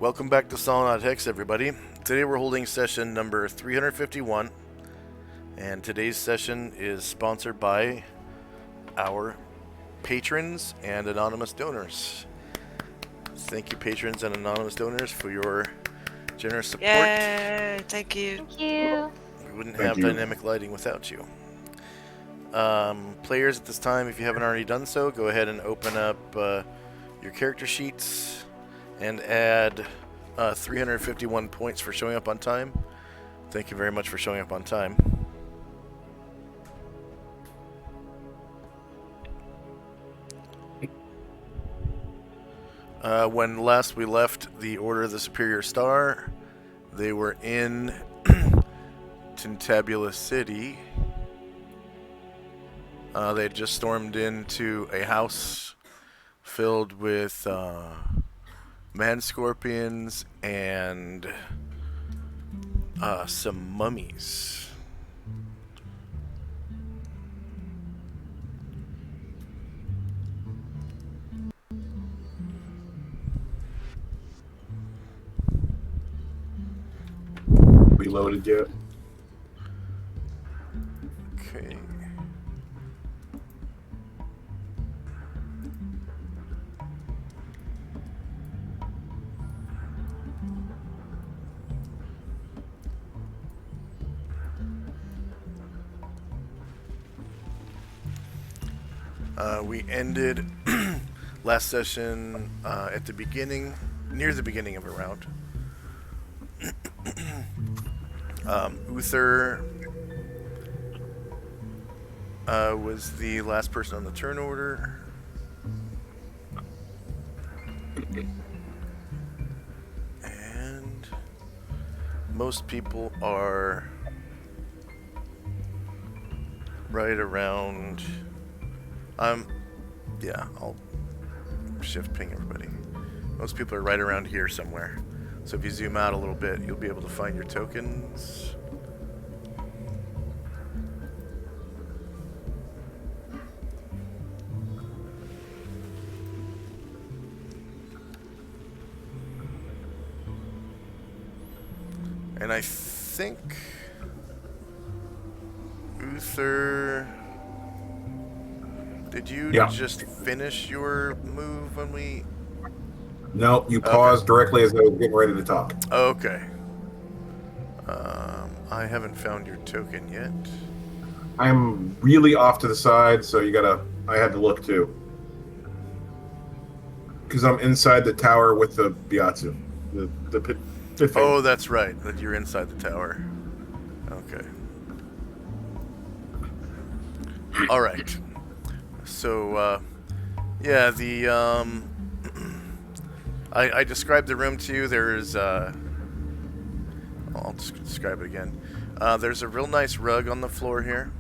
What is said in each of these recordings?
Welcome back to Solynod Hex, everybody. Today we're holding session number 351, and today's session is sponsored by our patrons and anonymous donors. Thank you, patrons and anonymous donors, for your generous support. Yay, thank you. Thank you. We wouldn't have dynamic lighting without you. Players at this time, if you haven't already done so, go ahead and open up your character sheets and add 351 points for showing up on time. Thank you very much for showing up on time. When last we left the Order of the Superior Star, they were in Tintabula City. They had just stormed into a house filled with man scorpions and some mummies. Reloaded yet? Okay. We ended last session at the beginning, near the beginning of a round. Uther was the last person on the turn order. And most people are right around... yeah, I'll shift ping everybody. Most people are right around here somewhere. So if you zoom out a little bit, you'll be able to find your tokens. And I think Uther, did you just finish your move when we... No, you paused directly as I was getting ready to talk. Okay. I haven't found your token yet. I'm really off to the side, so I had to look too. Because I'm inside the tower with the Biatsu. The pit thing. Oh, that's right. That you're inside the tower. Okay. All right. So, yeah, the, I described the room to you. There's, I'll just describe it again. There's a real nice rug on the floor here.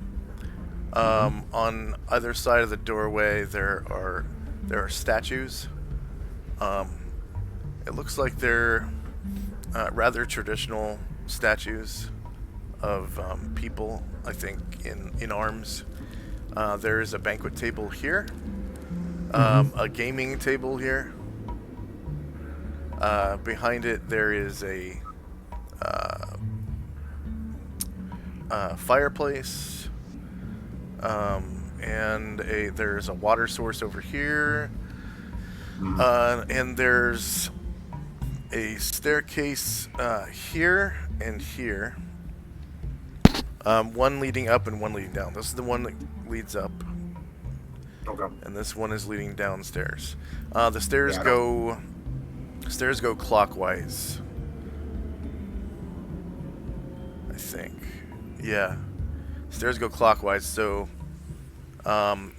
On either side of the doorway, there are statues. It looks like they're rather traditional statues of people, I think, in arms. There is a banquet table here, a gaming table here. Behind it, there is a fireplace, and there's a water source over here, and there's a staircase here and here. One leading up and one leading down. This is the one that leads up. Okay. And this one is leading downstairs. The stairs go clockwise, I think. Yeah. Stairs go clockwise, so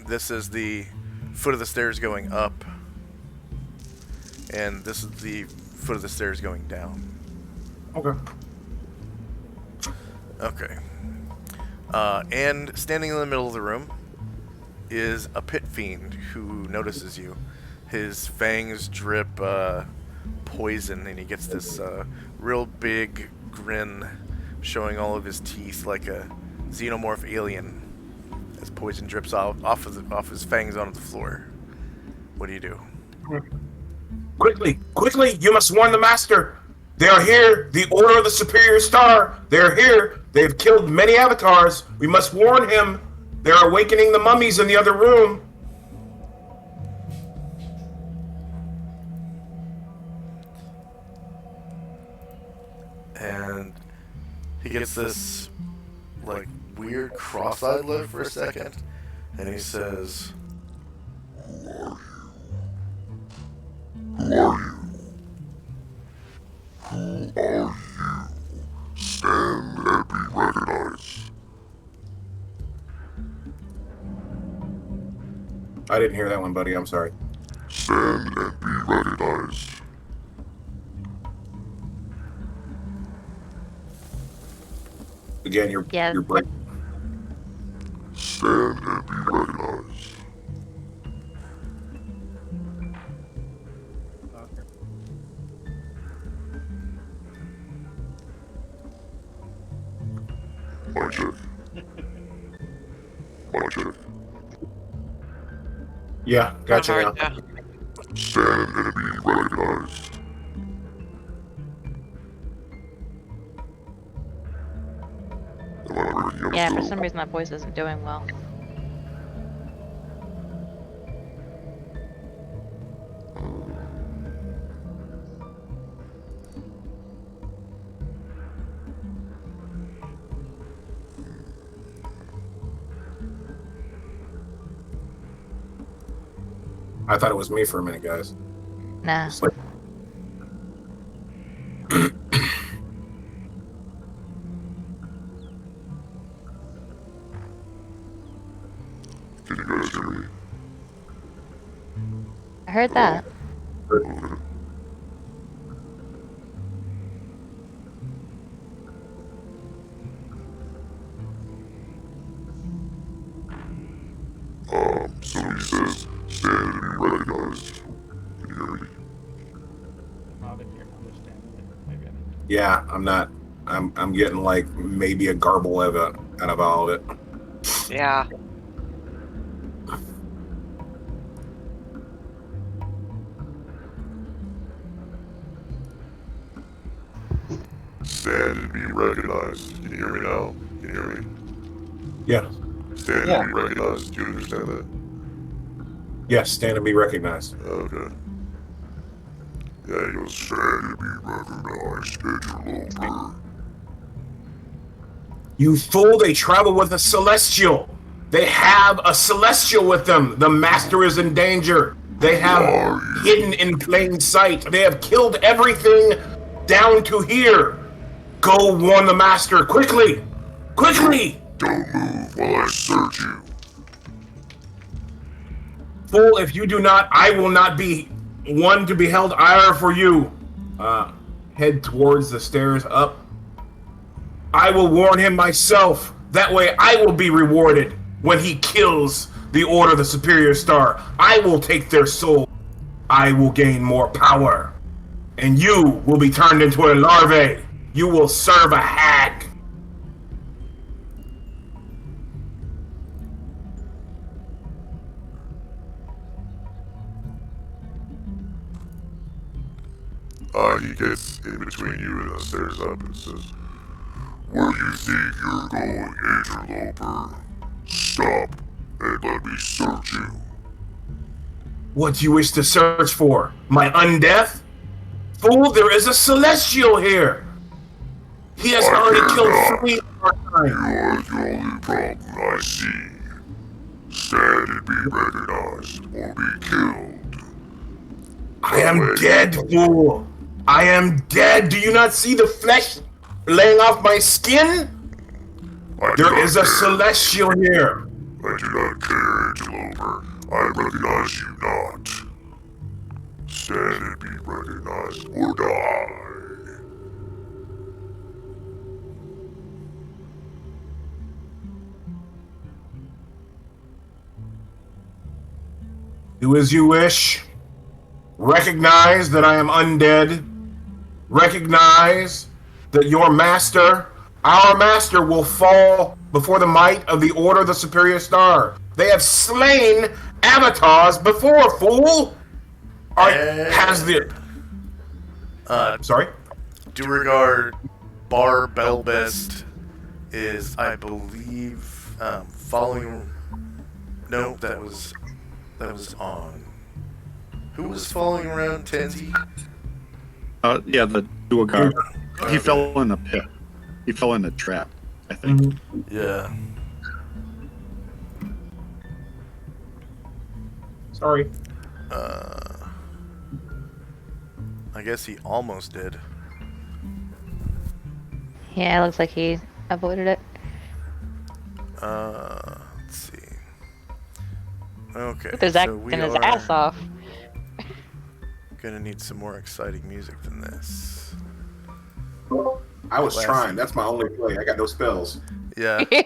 this is the foot of the stairs going up, and this is the foot of the stairs going down. Okay. Okay. And standing in the middle of the room is a pit fiend who notices you. His fangs drip poison, and he gets this real big grin showing all of his teeth like a xenomorph alien as poison drips off his fangs onto the floor. What do you do? Quickly, quickly, you must warn the Master. They are here, the Order of the Superior Star. They are here. They have killed many avatars. We must warn him. They are awakening the mummies in the other room. And he gets this, like, weird cross-eyed look for a second, and he says, Who are you? Who are you? Stand and be recognized. I didn't hear that one, buddy. I'm sorry. Stand and be recognized. Again, you're breaking. Stand and be recognized. Mic check. Mic check. Yeah, gotcha now. Hard, yeah. Stand and be recognized. Am I breaking up Yeah, for still? some reason that voice isn't doing well. I thought it was me for a minute, guys. Nah. It's like, Can you guys hear me? I heard that. Okay. So he says, stand and be recognized. Can you hear me? yeah, I'm not. I'm getting like maybe a garble out of all of it. Yeah. Stand and be recognized. Can you hear me now? Can you hear me? Yeah. Stand and be recognized. Do you understand that? Yes, stand and be recognized. Okay. Yeah, he goes, stand and be recognized, interloper. You fool, they travel with a celestial. They have a celestial with them. The Master is in danger. They have hidden in plain sight. They have killed everything down to here. Go warn the Master, quickly! Quickly! Don't move while I search you. Fool, if you do not, I will not be one to be held ire for you. Head towards the stairs up. I will warn him myself. That way I will be rewarded when he kills the Order of the Superior Star. I will take their soul. I will gain more power. And you will be turned into a larvae. You will serve a hag. He gets in between you and the stairs up and says, where do you think you're going, interloper? Stop and let me search you. What do you wish to search for? My undeath? Fool, there is a celestial here. He has already killed 3 of our You kind. are the only problem I see. Stand and be recognized or be killed. I am dead, fool. I am dead. Do you not see the flesh laying off my skin? There is a celestial here. I do not care, interloper. I recognize you not. Stand and be recognized or die. Do as you wish. Recognize that I am undead. Recognize that your master, our master, will fall before the might of the Order of the Superior Star. They have slain avatars before, fool! All right, has the. Sorry. Duergar Bar Belbest is, I believe, following. No, that was on. Who was following around Tenzi? Yeah, the Duergar. Okay. He fell in a pit. He fell in a trap, I think. Yeah. Sorry. I guess he almost did. Yeah, it looks like he avoided it. Let's see. Okay, There's so we acting his are ass off. gonna need some more exciting music than this. I was Classic. trying. That's my only play. I got no spells. Yeah. Let's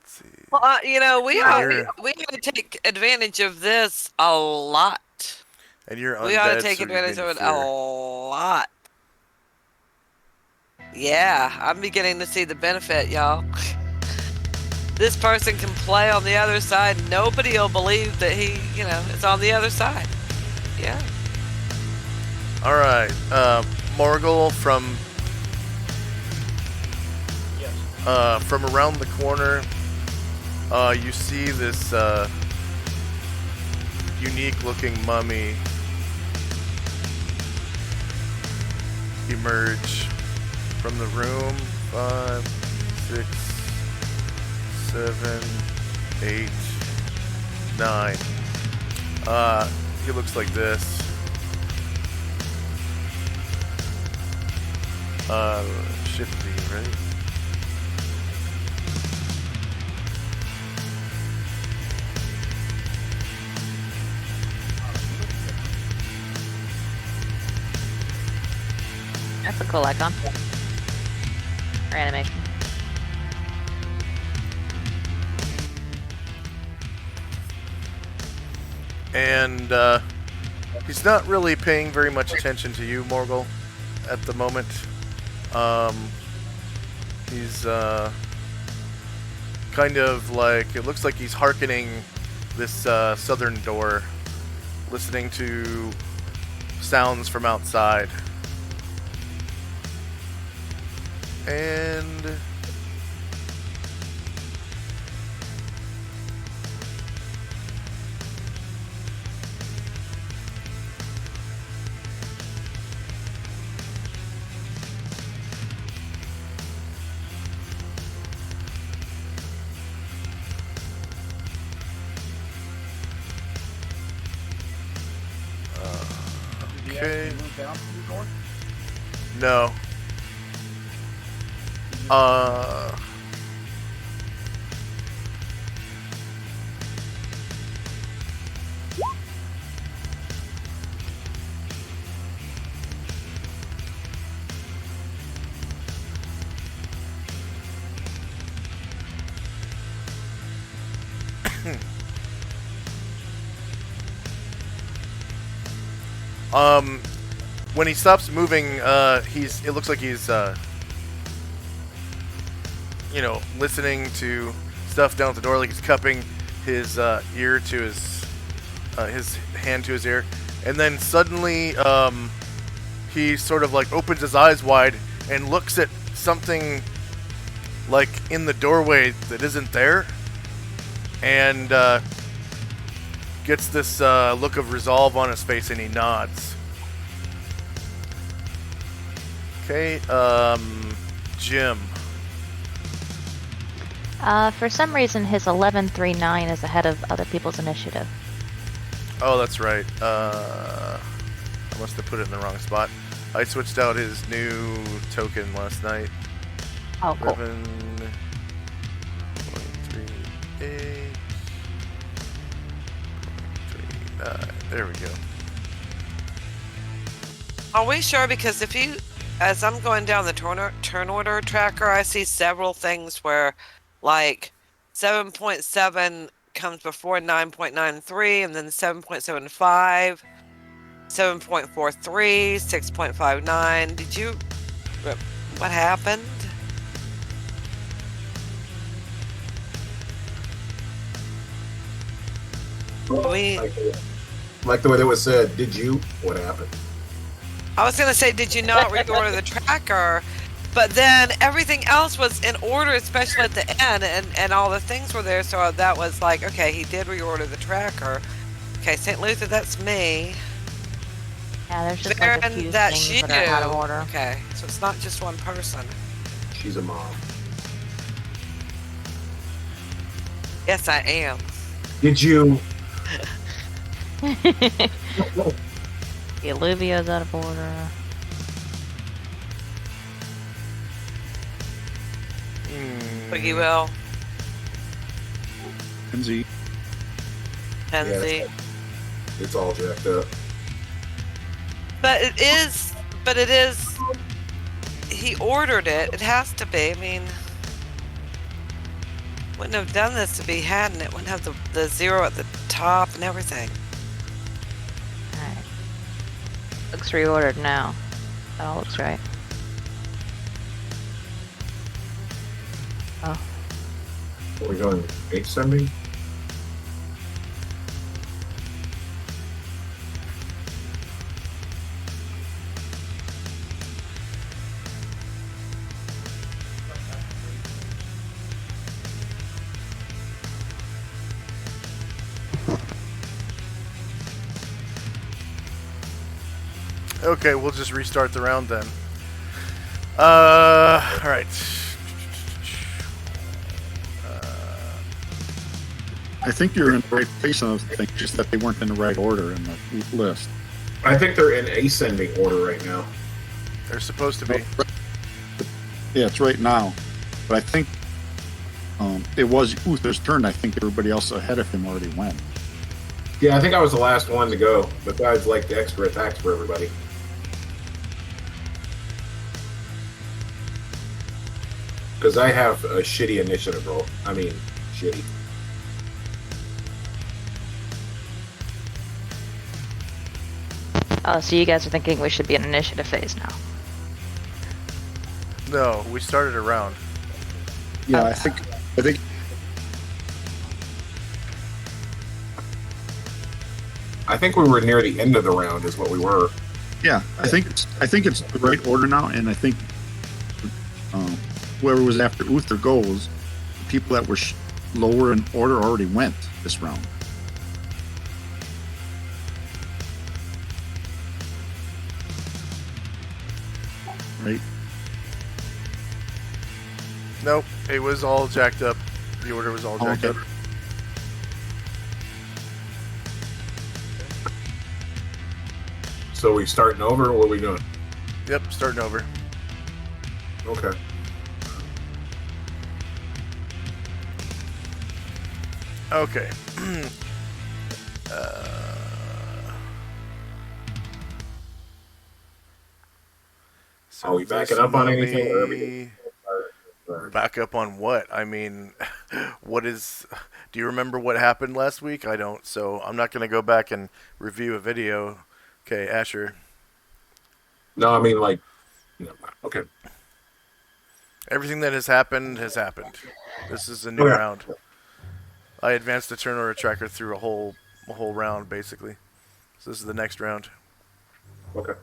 see. Well, you know, we ought You're- to take advantage of this a lot. And you're undead, We ought to take so you advantage need of it fear. a lot. Yeah, I'm beginning to see the benefit, y'all. This person can play on the other side. Nobody will believe that he, is on the other side. Yeah. All right, Morgul from around the corner. You see this unique-looking mummy emerge from the room. 5, 6, 7, 8, 9. He looks like this. Shift D, right? That's a cool icon. Or animation. And he's not really paying very much attention to you, Morgul, at the moment. He's kind of like, it looks like he's hearkening this southern door, listening to sounds from outside. And okay. No. When he stops moving, it looks like he's, listening to stuff down at the door, like he's cupping his ear to his hand to his ear, and then suddenly, he sort of like opens his eyes wide and looks at something like in the doorway that isn't there, and gets this look of resolve on his face, and he nods. Okay, Jim. For some reason, his 1139 is ahead of other people's initiative. Oh, that's right. I must have put it in the wrong spot. I switched out his new token last night. Oh, cool. 7, 3, 8, 3, 9. There we go. Are we sure? Because as I'm going down the turn order tracker, I see several things where, like, 7.7 comes before 9.93, and then 7.75, 7.43, 6.59. What happened? Like the way that was said, did you? What happened? I was gonna say, did you not reorder the tracker? But then everything else was in order, especially at the end, and all the things were there. So that was like, okay, he did reorder the tracker. Okay, St. Luther, that's me. Yeah, there's just like a Baron, few that's things you. that are out of order. Okay, so it's not just one person. She's a mom. Yes, I am. Did you? The Alluvia's out of order. Boogie Will, MZ. Kenzie. It's all jacked up. But it is. He ordered it. It has to be. I mean, wouldn't have done this if he hadn't. It wouldn't have the 0 at the top and everything. Alright. Looks reordered now. That all looks right. Oh. Are we going 870? Okay, we'll just restart the round then. Alright. I think you're in the right place on those things, just that they weren't in the right order in the list. I think they're in ascending order right now. They're supposed to be. Yeah, it's right now. But I think it was Uther's turn. I think everybody else ahead of him already went. Yeah, I think I was the last one to go. Besides, like, the extra attacks for everybody. Because I have a shitty initiative roll. I mean, shitty. Oh, so you guys are thinking we should be in initiative phase now. No, we started a round. Yeah, Okay. I think I think we were near the end of the round, is what we were. yeah, I think it's the right order now, and I think whoever was after Uther goes. The people that were lower in order already went this round. Right? Nope, it was all jacked up. The order was all jacked Okay. up. So we starting over, or what are we doing? Yep, starting over. Okay. Okay. So Are we backing up on anything, or are we- Back up on what? I mean, what is... Do you remember what happened last week? I don't, so I'm not going to go back and review a video. Okay, Asher. No, I mean, like, okay. Everything that has happened has happened. This is a new Okay. round. I advanced the turn order tracker through a whole round, basically. So this is the next round. Okay.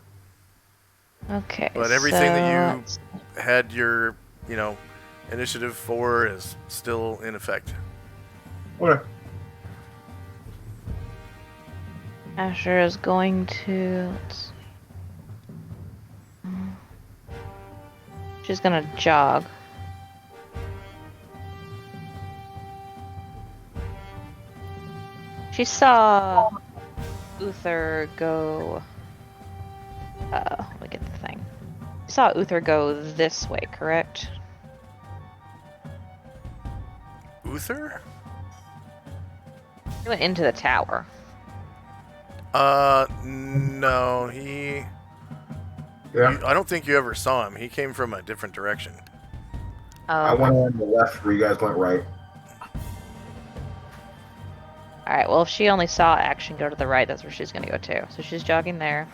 Okay. But everything that you let's- had your, initiative for is still in effect. Okay. Asher is going to. Let's see. She's gonna jog. She saw Uther go. Let me get the thing. She saw Uther go this way, correct? Uther? He went into the tower. No, he... Yeah. I don't think you ever saw him. He came from a different direction. I Oh, went on the left where you guys went right. alright, well, if she only saw action go to the right, that's where she's gonna go too. So she's jogging there.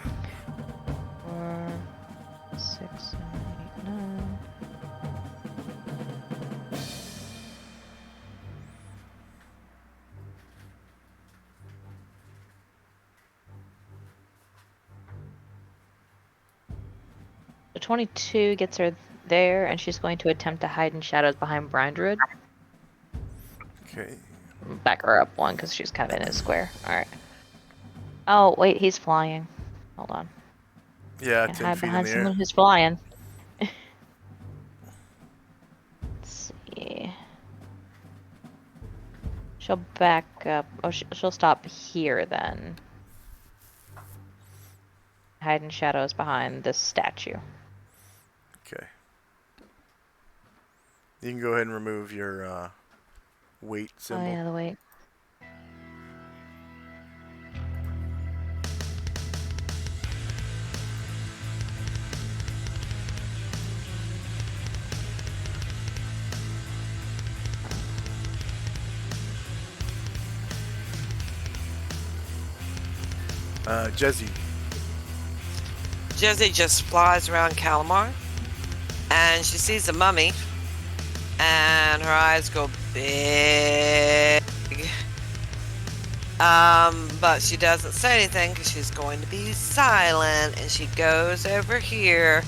4, 6, 7, 8, 9. So 22 gets her there, and she's going to attempt to hide in shadows behind Brian Druid. Okay. Back her up one, because she's kind of in his square. Alright. Oh, wait, he's flying. Hold on. Yeah, Can't 10 hide feet in behind the someone air. who's flying. Let's see. She'll back up. Oh, she'll stop here then. Hide in shadows behind this statue. Okay. You can go ahead and remove your weight Oh symbol. yeah, the weight. Jezzy. Jesse just flies around Calamar, and she sees a mummy, and her eyes go big. But she doesn't say anything because she's going to be silent, and she goes over here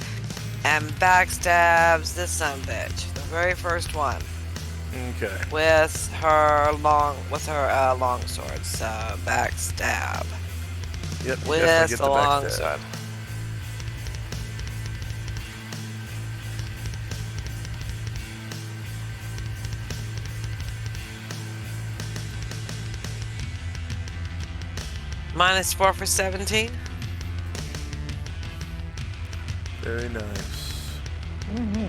and backstabs this sumbitch, the very first one, Okay. with her long sword. So backstab Yep, you with definitely get the the long backstab. sword. -4 for 17. Very nice. Mm-hmm.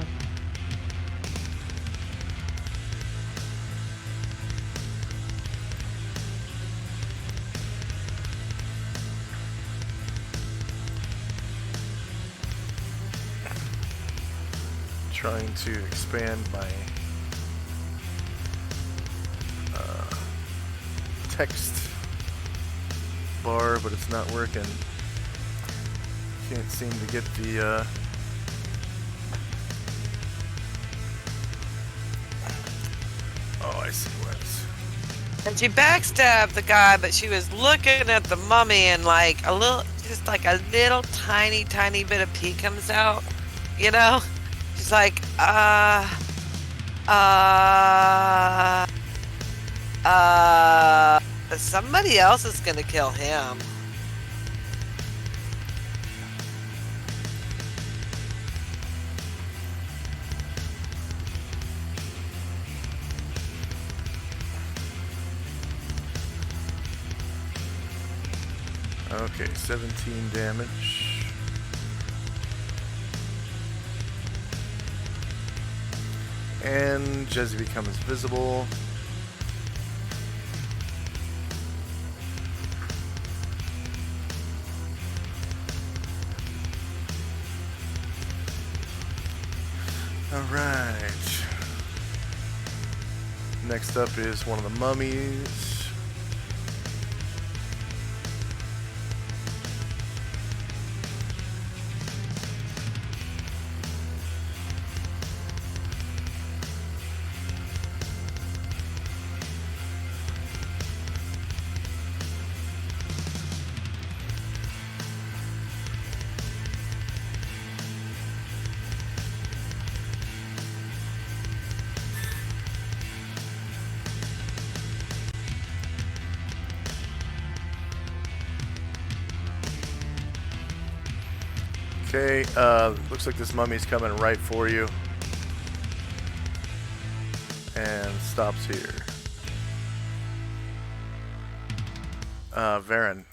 Trying to expand my text bar, but it's not working. Can't seem to get the oh, I see what's. And she backstabbed the guy, but she was looking at the mummy, and like a little tiny bit of pee comes out, you know? She's like, somebody else is gonna kill him. Okay, 17 damage. And Jezzy becomes visible. Alright. Next up is one of the mummies. Okay, looks like this mummy's coming right for you. And stops here. Varen.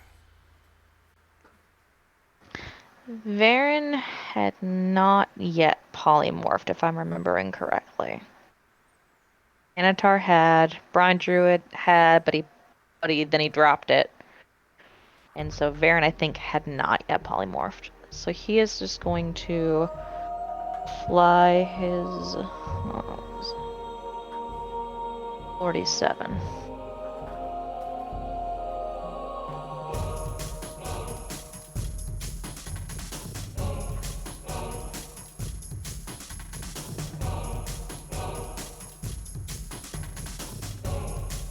Varen had not yet polymorphed, if I'm remembering correctly. Anatar had, Brian Druid had, but he dropped it. And so Varen, I think, had not yet polymorphed. So he is just going to fly his 47.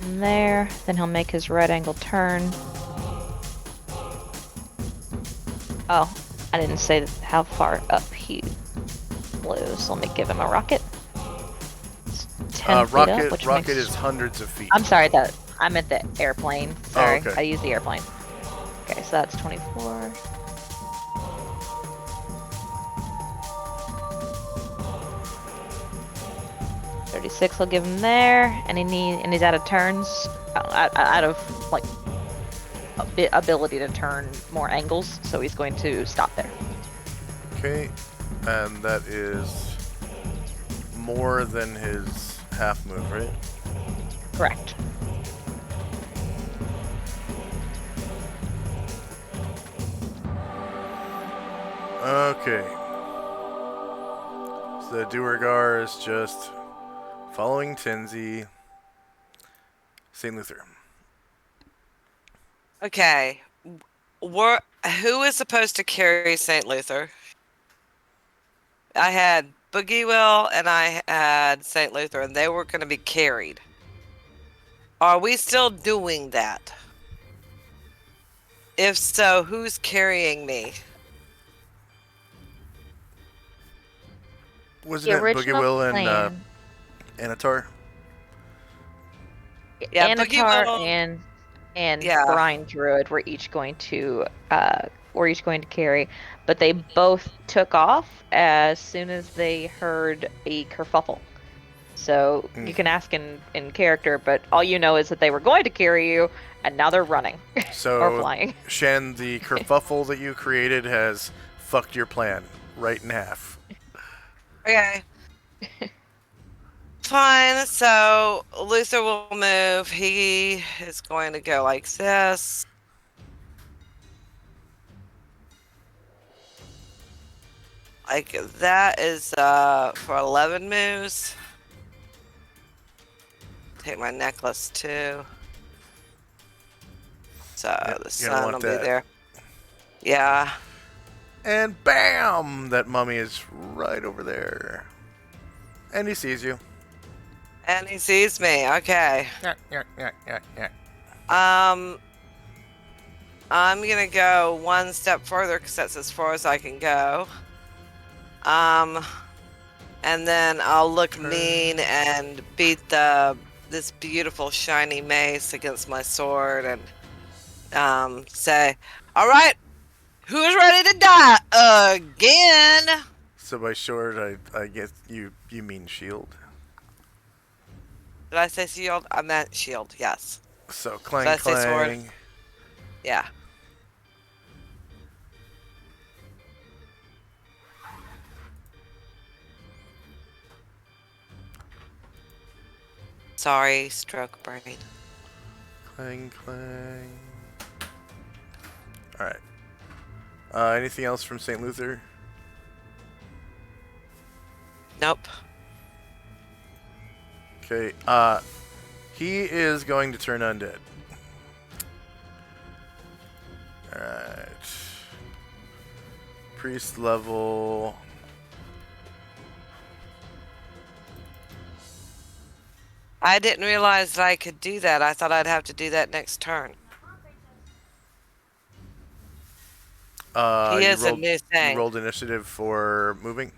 And there, then he'll make his right angle turn. Oh, I didn't say how far up he flew, so let me give him a rocket. It's 10 feet up, Rocket which rocket makes... is hundreds of feet. I'm sorry, I meant the airplane. Sorry, okay. I used the airplane. Okay, so that's 24. $36 will give him there, and he's out of turns, out of like ability to turn more angles, so he's going to stop there. Okay, and that is more than his half move, right? Correct. Okay. So the Duergar is just following Tenzi, St. Luther. Okay. Who is supposed to carry St. Luther? I had Boogie Will and I had St. Luther, and they were going to be carried. Are we still doing that? If so, who's carrying me? Wasn't The it Boogie original Will and plan, Anatar? Yeah, Boogie Anatar Will. and Yeah. Brine Druid were each going to carry, but they both took off as soon as they heard a kerfuffle. So you can ask in character, but all you know is that they were going to carry you, and now they're running So, or flying. Shen, the kerfuffle that you created has fucked your plan right in half. Okay. Fine, so Luther will move. He is going to go like this. Like that is for 11 moves. Take my necklace too. So Yep, the you're gonna sun want will be that. there. Yeah. And bam! That mummy is right over there. And he sees you. And he sees me. Okay. Yeah. I'm gonna go one step further because that's as far as I can go. And then I'll look mean and beat this beautiful shiny mace against my sword and say, "All right, who's ready to die again?" So by short, I guess you mean shield. Did I say shield? I meant shield. Yes. So Did clang I say sword? clang. Yeah. Sorry, stroke brain. Clang clang. Alright. Anything else from St. Luther? Nope. Okay, he is going to turn undead. Alright. Priest level. I didn't realize that I could do that. I thought I'd have to do that next turn. He is a new You thing. rolled initiative for moving?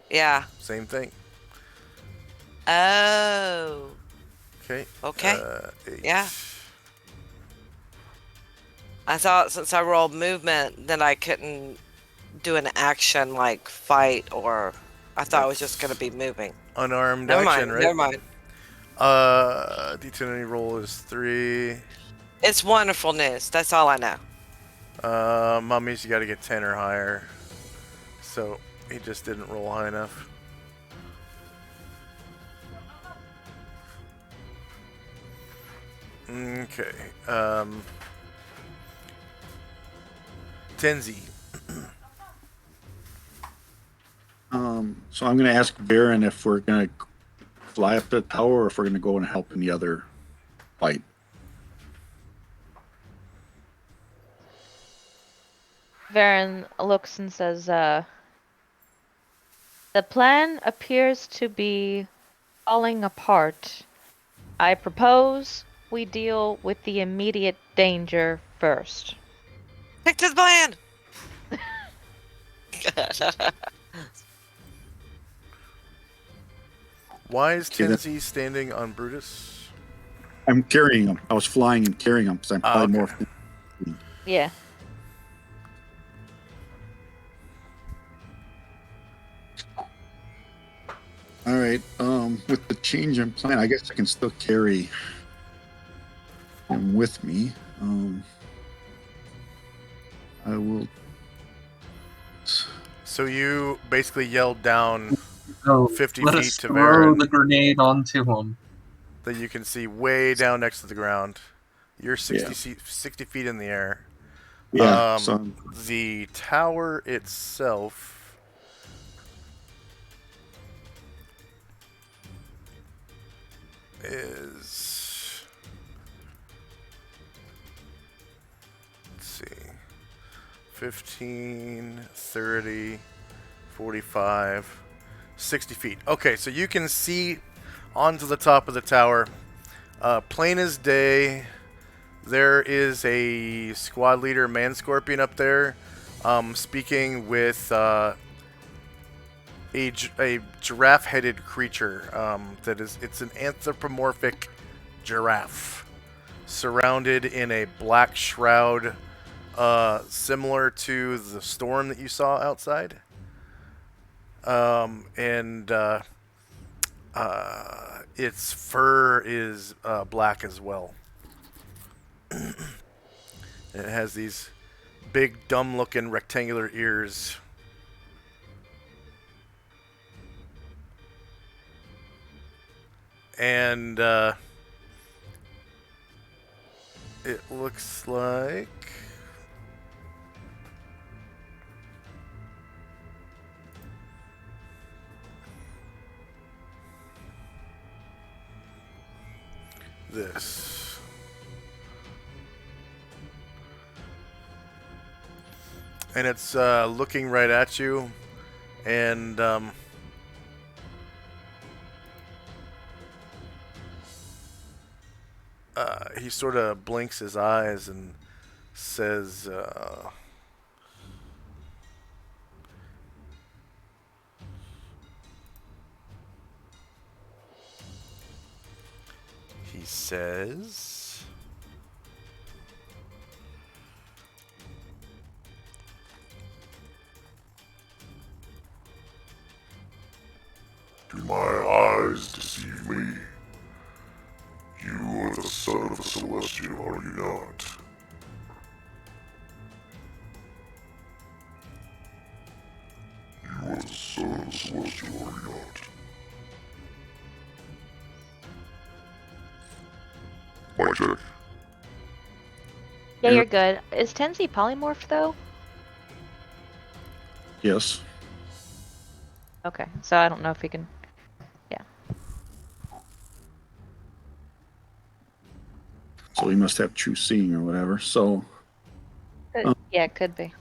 Yeah. Same thing. Oh. Okay. Okay. 8. Yeah. I thought since I rolled movement, then I couldn't do an action like fight or... I thought it was just going to be moving. Unarmed Never action, mind. right? Never mind. D10 roll is 3. It's wonderful news. That's all I know. Mummies, you gotta get 10 or higher. So, he just didn't roll high enough. Okay. Tenzi. So I'm going to ask Baron if we're going to fly up the tower or if we're going to go and help in the other fight. Varen looks and says, the plan appears to be falling apart. I propose we deal with the immediate danger first. Stick to the plan. Why is Okay, then Tenzi standing on Brutus? I'm carrying him. I was flying and carrying him because I'm Ah, okay. polymorphed. Yeah. All right. With the change in plan, I guess I can still carry him with me. I will. So you basically yelled down So 50 let feet us to throw Varen the grenade onto him. that you can see way down next to the ground. You're 60, Yeah. 60 feet in the air. Yeah. So The tower itself is, let's see, 15, 30, 45, 60 feet. Okay, so you can see onto the top of the tower. Plain as day. There is a squad leader, Man Scorpion, up there, speaking with a giraffe-headed creature. It's an anthropomorphic giraffe, surrounded in a black shroud, similar to the storm that you saw outside. And its fur is black as well. And it has these big, dumb-looking rectangular ears. And it looks like this. And it's looking right at you, and he sort of blinks his eyes and says, he says, Do my eyes deceive me? You are the son of a celestial, are you not? You are the son of a celestial, are you not? Mic check. Yeah, you're good. Is Tenzi polymorph though? yes. Okay, so I don't know if he can. Yeah. So he must have true seeing or whatever. So Yeah, it could be.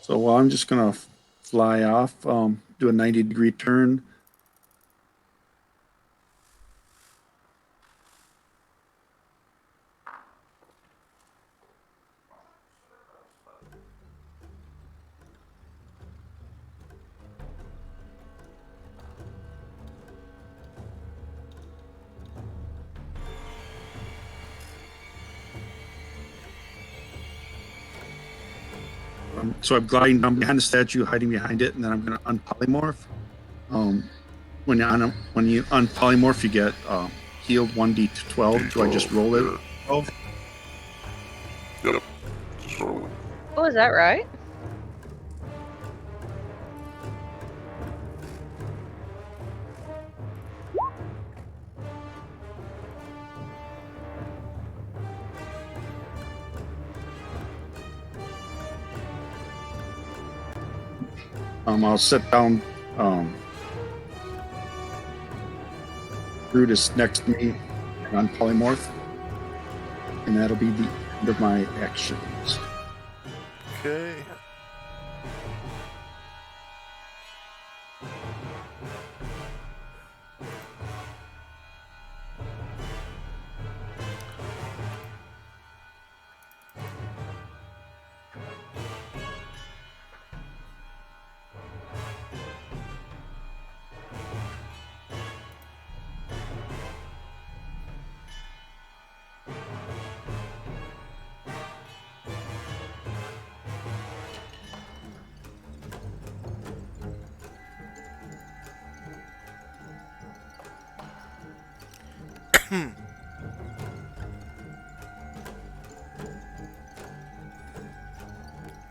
well, I'm just gonna fly off. Do a 90-degree turn. So I'm gliding down behind the statue, hiding behind it, and then I'm going to unpolymorph. When you unpolymorph, you get healed 1d12. Do I just roll it? Yeah. Yep. Just roll it. Oh, is that right? I'll set down Brutus next to me and unpolymorph, and that'll be the end of my actions. okay.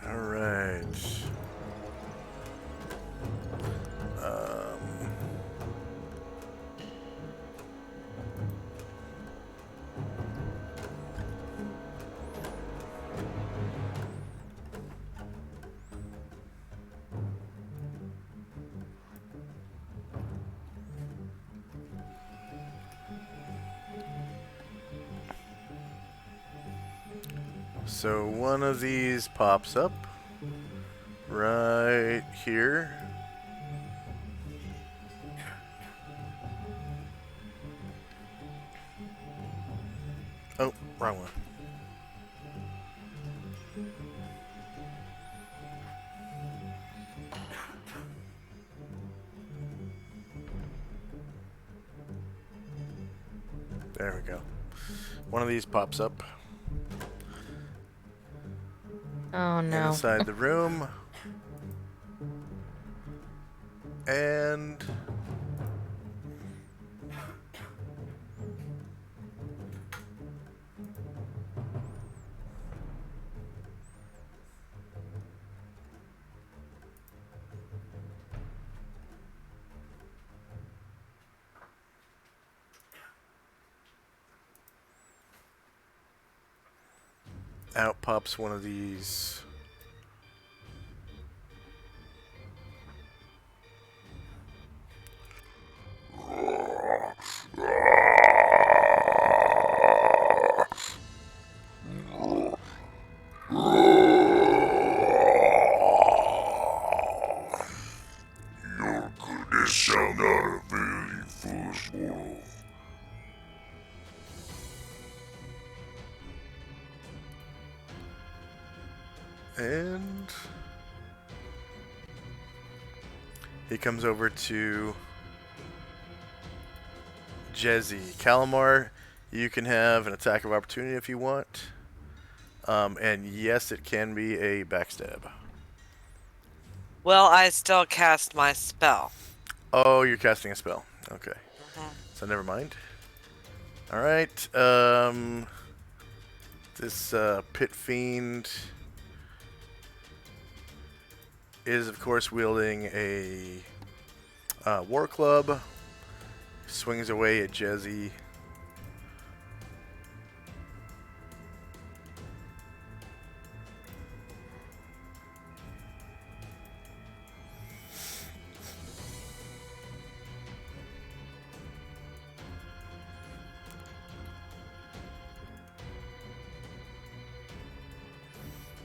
Alright. Um, so one of these pops up right here. Oh, wrong one. There we go. One of these pops up Oh no. inside the room. And out pops one of these. Your goodness shall not avail you, foolish mortal. And he comes over to Jezzy. Calamar, you can have an attack of opportunity if you want. And yes, it can be a backstab. Will I still cast my spell? Oh, you're casting a spell. Okay. Mhm. So never mind. Alright. This Pit Fiend is, of course, wielding a war club. Swings away at Jezzy.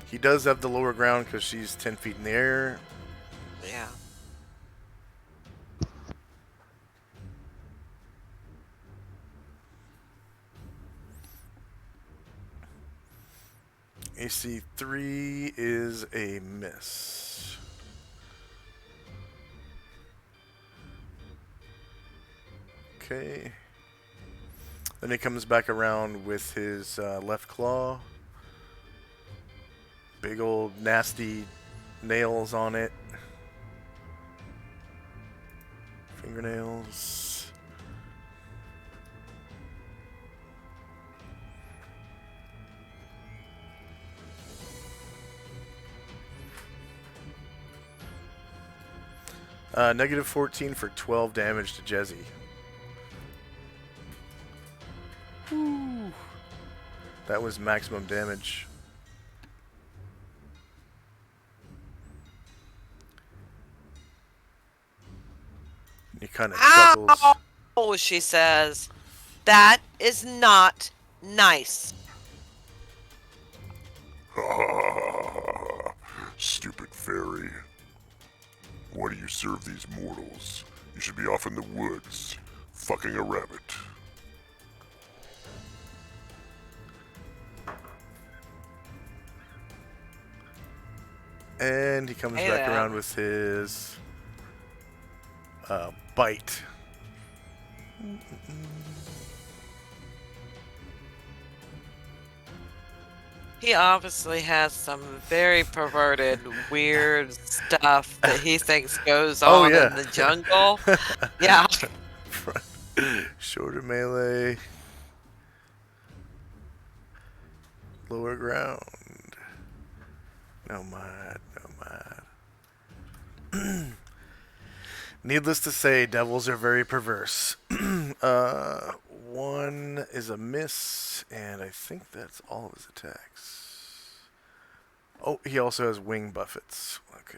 He does have the lower ground because she's 10 feet in the air. Yeah. AC 3 is a miss. Okay. Then he comes back around with his left claw. Big old nasty nails on it. Fingernails. Negative 14 for 12 damage to Jezzy. Woo. That was maximum damage. He kind of chuckles. Ow! She says, that is not nice. Stupid fairy. Why do you serve these mortals? You should be off in the woods, fucking a rabbit. And he comes back around with his bite. He obviously has some very perverted, weird stuff that he thinks goes Oh, on yeah. in the jungle. Yeah. Shorter melee. lower ground. No mod, no mod. Needless to say, devils are very perverse. One is a miss, and I think that's all of his attacks. Oh, he also has wing buffets. Okay.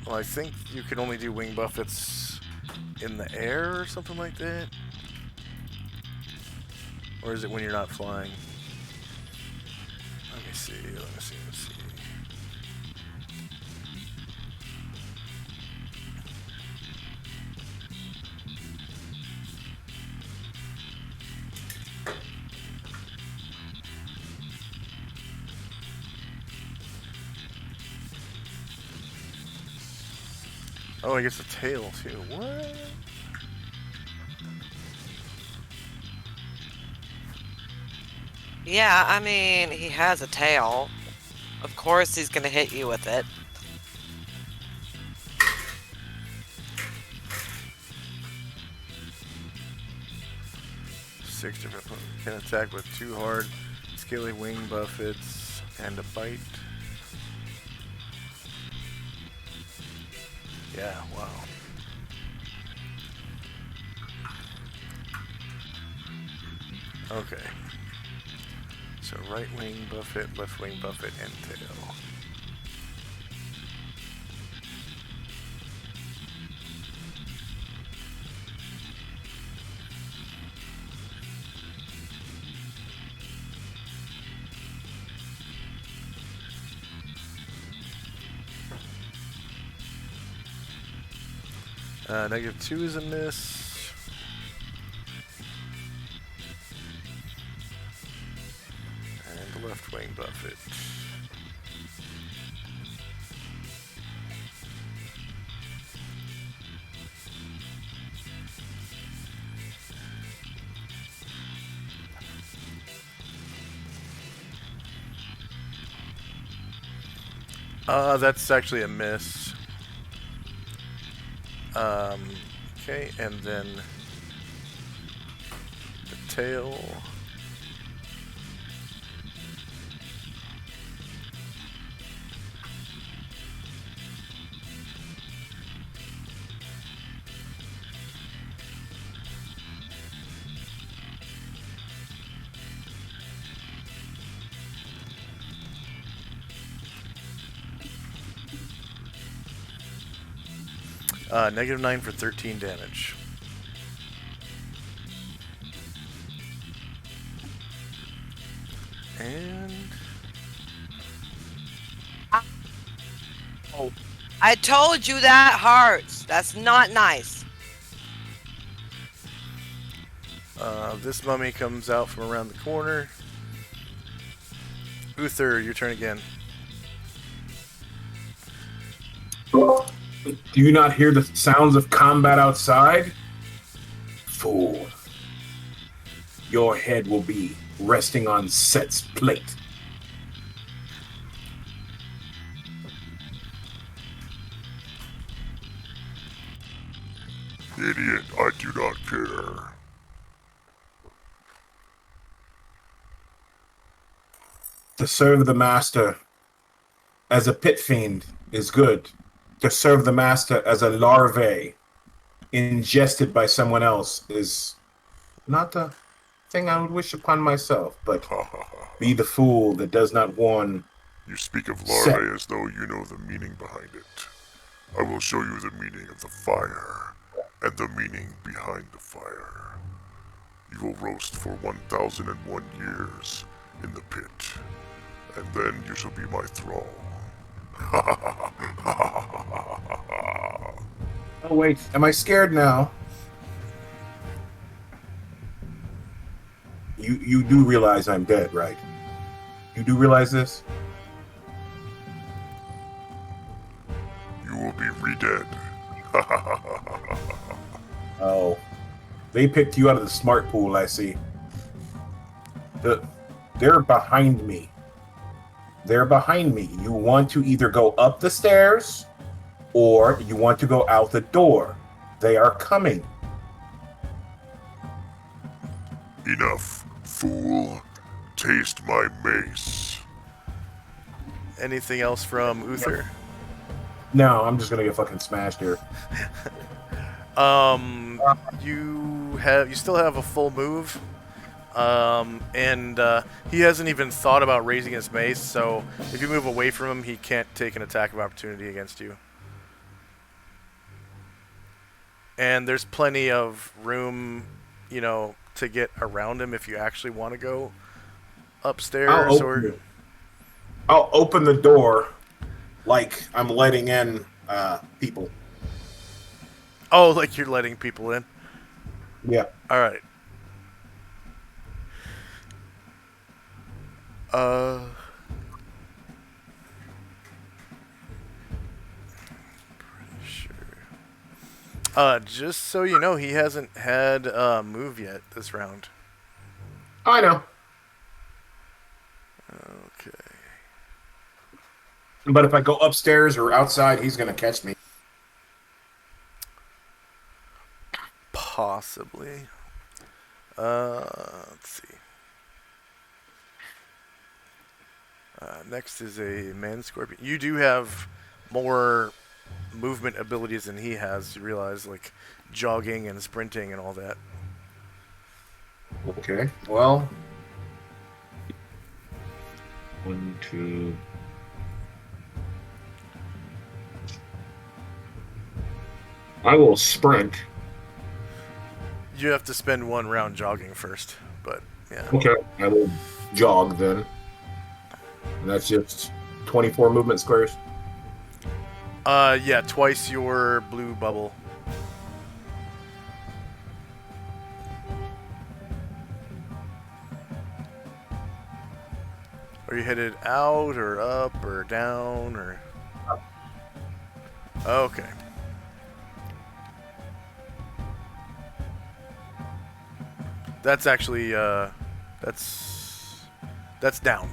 Well, I think you can only do wing buffets in the air or something like that. Or is it when you're not flying? Let me see. Oh, I guess a tail too. What? Yeah, I mean, he has a tail. Of course he's gonna hit you with it. Six different can attack with 2 hard, scaly wing buffets and a bite. Yeah, wow. Okay. So right wing buffet, left wing buffet, and tail. -2 is a miss. And the left wing buffet. That's actually a miss. Okay, and then the tail. -9 for 13 damage. And Oh, I told you that hurts. That's not nice. this mummy comes out from around the corner. Uther, your turn again. Do you not hear the sounds of combat outside? Fool. Your head will be resting on Set's plate. Idiot, I do not care. To serve the master as a pit fiend is good. To serve the master as a larvae ingested by someone else is not a thing I would wish upon myself, but be the fool that does not warn. You speak of Set. larvae as though you know the meaning behind it. I will show you the meaning of the fire, and the meaning behind the fire. You will roast for 1001 years in the pit, and then you shall be my thrall. Oh wait, am I scared now? You do realize I'm dead, right? You do realize this? You will be re-dead. Oh. They picked you out of the smart pool, I see. They're behind me. They're behind me. You want to either go up the stairs or you want to go out the door. They are coming. Enough, fool. Taste my mace. Anything else from Uther? No, I'm just gonna get fucking smashed here. You still have a full move. And he hasn't even thought about raising his mace, so if you move away from him, he can't take an attack of opportunity against you. And there's plenty of room, to get around him if you actually want to go upstairs. I'll open the door like I'm letting in people. Oh, like you're letting people in? Yeah. All right. Pretty sure. Just so you know, he hasn't had a move yet this round. I know. Okay. But if I go upstairs or outside, he's gonna catch me. Possibly. Let's see. Next is a man scorpion. You do have more movement abilities than he has, you realize, like jogging and sprinting and all that. Okay. Well. 1, 2. I will sprint. You have to spend one round jogging first, but yeah. Okay. I will jog then. And that's just 24 movement squares. Yeah, twice your blue bubble. Are you headed out or up or down or? Okay. That's actually that's down.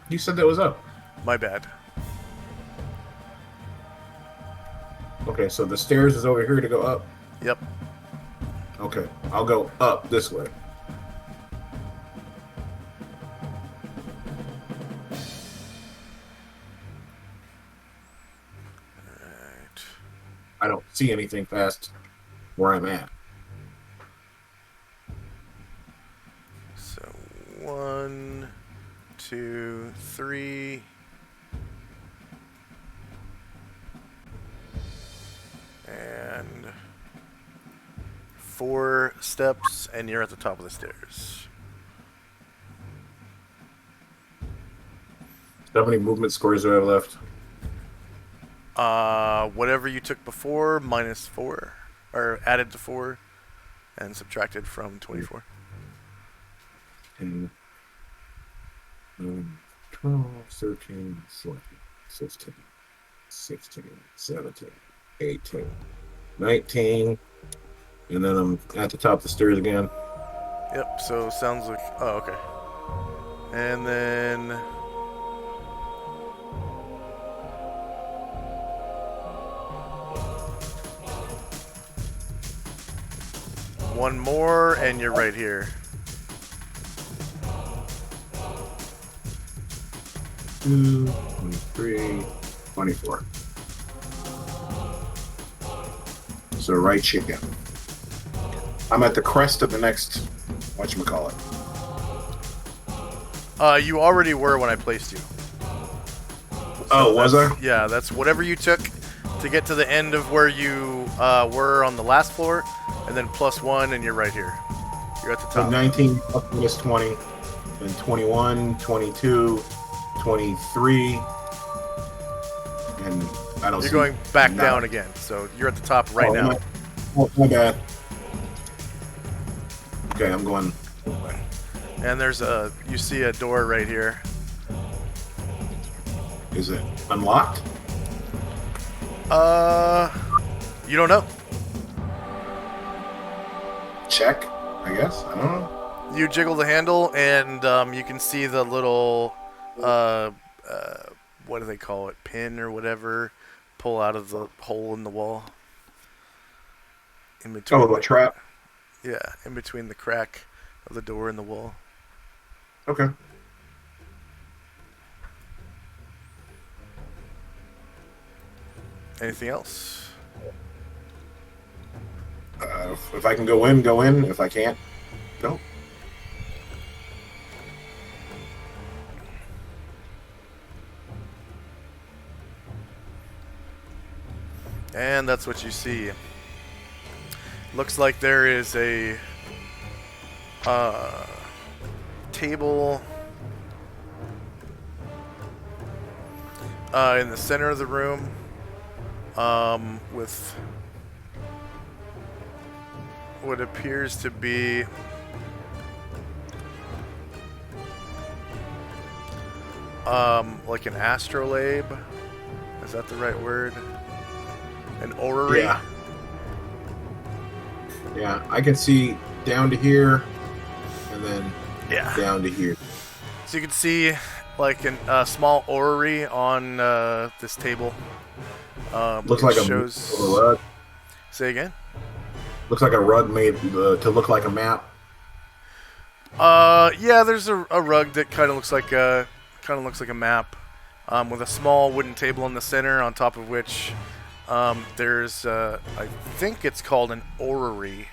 You said that was up. My bad. Okay, so the stairs is over here to go up. Yep. Okay, I'll go up this way. Alright. I don't see anything past where I'm at. So 1, 2, 3. And 4 steps, and you're at the top of the stairs. How many movement scores do I have left? Whatever you took before, minus 4, or added to 4, and subtracted from 24. 10, 12, 13, 14, 15, 16, 17, 18, 19, and then I'm at the top of the stairs again. Yep, so sounds like... Oh, okay. And then... one more, and you're right here. 2, 23, 24. So right chicken. I'm at the crest of the next, whatchamacallit. You already were when I placed you. Oh, was I? Yeah, that's whatever you took to get to the end of where you were on the last floor, and then +1, and you're right here. You're at the So top. 19 up minus 20, then 21, 22, 23, and I don't see... You're going back none. down again, so you're at the top right now. My bad. Okay, I'm going... And there's you see a door right here. Is it unlocked? You don't know. Check, I guess. I don't know. You jiggle the handle, and you can see the little, what do they call it, pin or whatever, pull out of the hole in the wall. In between Oh, a trap. Yeah, in between the crack of the door in the wall. Okay. Anything else? If I can go in, go in. If I can't, no. And that's what you see. Looks like there is a table in the center of the room with what appears to be like an astrolabe. Is that the right word? An orrery? Yeah. Yeah, I can see down to here, and then down to here. So you can see like a small orrery on this table. Looks it like shows... a rug. Say again? Looks like a rug made to look like a map. Yeah, there's a rug that kind of looks like a map, with a small wooden table in the center, on top of which there's I think it's called an orrery.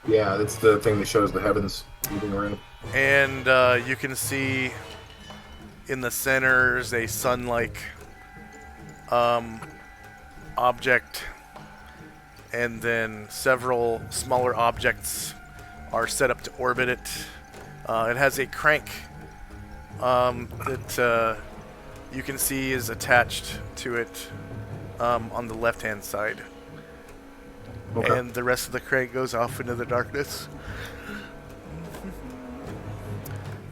Yeah, that's the thing that shows the heavens moving around. And you can see in the center is a sun-like object, and then several smaller objects are set up to orbit it. It has a crank that you can see is attached to it on the left-hand side. Okay. And the rest of the crank goes off into the darkness.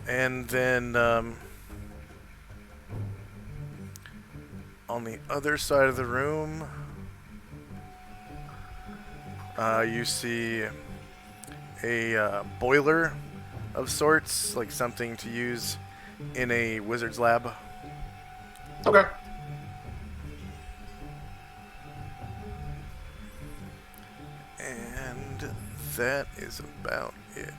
And then on the other side of the room, you see a boiler of sorts, like something to use in a wizard's lab. Okay. And that is about it.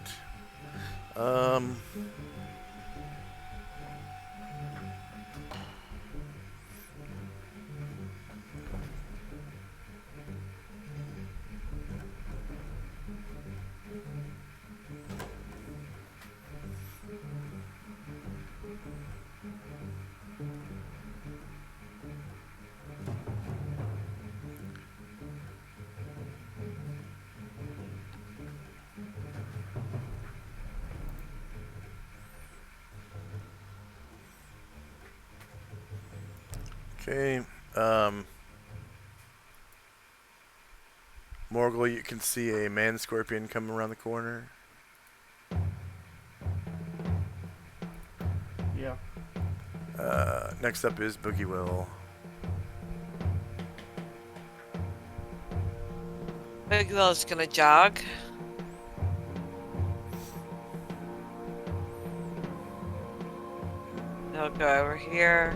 Okay, Morgul, you can see a man scorpion come around the corner. Yeah. Next up is Boogie Will. Big Will's gonna jog. He'll go over here.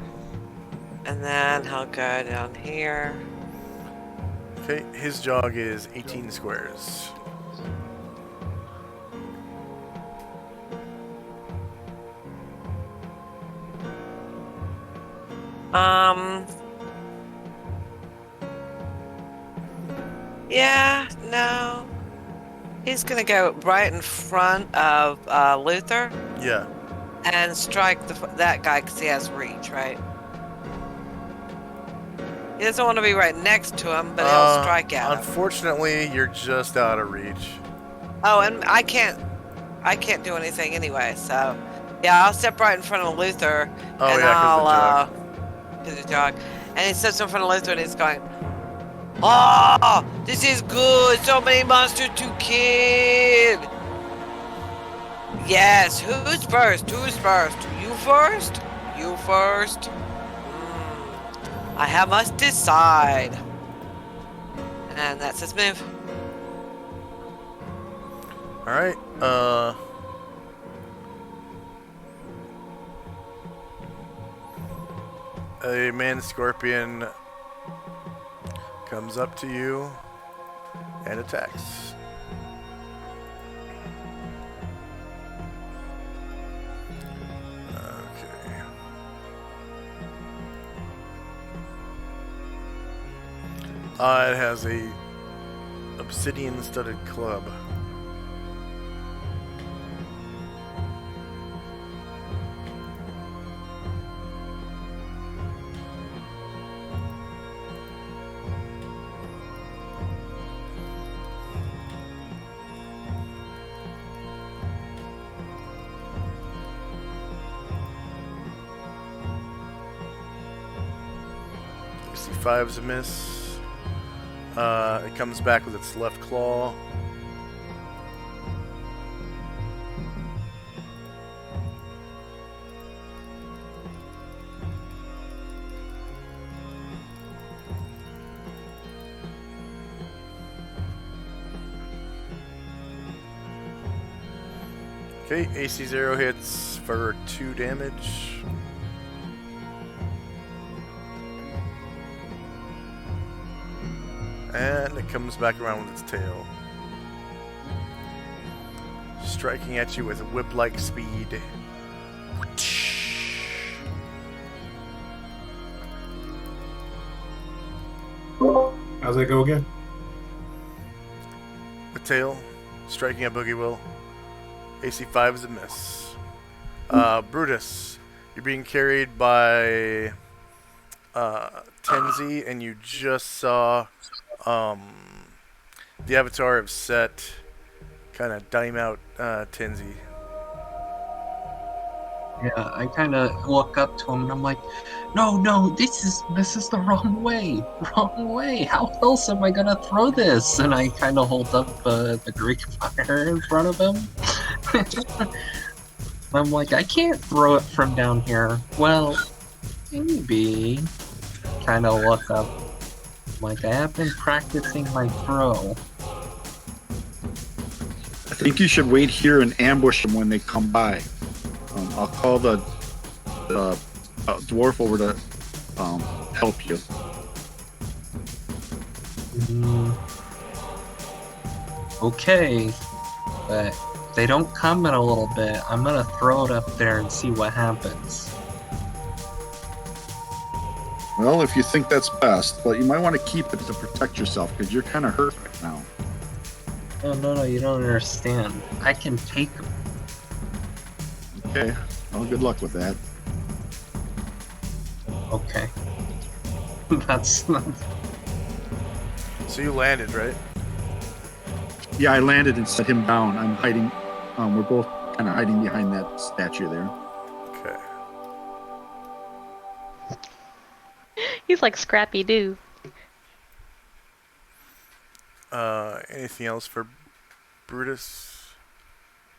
And then he'll go down here. Okay, his jog is 18 squares. Yeah, no. He's gonna go right in front of Luther Yeah. and strike that guy because he has reach, right? He doesn't want to be right next to him, but he'll strike at him. Unfortunately, you're just out of reach. Oh, and I can't do anything anyway, so yeah, I'll step right in front of Luther, Oh, and yeah, 'cause I'll the jog, and he steps in front of Luther, and he's going, "Oh, this is good! So many monsters to kill." Yes, who's first? Who's first? You first? You first? I must decide. And that's his move. Alright, a man scorpion comes up to you and attacks. It has a obsidian-studded club. AC5's a miss. It comes back with its left claw. Okay, AC0 hits for 2 damage. And it comes back around with its tail. Striking at you with whip-like speed. How's that go again? The tail, striking at Boogie Will. AC5 is a miss. Brutus, you're being carried by Tenzi, and you just saw the avatar of Set kind of dime out Tenzi. Yeah, I kind of walk up to him and I'm like, no, this is the wrong way. How else am I gonna throw this? And I kind of hold up the Greek fire in front of him. I'm like, I can't throw it from down here. Well, maybe. Kind of look up. Like, I have been practicing my throw. I think you should wait here and ambush them when they come by. I'll call the dwarf over to help you. Okay, but if they don't come in a little bit, I'm gonna throw it up there and see what happens. Well, if you think that's best, but you might want to keep it to protect yourself because you're kind of hurt right now. Oh, no, you don't understand. I can take them. Okay. Well, good luck with that. Okay. That's not... So you landed, right? Yeah, I landed and set him down. I'm hiding. We're both kind of hiding behind that statue there. Okay. He's like Scrappy Doo. Anything else for Brutus?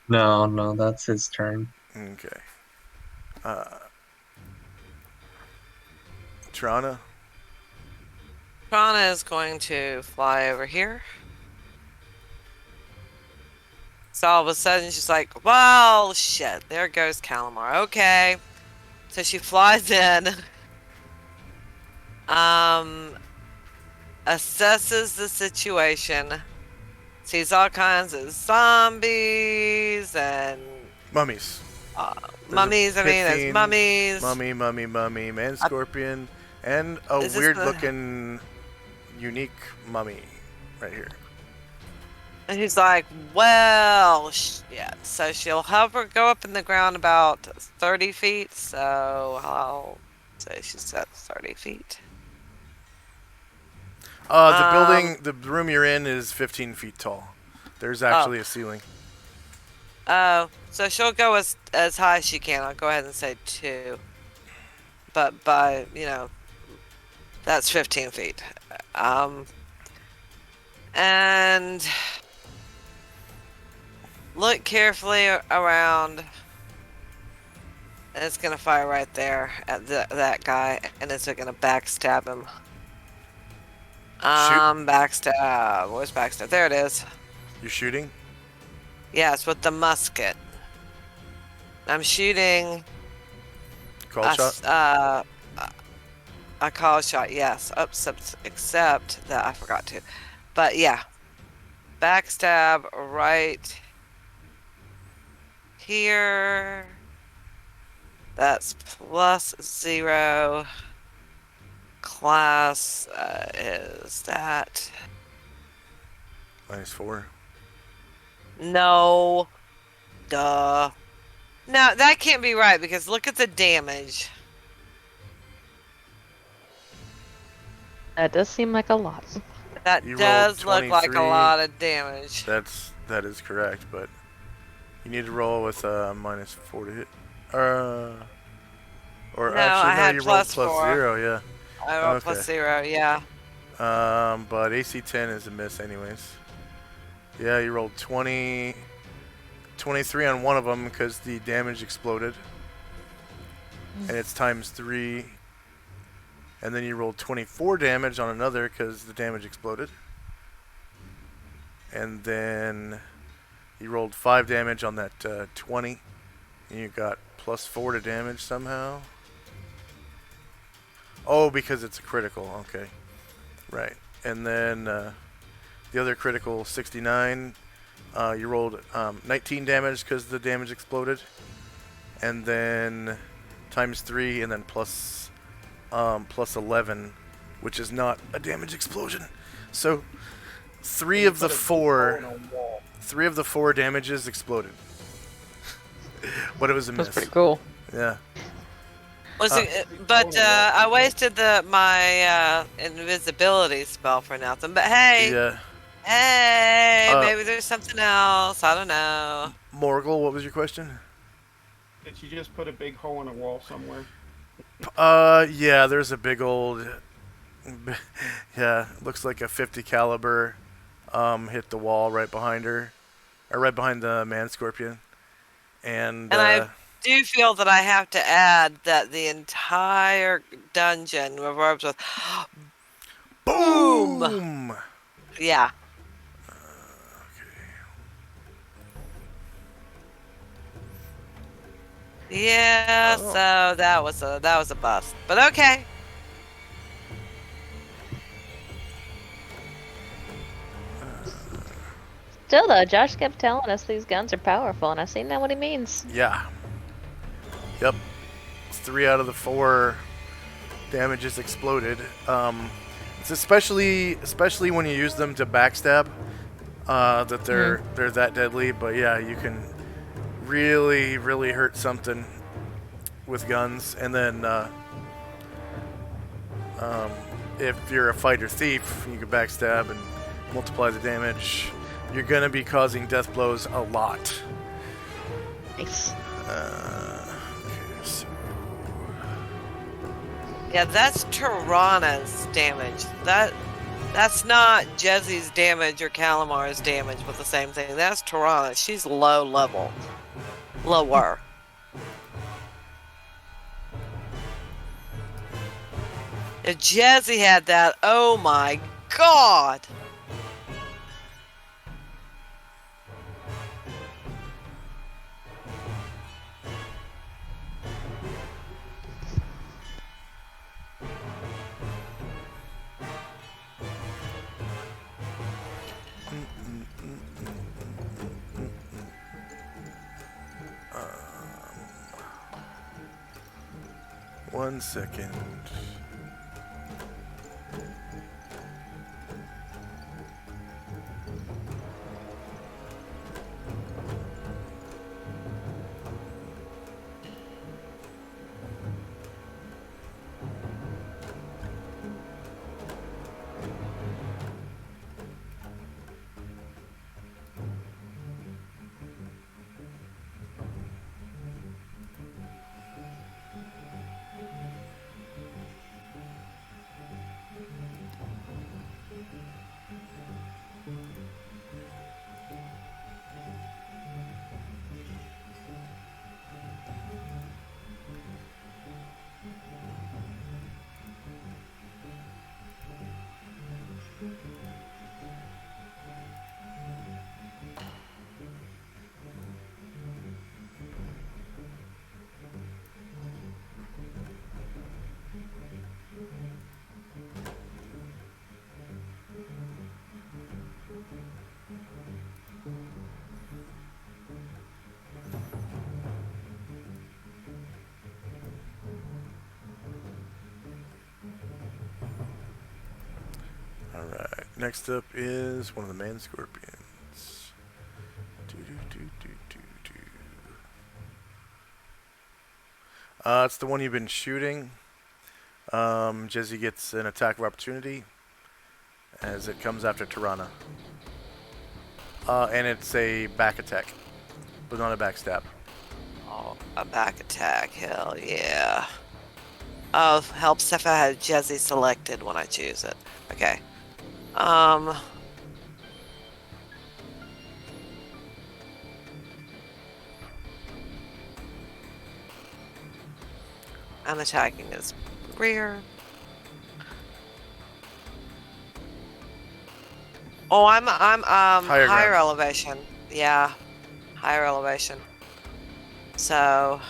No, that's his turn. Okay. Trana? Prana is going to fly over here. So all of a sudden she's like, well, shit, there goes Calamar. Okay. So she flies in. Assesses the situation. Sees all kinds of zombies and Mummies. mummies. I mean, there's mummies. Mummy, man scorpion, and a Is this weird the- looking, unique mummy right here. And he's like, well, shit. So she'll go up in the ground about 30 feet. So I'll say she's at 30 feet. The building, the room you're in is 15 feet tall. There's actually a ceiling. Oh, so she'll go as high as she can. I'll go ahead and say 2. But by, that's 15 feet. And look carefully around. And it's going to fire right there at that guy. And it's going to backstab him. Backstab. Where's backstab? There it is. You're shooting? Yes, with the musket. I'm shooting Call shot? a call shot, yes. Except that I forgot to. But yeah. Backstab right here. That's +0. class is that? -4. No. Duh. No, that can't be right because look at the damage. That does seem like a lot. That You rolled does look like a 23. lot of damage. That is correct, but you need to roll with -4 to hit. Or No, actually, I no, had you rolled +4. +0. Yeah. I rolled Okay. +0, yeah. But AC 10 is a miss, anyways. Yeah, you rolled 23 on one of them because the damage exploded, and it's ×3. And then you rolled 24 damage on another because the damage exploded. And then you rolled 5 damage on that 20. And you got +4 to damage somehow. Oh, because it's a critical. Okay. Right. And then the other critical, 69. You rolled 19 damage because the damage exploded. And then ×3 and then plus 11, which is not a damage explosion. So three of the four damages exploded. But it was a miss. That's pretty cool. Yeah. But I wasted my invisibility spell for nothing. But hey, Yeah. hey, maybe there's something else. I don't know. Morgul, what was your question? Did you just put a big hole in a wall somewhere? Yeah, there's a big old, yeah, looks like a 50 caliber, hit the wall right behind her, or right behind the man scorpion, and I do feel that I have to add that the entire dungeon reverbs with boom. Yeah. Yeah, Oh. so that was a bust. But okay. Still though, Josh kept telling us these guns are powerful, and I see now what he means. Yeah. Yep. 3 out of the 4 damages exploded. It's especially when you use them to backstab, that they're that deadly. But yeah, you can really hurt something with guns. And then if you're a fighter thief, you can backstab and multiply the damage. You're gonna be causing death blows a lot. Nice. Okay, so Yeah, that's Tirana's damage. That's not Jezzy's damage or Calamar's damage with the same thing. That's Tirana. She's low level. Lower. If Jezzy had that, oh my god! One second. Next up is one of the man scorpions. Do. It's the one you've been shooting. Jesse gets an attack of opportunity as it comes after Tirana. And it's a back attack, but not a backstab. Oh, a back attack. Hell yeah. Oh, helps if I had Jesse selected when I choose it. Okay. I'm attacking his rear. Oh, I'm Higher higher ground. elevation. Yeah, higher elevation. So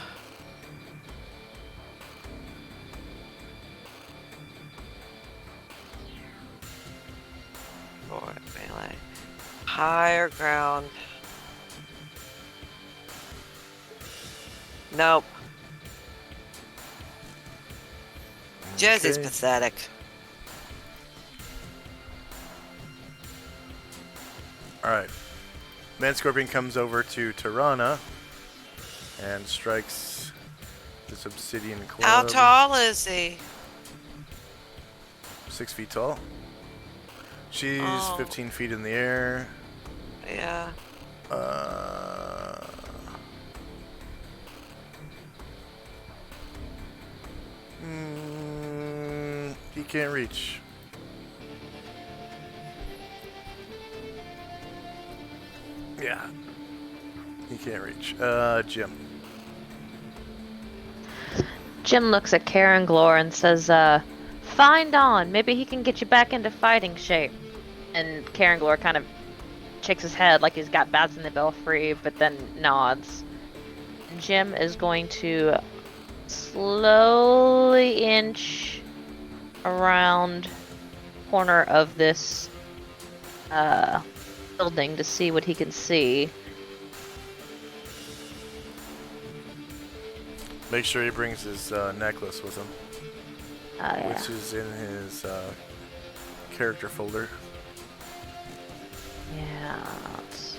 forward melee, higher ground. Nope. Jesse's Okay. pathetic. Alright. Man Scorpion comes over to Tirana and strikes this obsidian club. How tall is he? 6 feet tall. She's Oh. 15 feet in the air. Yeah. He can't reach. Yeah. He can't reach. Jim. Jim looks at Karen Glore and says, find on. Maybe he can get you back into fighting shape. And Karen Glore kind of shakes his head like he's got bats in the belfry, but then nods. Jim is going to slowly inch around the corner of this building to see what he can see. Make sure he brings his necklace with him, Yeah. which is in his character folder. Yeah, let's see.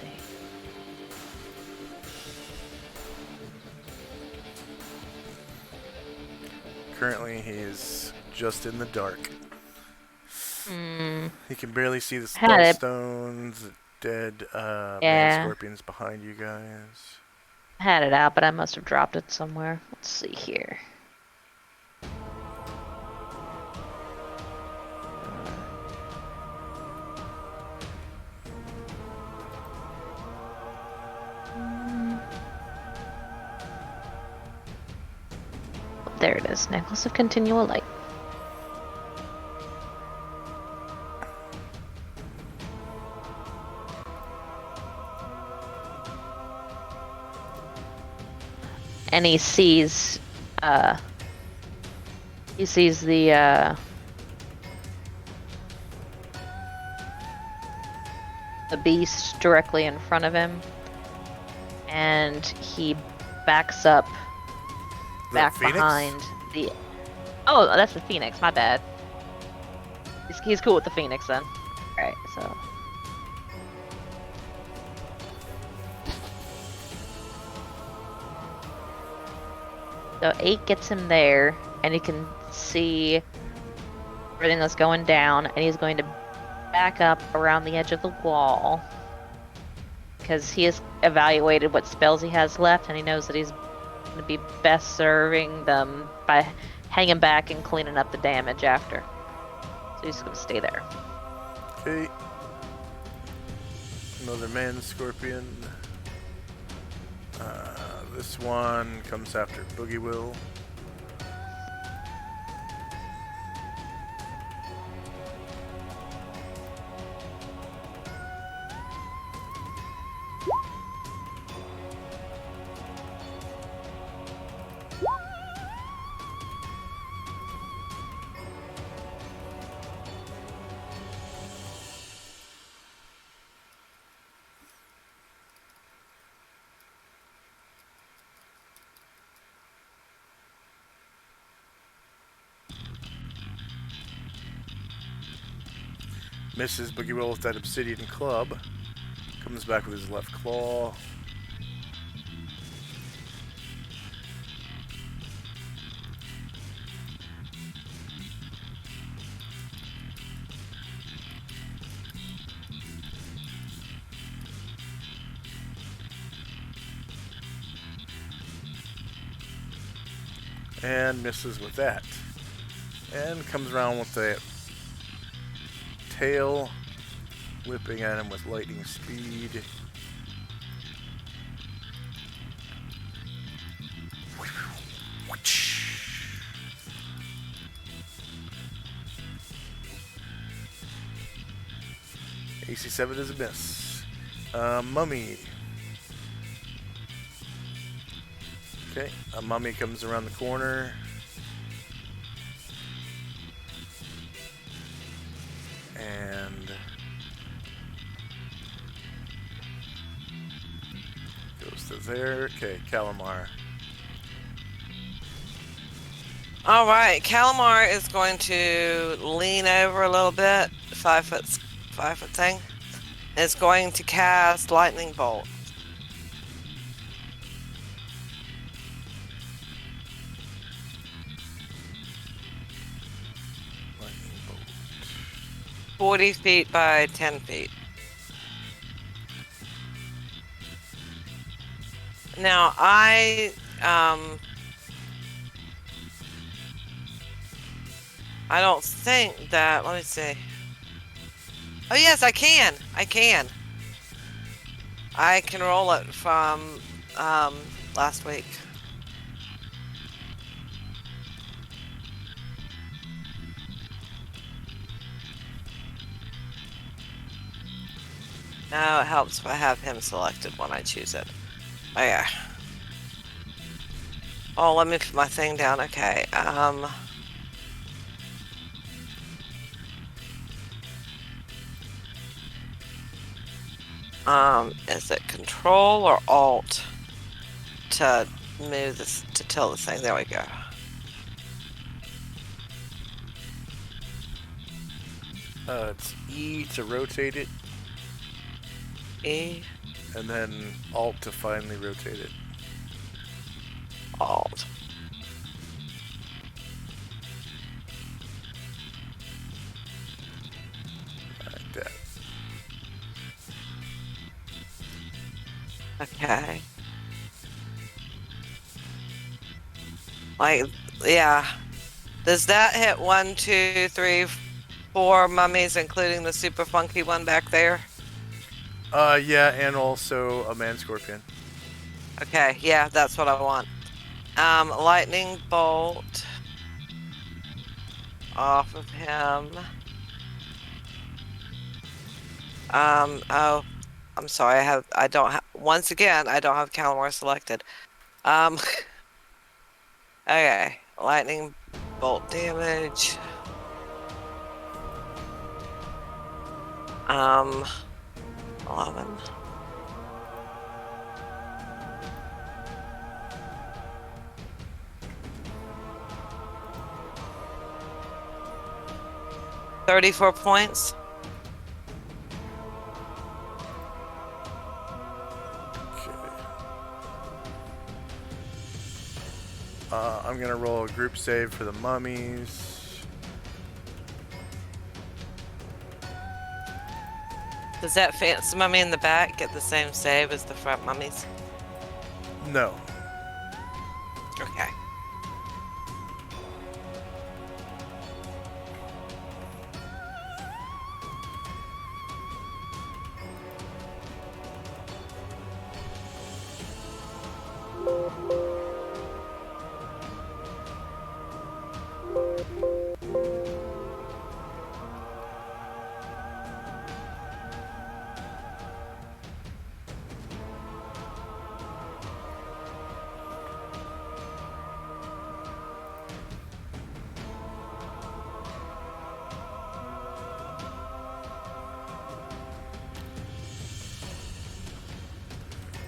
Currently, he's just in the dark. Hmm. He can barely see the Had it. spellstones, the dead man Yeah. scorpions behind you guys. I had it out, but I must have dropped it somewhere. Let's see here. There it is. Necklace of Continual Light. And he sees the beast directly in front of him, and he backs up back Phoenix? behind the. Oh, that's the Phoenix. My bad. He's cool with the Phoenix then. All right, so. So 8 gets him there, and he can see everything that's going down, and he's going to back up around the edge of the wall because he has evaluated what spells he has left, and he knows that he's going to be best serving them by hanging back and cleaning up the damage after. So he's going to stay there. Okay. Another man scorpion. This one comes after Boogie Will. Misses Boogie Roll with that obsidian club. Comes back with his left claw. And misses with that. And comes around with the tail, whipping at him with lightning speed. AC 7 is a miss. Mummy. Okay, a mummy comes around the corner. And goes to there. Okay, Calamar. All right, Calamar is going to lean over a little bit, 5 foot thing. It's going to cast Lightning Bolt. Lightning bolt. 40 feet by 10 feet. Now I don't think that. Let me see. Oh yes, I can. I can roll it from last week. No, it helps if I have him selected when I choose it. Oh yeah. Oh, let me put my thing down. Okay. Is it Control or Alt to move this, to tilt the thing? There we go. It's E to rotate it, E, and then Alt to finally rotate it. Alt. Like that. Okay. Like, yeah. Does that hit 1, 2, 3, 4 mummies, including the super funky one back there? Yeah, and also a man scorpion. Okay, yeah, that's what I want. Lightning bolt off of him. Oh, I'm sorry. I don't have. Once again, I don't have Calamar selected. Okay, lightning bolt damage. 11. $34 points. I'm gonna roll a group save for the mummies. Does that fancy mummy in the back get the same save as the front mummies? No. Okay.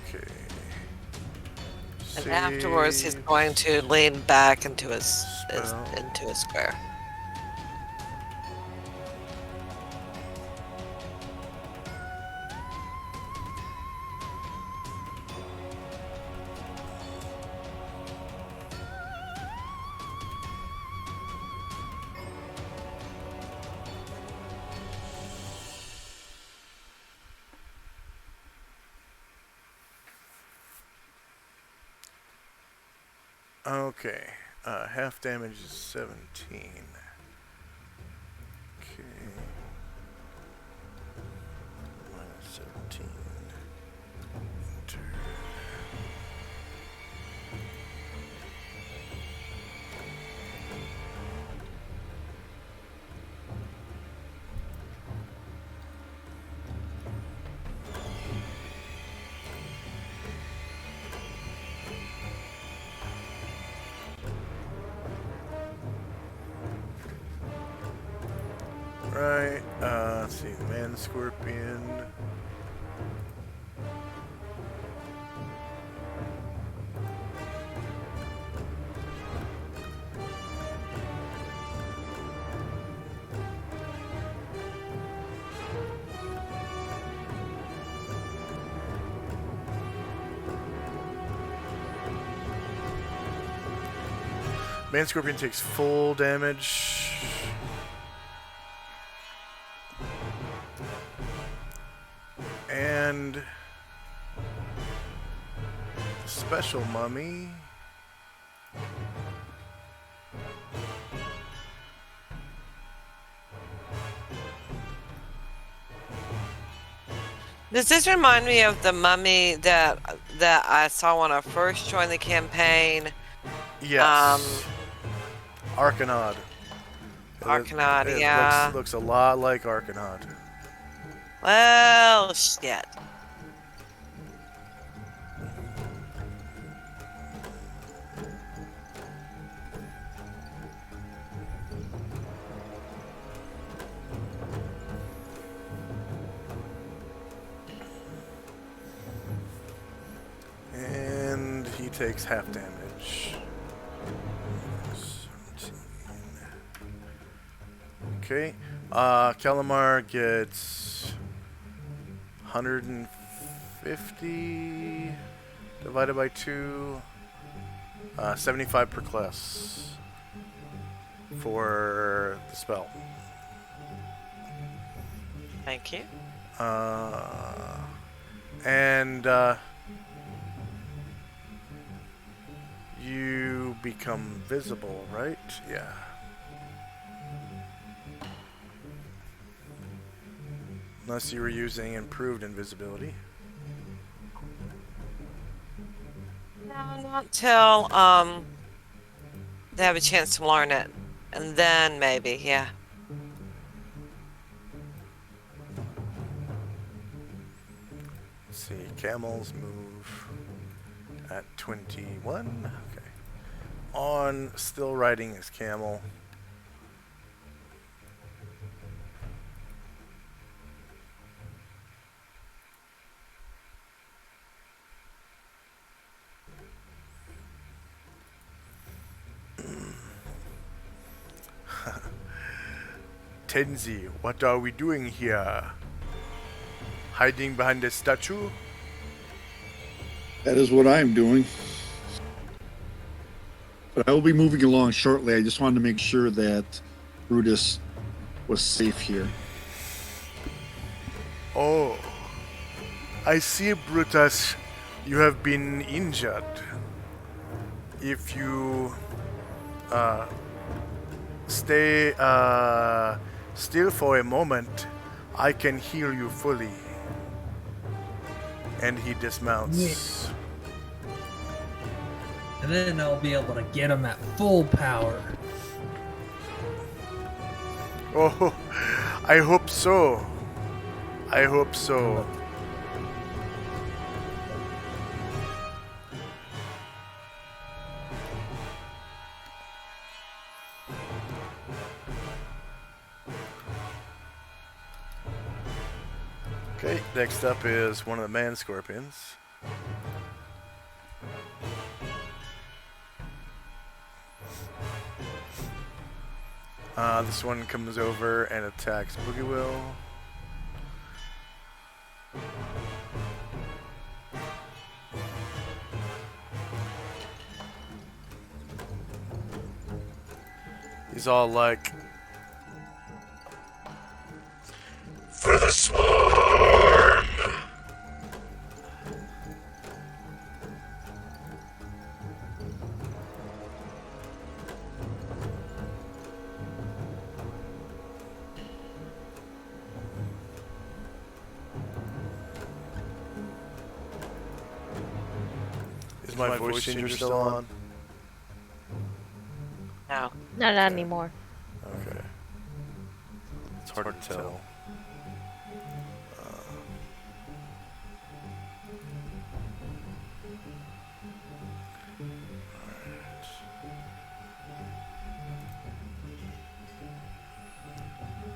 Okay. And afterwards, he's going to lean back into his Spell. into his square. Okay. Half damage is 17. Okay. Minus 17. Enter. Right, let's see, man scorpion. Man scorpion takes full damage. And special mummy. Does this remind me of the mummy that I saw when I first joined the campaign? Yes. Arcanaud. Arcanaud, It yeah. looks a lot like Arcanaud. Well, shit. And he takes half damage. 17. Okay. Calamar gets 150 divided by 2. 75 per class for the spell. Thank you. And you become visible, right? Yeah. Unless you were using improved invisibility. No, not till they have a chance to learn it, and then maybe, yeah. Let's see, camels move at 21. Okay. On, still riding his camel. Tenzi, what are we doing here? Hiding behind a statue? That is what I am doing. But I will be moving along shortly. I just wanted to make sure that Brutus was safe here. Oh, I see, Brutus. You have been injured. If you stay still for a moment, I can heal you fully. And he dismounts. And then I'll be able to get him at full power. Oh, I hope so. I hope so. Okay, next up is one of the man scorpions. This one comes over and attacks Boogie Will. He's all like, For the swarm! Is my voice changer still on? No. No, not anymore. Okay. It's hard to tell.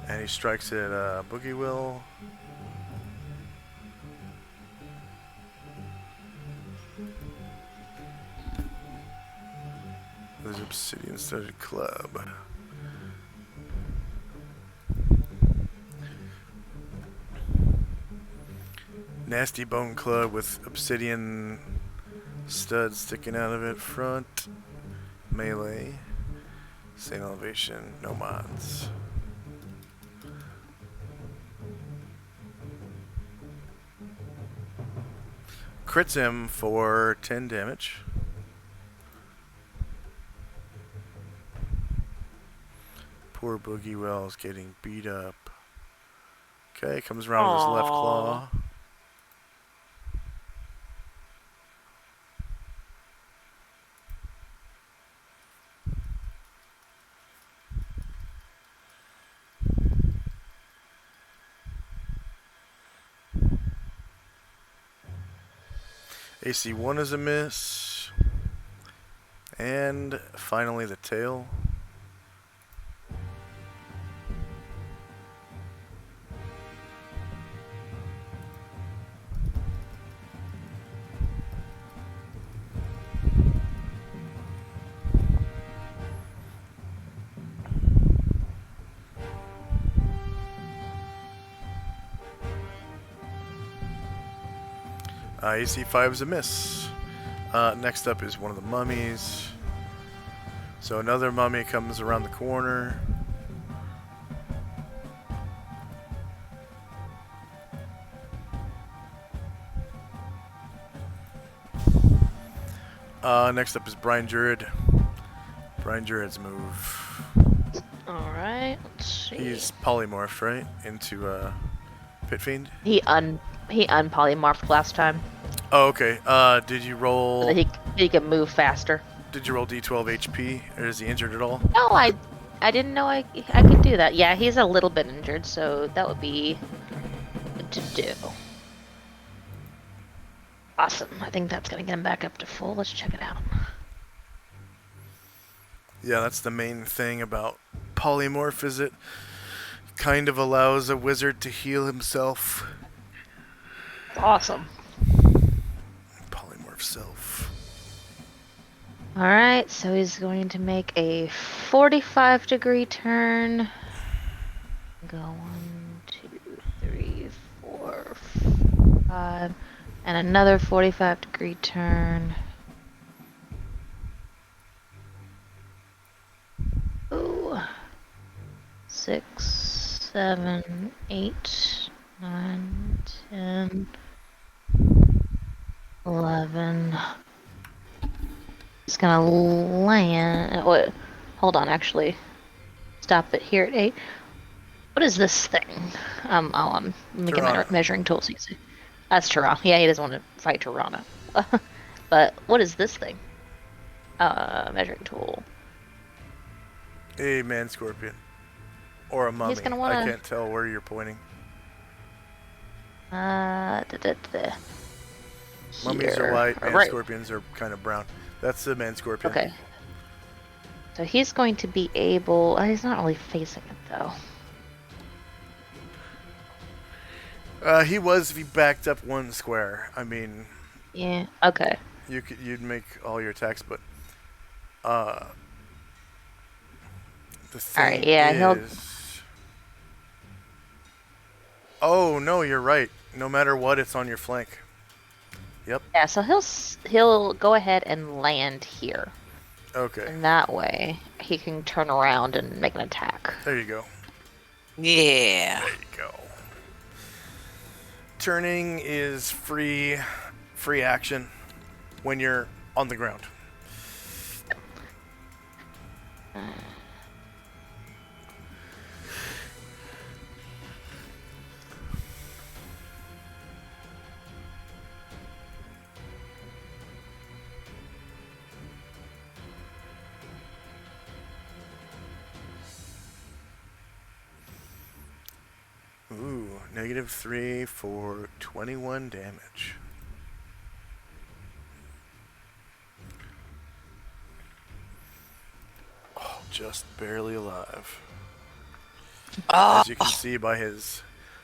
And he strikes at Boogie Will. There's Obsidian Studded Club. Nasty Bone Club with obsidian studs sticking out of it. Front. Melee. Same elevation. No mods. Crits him for 10 damage. Poor Boogie Wells getting beat up. Okay, comes around with his left claw. AC1 is a miss. And finally the tail. AC5 is a miss. Next up is one of the mummies. So another mummy comes around the corner. Next up is Brian Druid. Brian Druid's move. Alright, let's see. He's polymorphed, right? Into Pit Fiend? He unpolymorphed last time. Oh, okay. Did you roll... So that he can move faster. Did you roll D12 HP? Or is he injured at all? No, I didn't know I could do that. Yeah, he's a little bit injured, so that would be good to do. Awesome. I think that's going to get him back up to full. Let's check it out. Yeah, that's the main thing about polymorph, is it kind of allows a wizard to heal himself. Awesome. Polymorph self. Alright, so he's going to make a 45-degree turn. Go 1, 2, 3, 4, 5. And another 45-degree turn. Ooh. 6, 7, 8, 9, 10, 11. It's gonna land. Wait, hold on, actually. Stop it here at 8. What is this thing? I'm making my measuring tools easy. That's Tirana. Yeah, he doesn't want to fight Tirana. But what is this thing? Measuring tool. A man scorpion. Or a mummy. He's gonna wanna... I can't tell where you're pointing. Mummies are white, man scorpions are kind of brown. That's the man scorpion. Okay. So he's going to be able... he's not really facing it, though. He was if he backed up one square. I mean... Yeah, okay. You'd make all your attacks, but... the thing Alright, yeah, he'll... Oh, no, you're right. No matter what, it's on your flank. Yep. Yeah, so he'll go ahead and land here. Okay. And that way, he can turn around and make an attack. There you go. Yeah. There you go. Turning is free action when you're on the ground. Ooh, -3 for 21 damage. Oh, just barely alive. Oh, As you can see by his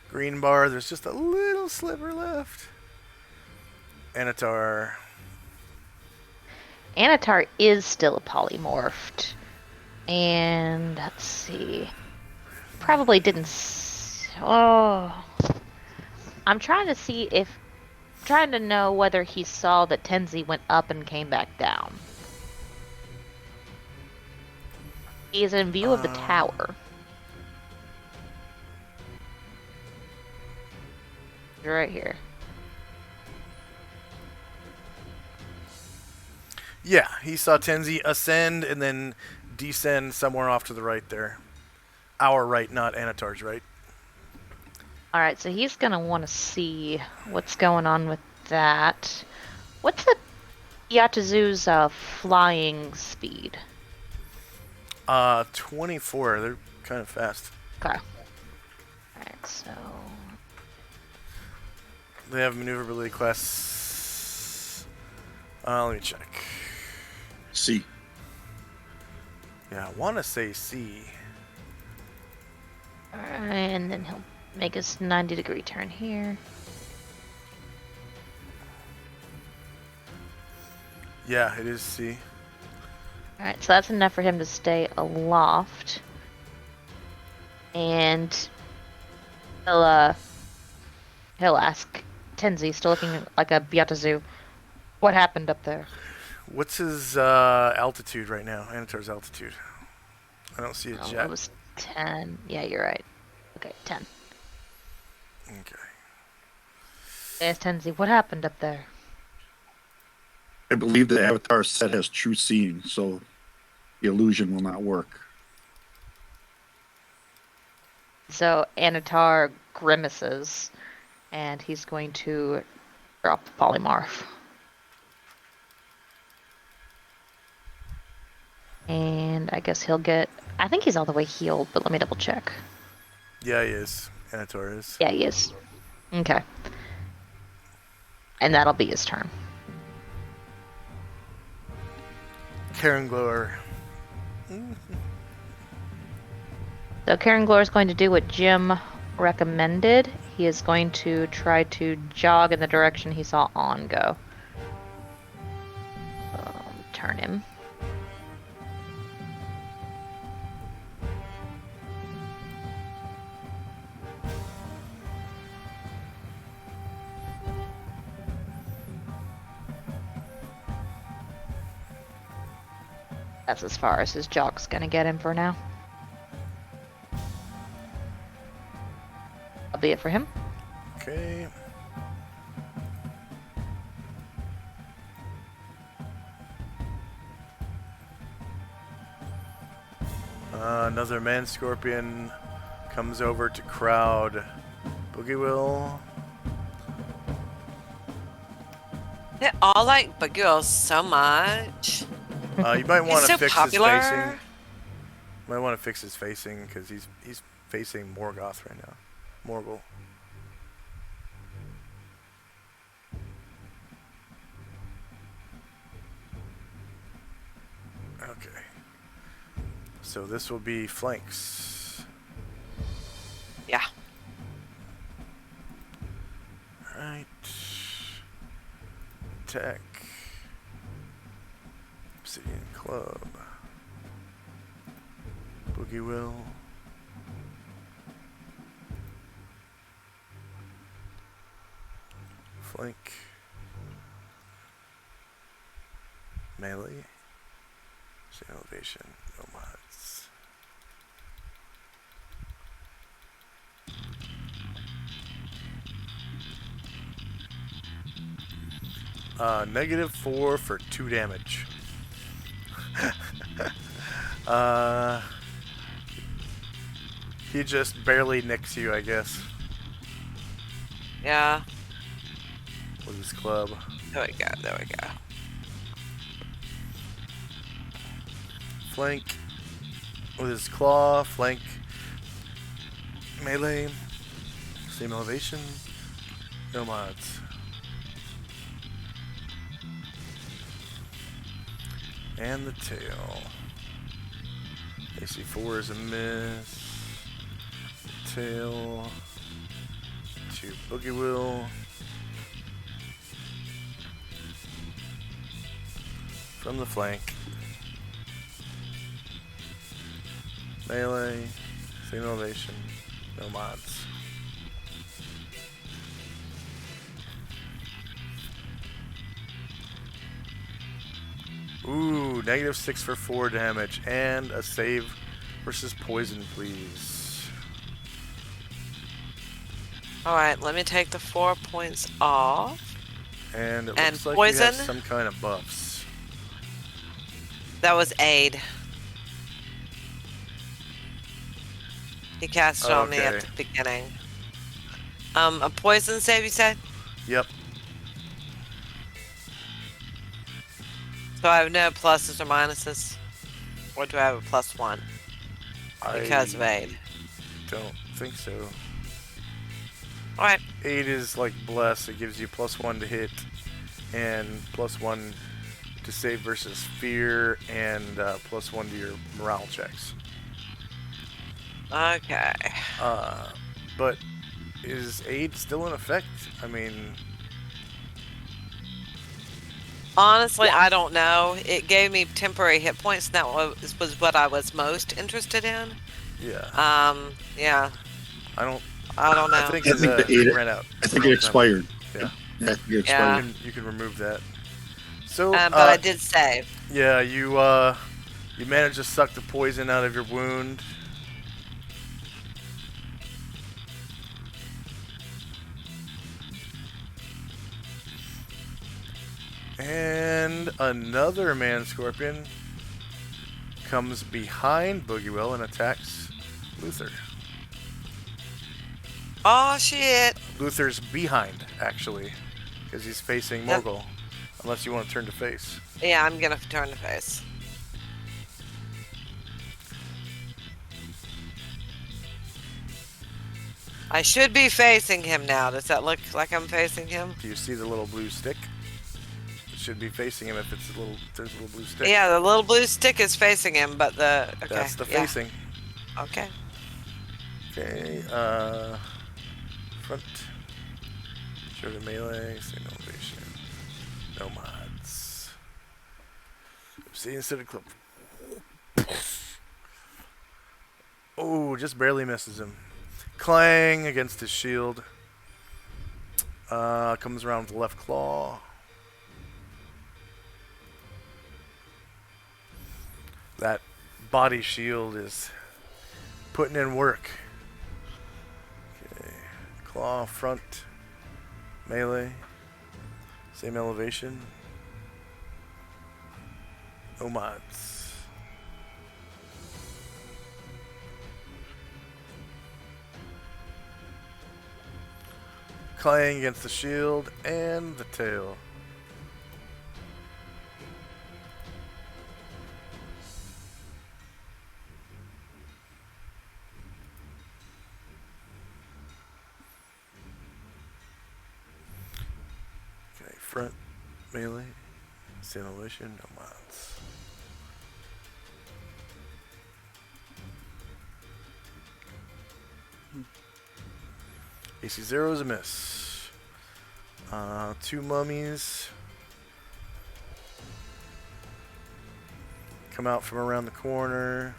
green bar, there's just a little sliver left. Anatar. Anatar is still polymorphed. And let's see. Probably didn't. Oh. I'm trying to see if. Trying to know whether he saw that Tenzi went up and came back down. He is in view of the tower. Right here. Yeah, he saw Tenzi ascend and then descend somewhere off to the right there. Our right, not Anatar's right. Alright, so he's gonna want to see what's going on with that. What's the Yatazu's flying speed? 24. They're kind of fast. Okay. Alright, so... They have maneuverability class... let me check. C. Yeah, I want to say C. Alright, and then he'll make his 90-degree turn here. Yeah, it is C. Alright, so that's enough for him to stay aloft. And he'll ask Tenzi, still looking like a Byatazu, what happened up there? What's his altitude right now? Anatar's altitude. I don't see a Oh, jet. it was 10. Yeah, you're right. Okay, 10. Okay. Yes, Tenzi, what happened up there? I believe the avatar set has true seeing, so the illusion will not work. So Anatar grimaces, and he's going to drop the polymorph. And I guess he'll get... I think he's all the way healed, but let me double check. Yeah, he is. Anatar is. Yeah, he is. Okay. And that'll be his turn. Karen Glower. So Karen Glore is going to do what Jim recommended. He is going to try to jog in the direction he saw On go. Turn him. That's as far as his jog's gonna get him for now. That'll be it for him. Okay. Another man scorpion comes over to crowd Boogie Will. they all like Boogie Will so much. You might want He's to so fix popular. his facing. Might want to fix his facing because he's facing Morgoth right now. Morgul. Okay. So this will be flanks. Yeah. Alright. Tech. Obsidian Club. Boogie Will. Flank. Melee. Say elevation. No mods. -4 for 2 damage. He just barely nicks you, I guess, Yeah. with his club. There we go. There we go. Flank with his claw, flank melee. Same elevation. No mods. And the tail. AC4 is a miss. Tail. 2 boogie wheel. From the flank. Melee. Same elevation. No mods. Ooh, -6 for 4 damage. And a save versus poison, please. Alright, let me take the 4 points off. And it And looks like poison? you have some kind of buffs. That was aid. He cast it on me at Okay. the beginning. A poison save, you said? Yep. So I have no pluses or minuses? Or do I have a +1? Because of aid. Don't think so. Alright. 8 is like bless. It gives you +1 to hit and +1 to save versus fear and +1 to your morale checks. Okay. But is aid still in effect? I mean, Honestly, I don't know. It gave me temporary hit points, and that was what I was most interested in. yeah. Yeah. I don't I don't I know. think I think it the 8 ran out. I think it expired. Yeah. Yeah, I think it Yeah. expired. You can remove that. So But I did save. yeah, you managed to suck the poison out of your wound. And another man scorpion comes behind Boogie Will and attacks Luther. Oh, shit. Luther's behind, actually, because he's facing Yep. Morgul. Unless you want to turn to face. Yeah, I'm gonna turn the face. I should be facing him now. Does that look like I'm facing him? Do you see the little blue stick? It should be facing him if it's a little. There's a little blue stick. Yeah, the little blue stick is facing him, but the... Okay, That's the yeah. facing. Okay. Okay, front. Show the melee, same elevation. No mods. See instead of clip. Oh, just barely misses him. Clang against his shield. Comes around with the left claw. That body shield is putting in work. Okay. Claw front. Melee. Same elevation. No mods. Clang against the shield and the tail. Okay, front, melee, same elevation, no mods. AC 0 is a miss. 2 mummies come out from around the corner.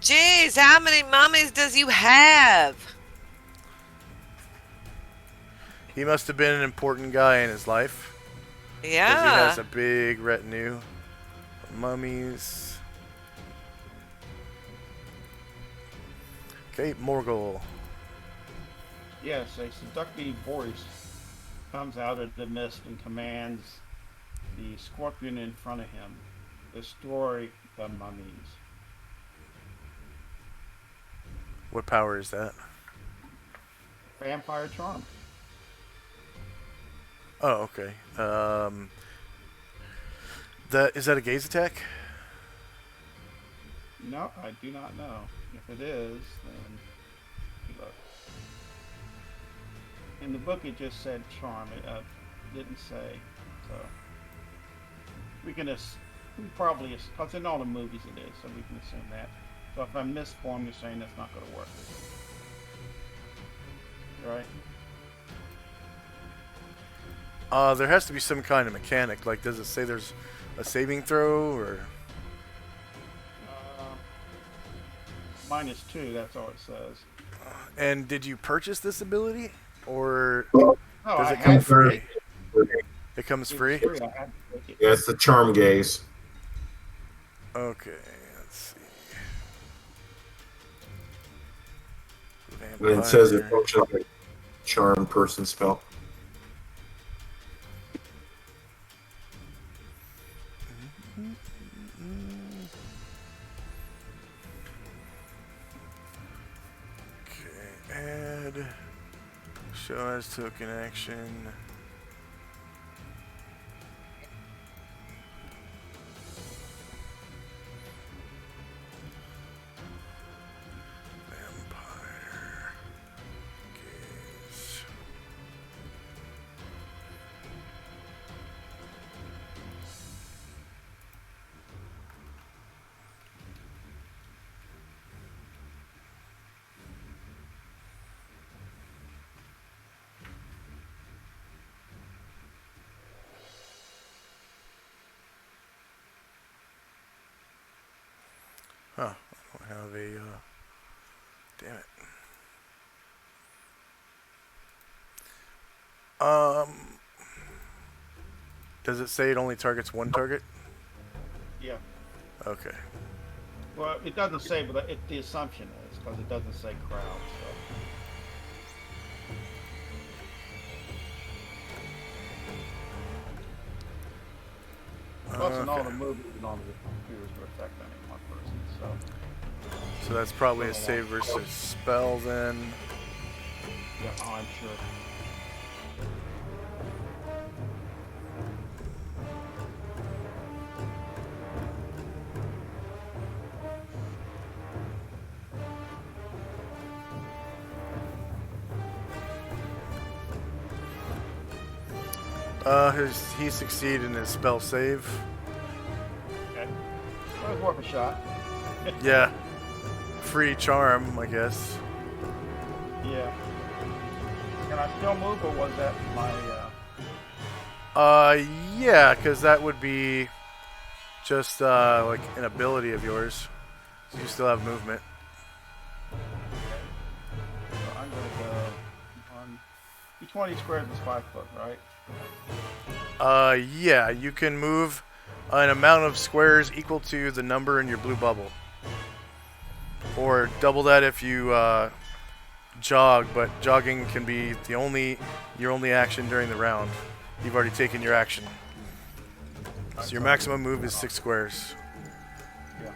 Jeez, how many mummies does you have? He must have been an important guy in his life. Because he Yeah. has a big retinue of mummies. Okay, Morgul. Yes, a seductive voice comes out of the mist and commands the scorpion in front of him, destroy the mummies. What power is that? Vampire charm. Oh, okay. Is that a gaze attack? No, I do not know. If it is, then look. In the book, it just said charm. It didn't say. So we can we probably, because in all the movies it is, so we can assume that. So if I misform, you're saying that's not going to work. Right? There has to be some kind of mechanic. Like, does it say there's a saving throw, or? -2, that's all it says. And did you purchase this ability, or No, does I it come had free? to. It comes It was free? free. I had to take it. Yeah, it's the charm gaze. Okay, let's see. And it says it Vampire. functions like a charm person spell. Okay, add. Show as token action. Vampire gaze. Huh, I don't have a, damn it. Does it say it only targets one target? Yeah. Okay. Well, it doesn't say, but the assumption is, because it doesn't say crowd, so. Plus, in all the movies, none of the computers would affect any one person, so. So that's probably a save versus spell then. Yeah, oh, I'm sure. He succeeded in his spell save. Okay. Well, it was worth a shot. Yeah. Free charm, I guess. Yeah. Can I still move, or was that my, Yeah, because that would be just, like, an ability of yours. So you still have movement. So I'm gonna go on. Each one of these squares is 5 foot, right? Yeah, you can move an amount of squares equal to the number in your blue bubble. Or double that if you, jog, but jogging can be your only action during the round. You've already taken your action. So your maximum move is 6 squares. Yeah.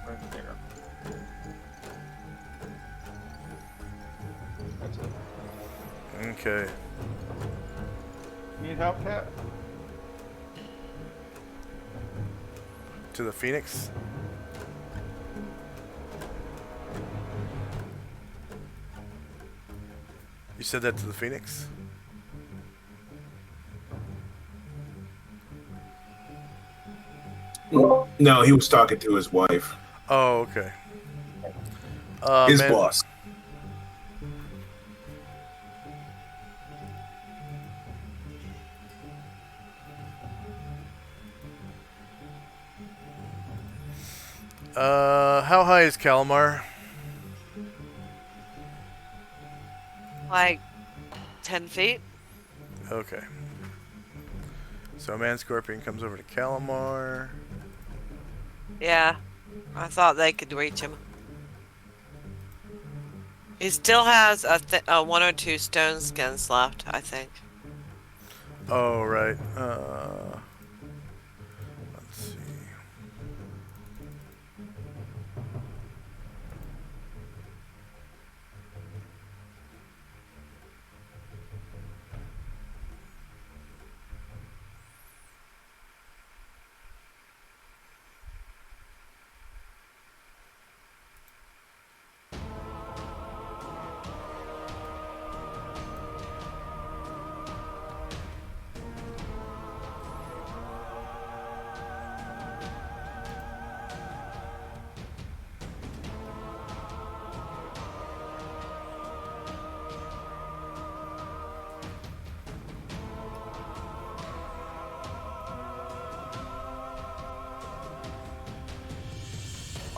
Right there. That's it. Okay. Need help, Cat? To the Phoenix. You said that to the Phoenix? No, he was talking to his wife. Oh, okay. His man, boss. How high is Kalmar? Like 10 feet? Okay. So Man Scorpion comes over to Calamar. Yeah. I thought they could reach him. He still has a 1 or 2 stone skins left, I think. Oh, right. Let's see.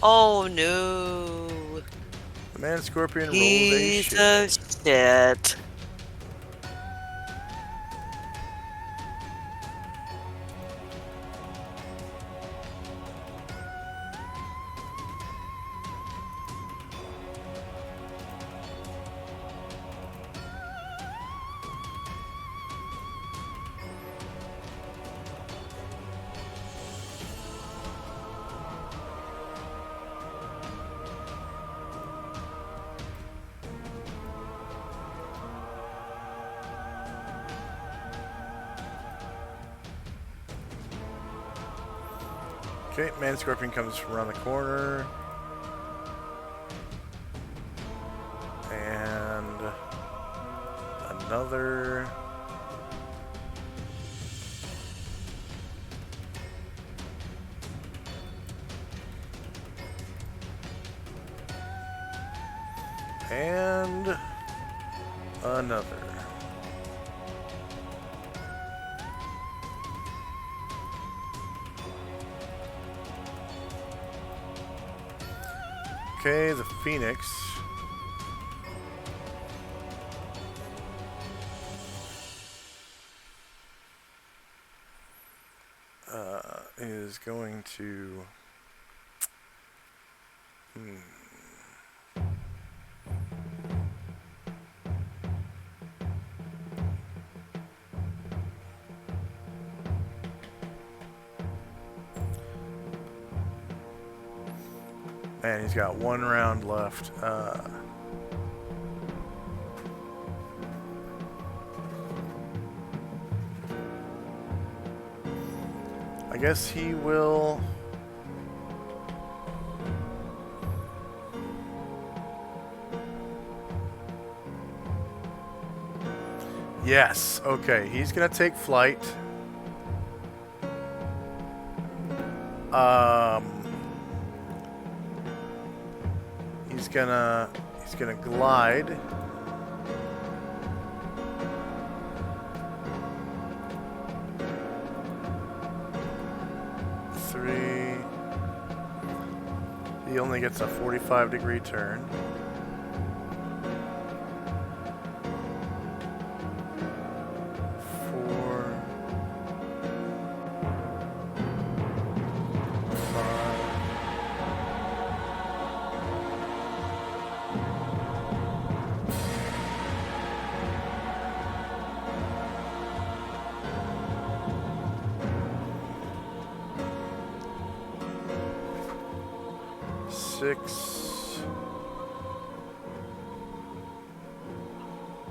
Oh no. The man scorpion rolls a Piece shit. of shit. Okay, man scorpion comes from around the corner. And another. And another. Okay, the Phoenix. Is going to. Man, he's got one round left. I guess he will. Yes, okay, he's gonna take flight. He's gonna glide. Three. He only gets a 45-degree turn.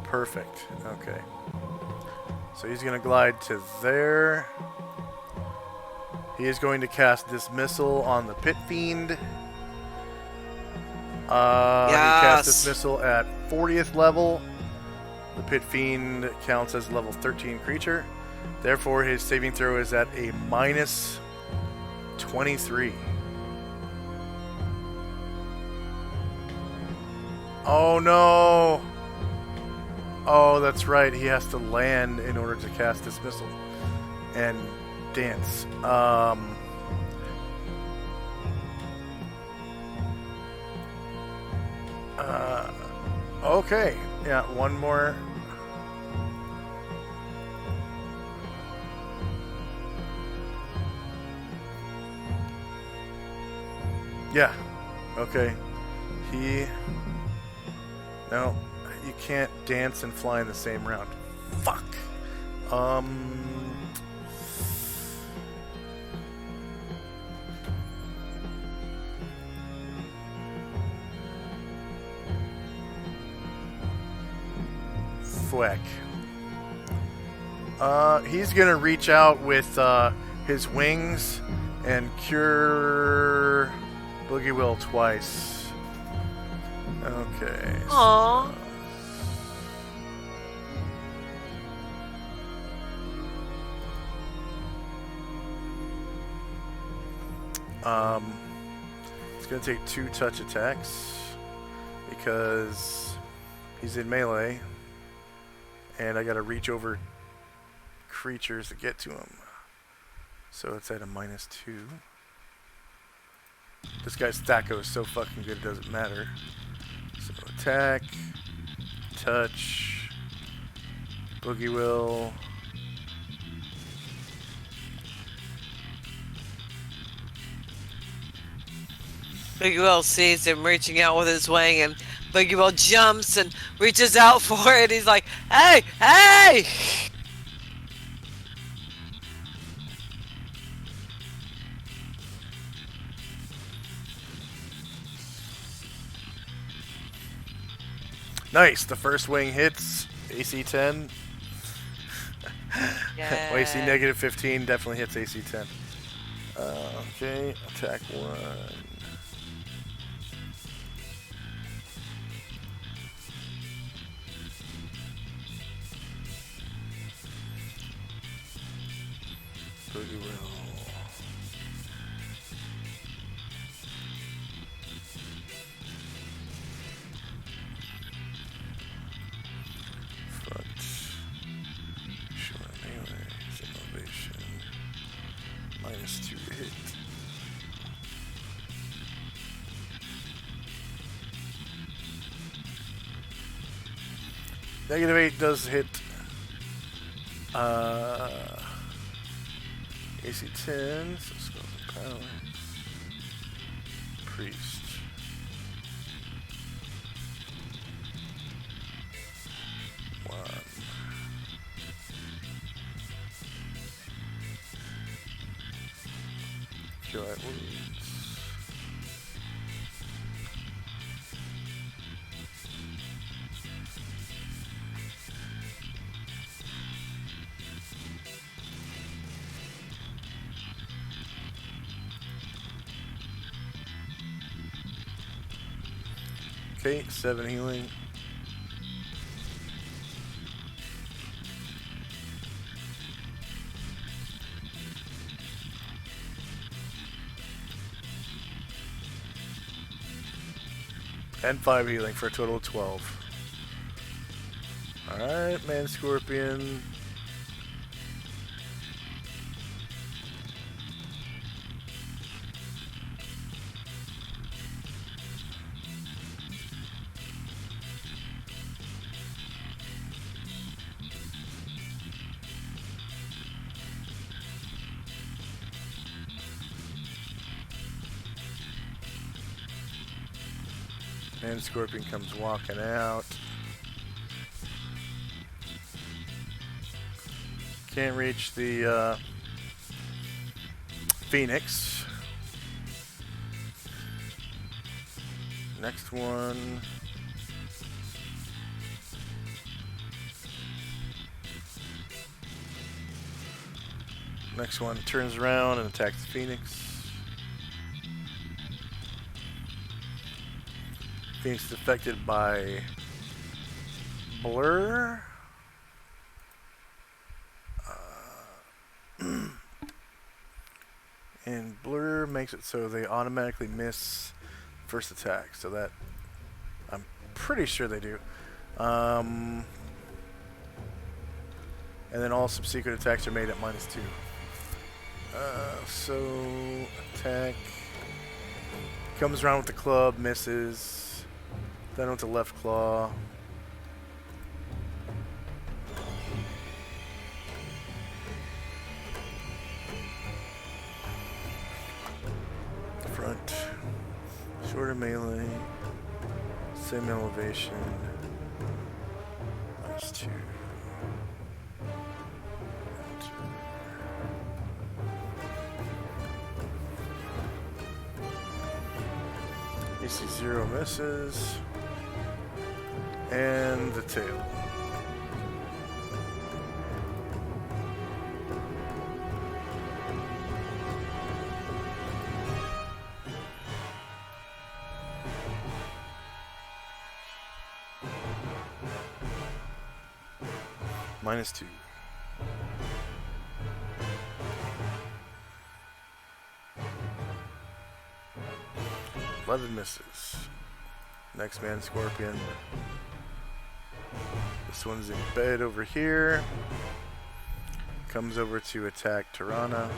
Perfect. Okay. So he's going to glide to there. He is going to cast Dismissal on the Pit Fiend. He casts Dismissal at 40th level. The Pit Fiend counts as level 13 creature. Therefore, his saving throw is at a minus 23. Oh no! Oh, that's right. He has to land in order to cast Dismissal and dance. Okay. Yeah, one more. Yeah. Okay. No. You can't dance and fly in the same round. Fuck. Fweck. He's gonna reach out with his wings and cure Boogie Will twice. Okay. Aww. It's gonna take 2 touch attacks because he's in melee, and I gotta reach over creatures to get to him. So it's at a -2. This guy's Thaco is so fucking good it doesn't matter. So attack, touch, boogie will. Boogie Will sees him reaching out with his wing, and Boogie Will jumps and reaches out for it. He's like, "Hey, hey!" Nice. The first wing hits AC 10. Yeah. AC negative 15 definitely hits AC 10. Okay, attack 1. Boogie will. Front. Short melee. Innovation. -2 to hit. -8 does hit. AC 10, so spells and power. Priest. One. Kill at wounds. Okay, 7 healing. And 5 healing for a total of 12. Alright, man scorpion. And Scorpion comes walking out. Can't reach the Phoenix. Next one. Next one turns around and attacks the Phoenix. Phoenix is affected by Blur. And Blur makes it so they automatically miss first attack. So that, I'm pretty sure they do. And then all subsequent attacks are made at -2. So attack. Comes around with the club, misses. Then with the left claw. Front. Shorter melee. Same elevation. -2. AC 0 misses. And the tail. -2. Eleven misses. Next man, Scorpion. This one's in bed over here. Comes over to attack Tirana.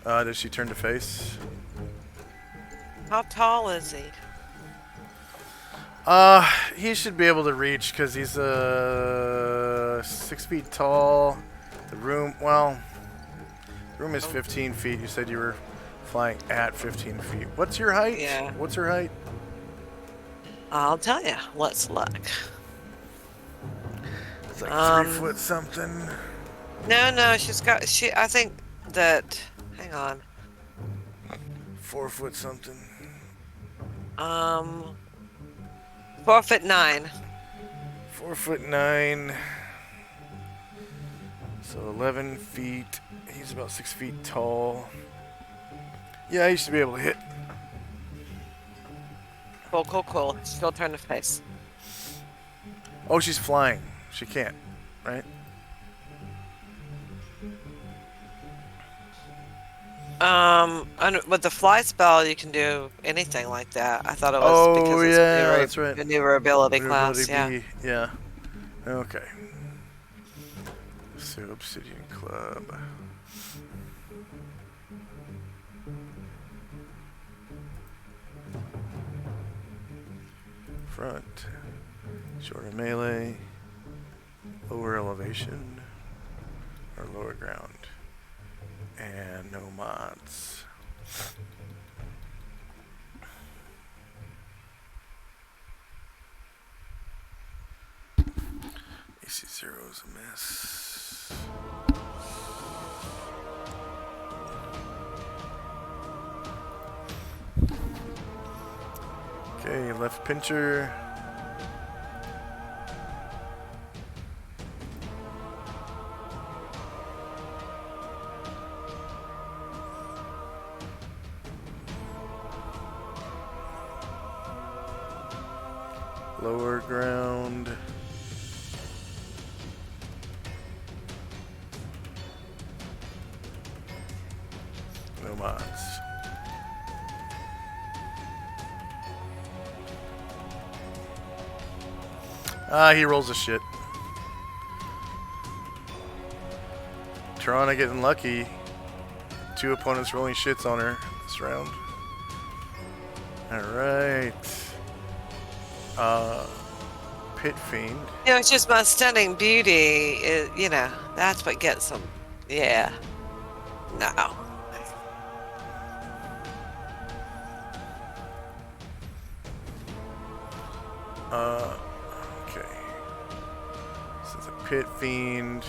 Does she turn to face? How tall is he? He should be able to reach because he's 6 feet tall. The room, well, the room is 15 feet. You said you were flying at 15 feet. What's your height? Yeah. What's her height? I'll tell you. Let's look. It's like 3 foot something. No, she's got. I think that. Hang on. 4 foot something. 4'9". 4'9". So 11 feet. He's about 6 feet tall. Yeah, he should be able to hit. Cool. Still turn to face. Oh, she's flying. She can't, right? And with the fly spell, you can do anything like that. I thought it was because it's that's right. maneuverability class. Maneuverability B, yeah. Okay. So Obsidian Club. Front. Shorter melee. Lower elevation. Or lower ground. And no mods. AC0 is a miss. Okay, left pincher. Lower ground. No mods. He rolls a shit. Tirana getting lucky. 2 opponents rolling shits on her this round. Alright. Pit Fiend. It's just my stunning beauty. That's what gets them. Yeah. No. Okay. This is a Pit Fiend.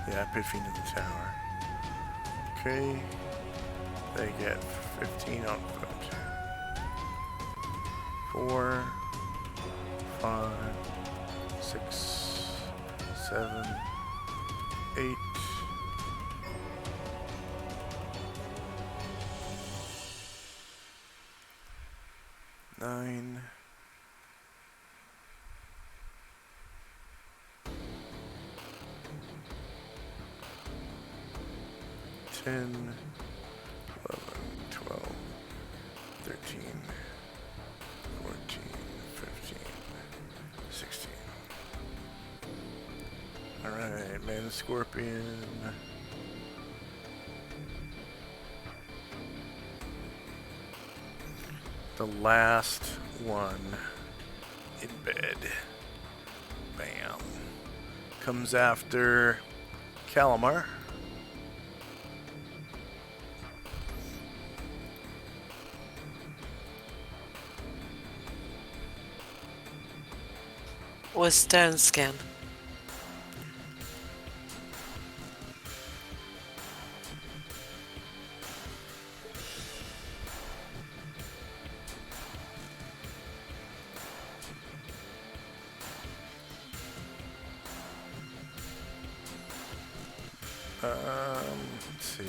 Yeah, Pit Fiend in the tower. Okay. They get 15 on foot. 4, 5, 6, 7, 8. Nine. 10, 11, 12, 13, 14, 15, 16. Alright, man, Scorpion. The last one in bed. Bam. Comes after Calamar. With stone skin. Let's see.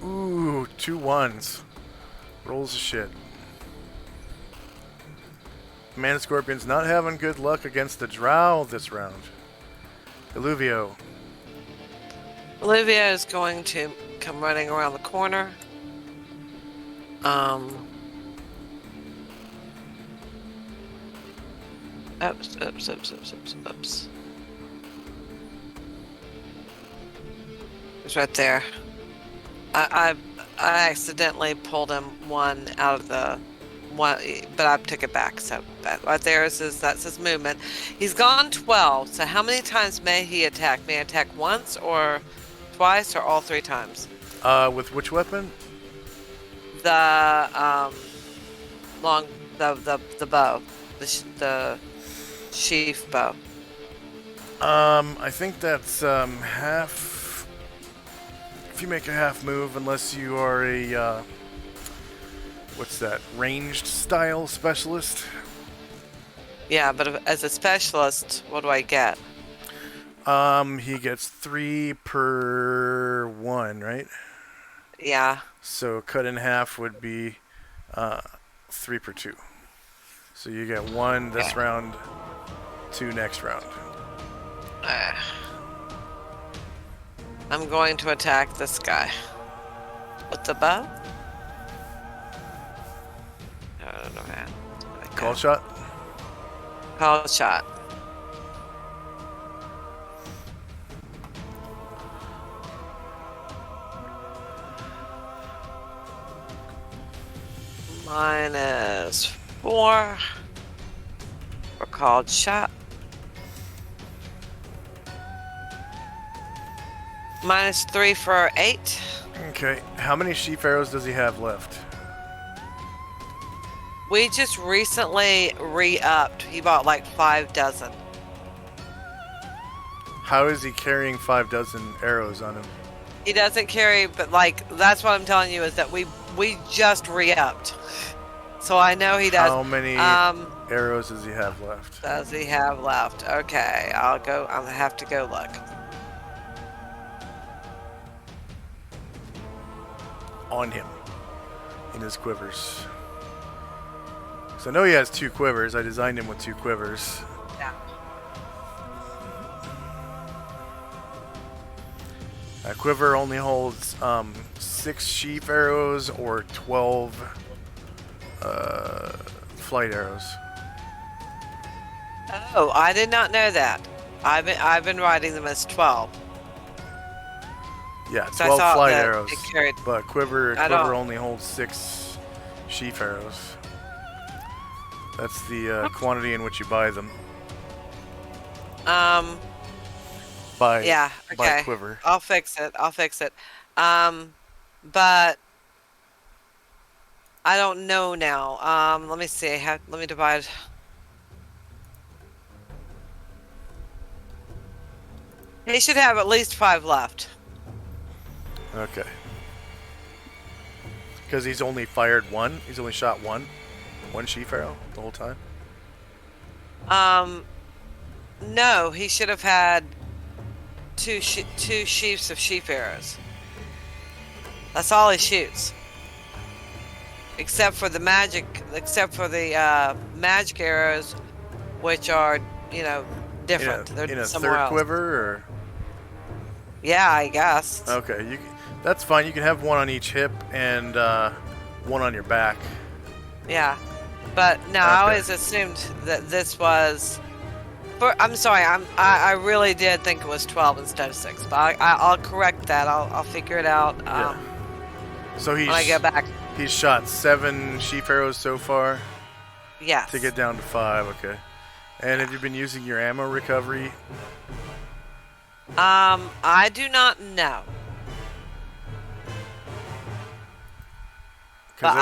Ooh, 2 1s. Rolls of shit. Man Scorpion's not having good luck against the Drow this round. Illuvio. Olivia is going to come running around the corner. Oops. It's right there. I accidentally pulled him one out of the one, but I took it back. So right there is that's his movement. He's gone 12. So how many times may he attack? May he attack once or twice or all 3 times? With which weapon? The the bow, the sheath bow. I think that's half. If you make a half move, unless you are a what's that? Ranged style specialist. Yeah, but as a specialist, what do I get? He gets 3 per 1, right? Yeah. So cut in half would be 3 per 2. So you get 1 this round, 2 next round. I'm going to attack this guy with the bow. I don't know how. Call shot. Call shot. -4 for called shot. -3 for 8. Okay. How many sheaf arrows does he have left? We just recently re-upped. He bought like 5 dozen. How is he carrying 5 dozen arrows on him? He doesn't carry, but like that's what I'm telling you is that we just re-upped. So I know he does. How many arrows does he have left? Does he have left? Okay, I'll go. I'm gonna have to go look. On him. In his quivers. So I know he has 2 quivers. I designed him with 2 quivers. Yeah. A quiver only holds 6 sheaf arrows or 12 flight arrows. Oh, I did not know that. I've been writing them as 12. Yeah, So I 12 thought flight that arrows. it carried- But quiver I don't- only holds 6 sheaf arrows. That's the quantity in which you buy them. By Yeah. by Okay. quiver. I'll fix it. But I don't know now. Let me see. Let me divide. He should have at least 5 left. Okay. Because he's only fired 1. He's only shot 1 sheaf arrow the whole time. No, he should have had two sheaves of sheaf arrows. That's all he shoots. Except for the magic arrows, which are, different. They're In a somewhere third else. quiver, or Yeah, I guess. okay, that's fine. You can have 1 on each hip and 1 on your back. Yeah, but no, I always assumed that this was. I'm sorry. I really did think it was 12 instead of 6, but I'll correct that. I'll figure it out. Yeah. So when I get back. He's shot 7 sheaf arrows so far. Yes. To get down to 5. Okay. And have you been using your ammo recovery? I do not know. But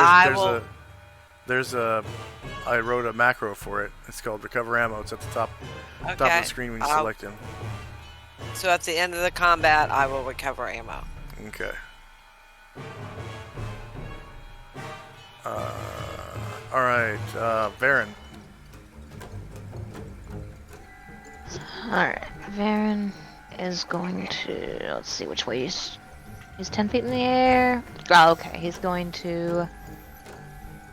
I wrote a macro for it. It's called recover ammo. It's at the top of the screen when you select him. So at the end of the combat, I will recover ammo. Okay. All right, Varen. Alright, Varen is going to, let's see which way he's 10 feet in the air. Oh, okay, he's going to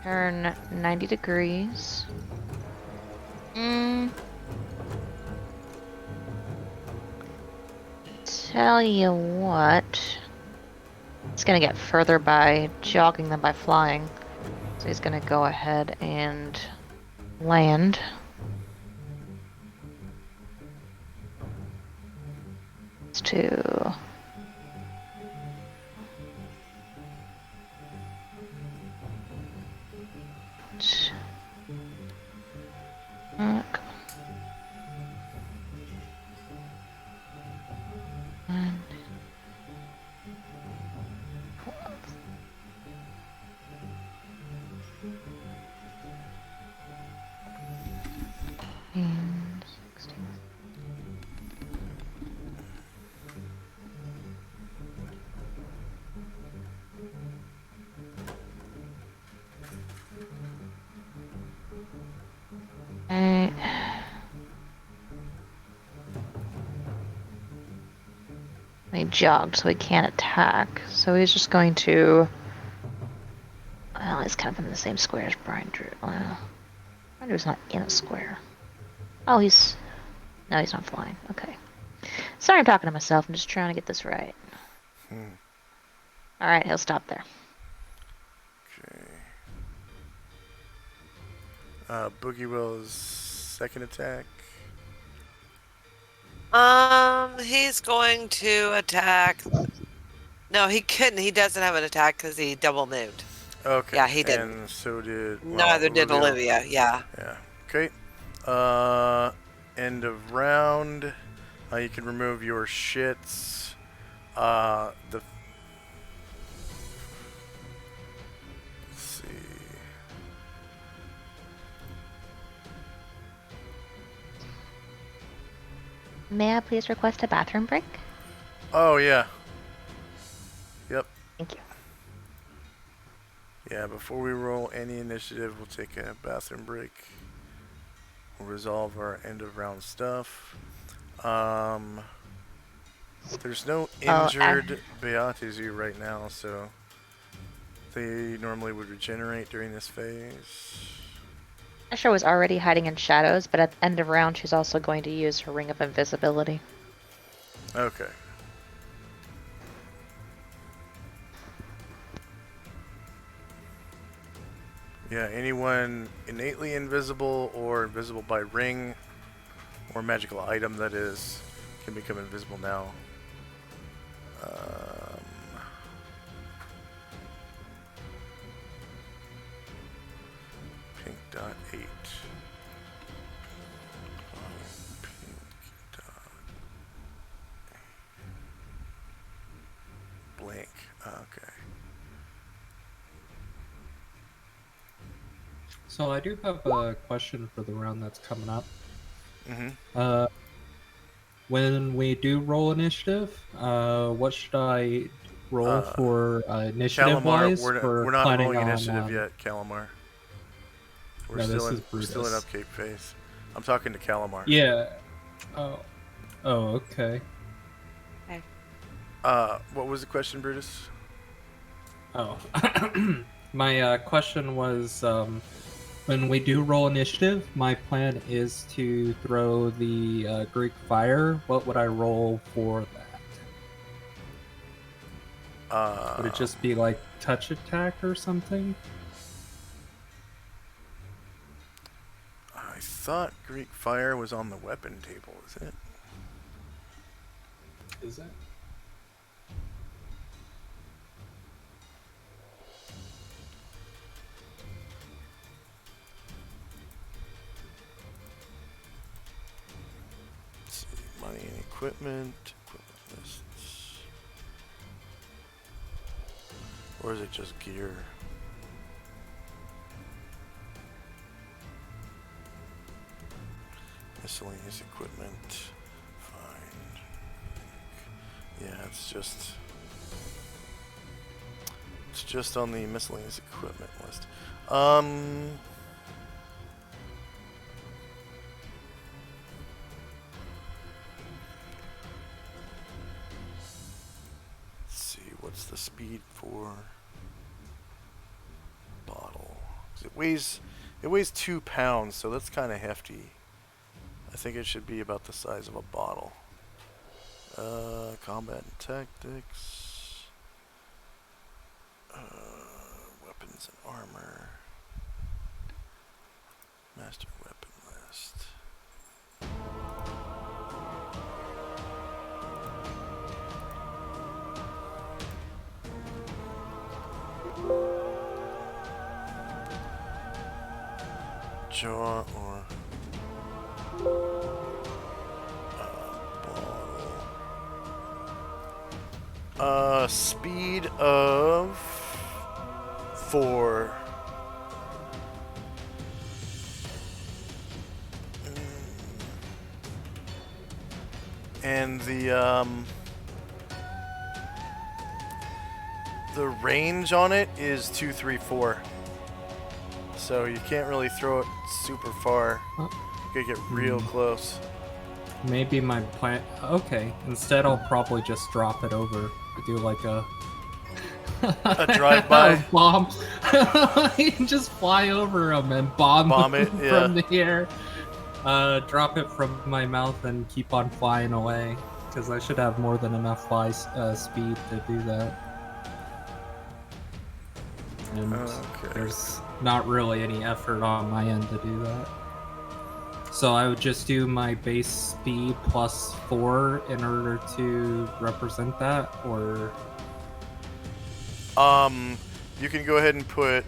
turn 90 degrees Mm. Tell you what. He's gonna get further by jogging than by flying. So he's gonna go ahead and land. To and and 16. Okay. He jogged, so he can't attack. So he's just going to. Well, he's kind of in the same square as Brian Drew. Well, Brian Drew's not in a square. Oh, he's. No, he's not flying. Okay. Sorry, I'm talking to myself. I'm just trying to get this right. Alright, he'll stop there. Okay. Boogie Will's second attack. He's going to attack. No, he couldn't. He doesn't have an attack because he double moved. Okay. Yeah, he didn't. And so did. Neither did Olivia. Yeah. Yeah. Okay. End of round. You can remove your shits. Let's see. May I please request a bathroom break? Oh yeah. Yep. Thank you. Yeah. Before we roll any initiative, we'll take a bathroom break. We'll resolve our end of round stuff. There's no injured Beatizu right now, so they normally would regenerate during this phase. Asher was already hiding in shadows, but at the end of round, she's also going to use her Ring of Invisibility. Okay. Yeah, anyone innately invisible or invisible by ring or magical item that is can become invisible now. Pink dot 8. Pink dot blank. Okay. So I do have a question for the round that's coming up. Mm-hmm. When we do roll initiative, what should I roll for initiative-wise? We're not rolling initiative yet, Calamar. We're No, still this is in upkeep phase. I'm talking to Calamar. Yeah. Oh, okay. What was the question, Brutus? Oh, my question was, when we do roll initiative, my plan is to throw the Greek fire. What would I roll for that? Would it just be like touch attack or something? I thought Greek fire was on the weapon table, is it? Is it? Let's see, money and equipment lists. Or is it just gear? Miscellaneous equipment. Fine. Yeah, it's just on the miscellaneous equipment list. Let's see, what's the speed for bottle? 'Cause it weighs 2 pounds, so that's kind of hefty. I think it should be about the size of a bottle. Combat and tactics. Weapons and armor. Master weapon list. Jaw or bottle. Speed of 4. And the range on it is 2, 3, 4. So you can't really throw it super far. You gotta get real close. Maybe my plan. Okay, instead I'll probably just drop it over. Do like a drive-by bomb. Just fly over them and bomb it from the air. Drop it from my mouth and keep on flying away. Because I should have more than enough fly speed to do that. And there's not really any effort on my end to do that. So I would just do my base speed plus 4 in order to represent that, or... You can go ahead and put,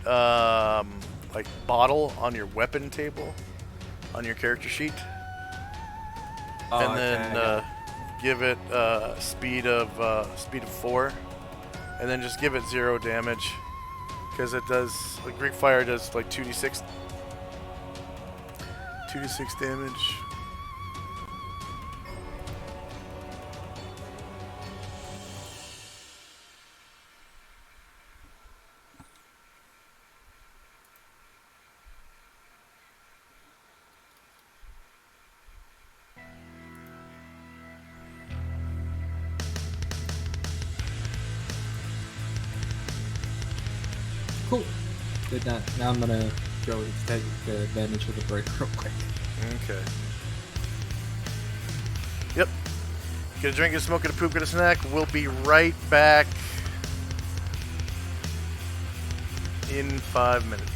like, bottle on your weapon table, on your character sheet. And then, give it, speed of 4. And then just give it 0 damage. Because it does, like, Greek Fire does, like, 2d6 damage. Cool. Did that. Now I'm gonna go and take advantage of the break real quick. Okay. Yep. Get a drink, get a smoke, get a poop, get a snack. We'll be right back in 5 minutes.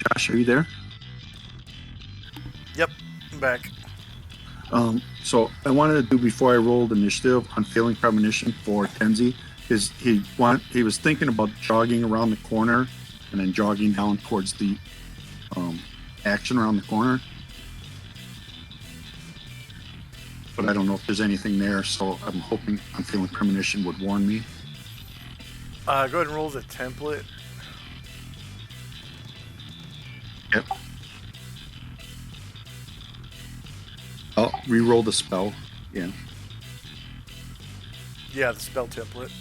Josh, are you there? Yep, I'm back. So I wanted to do before I rolled initiative unfailing premonition for Tenzi. He was thinking about jogging around the corner and then jogging down towards the action around the corner. But I don't know if there's anything there, so I'm hoping unfailing premonition would warn me. Go ahead and roll the template. Yep. I'll re-roll the spell. Yeah. Yeah, the spell template.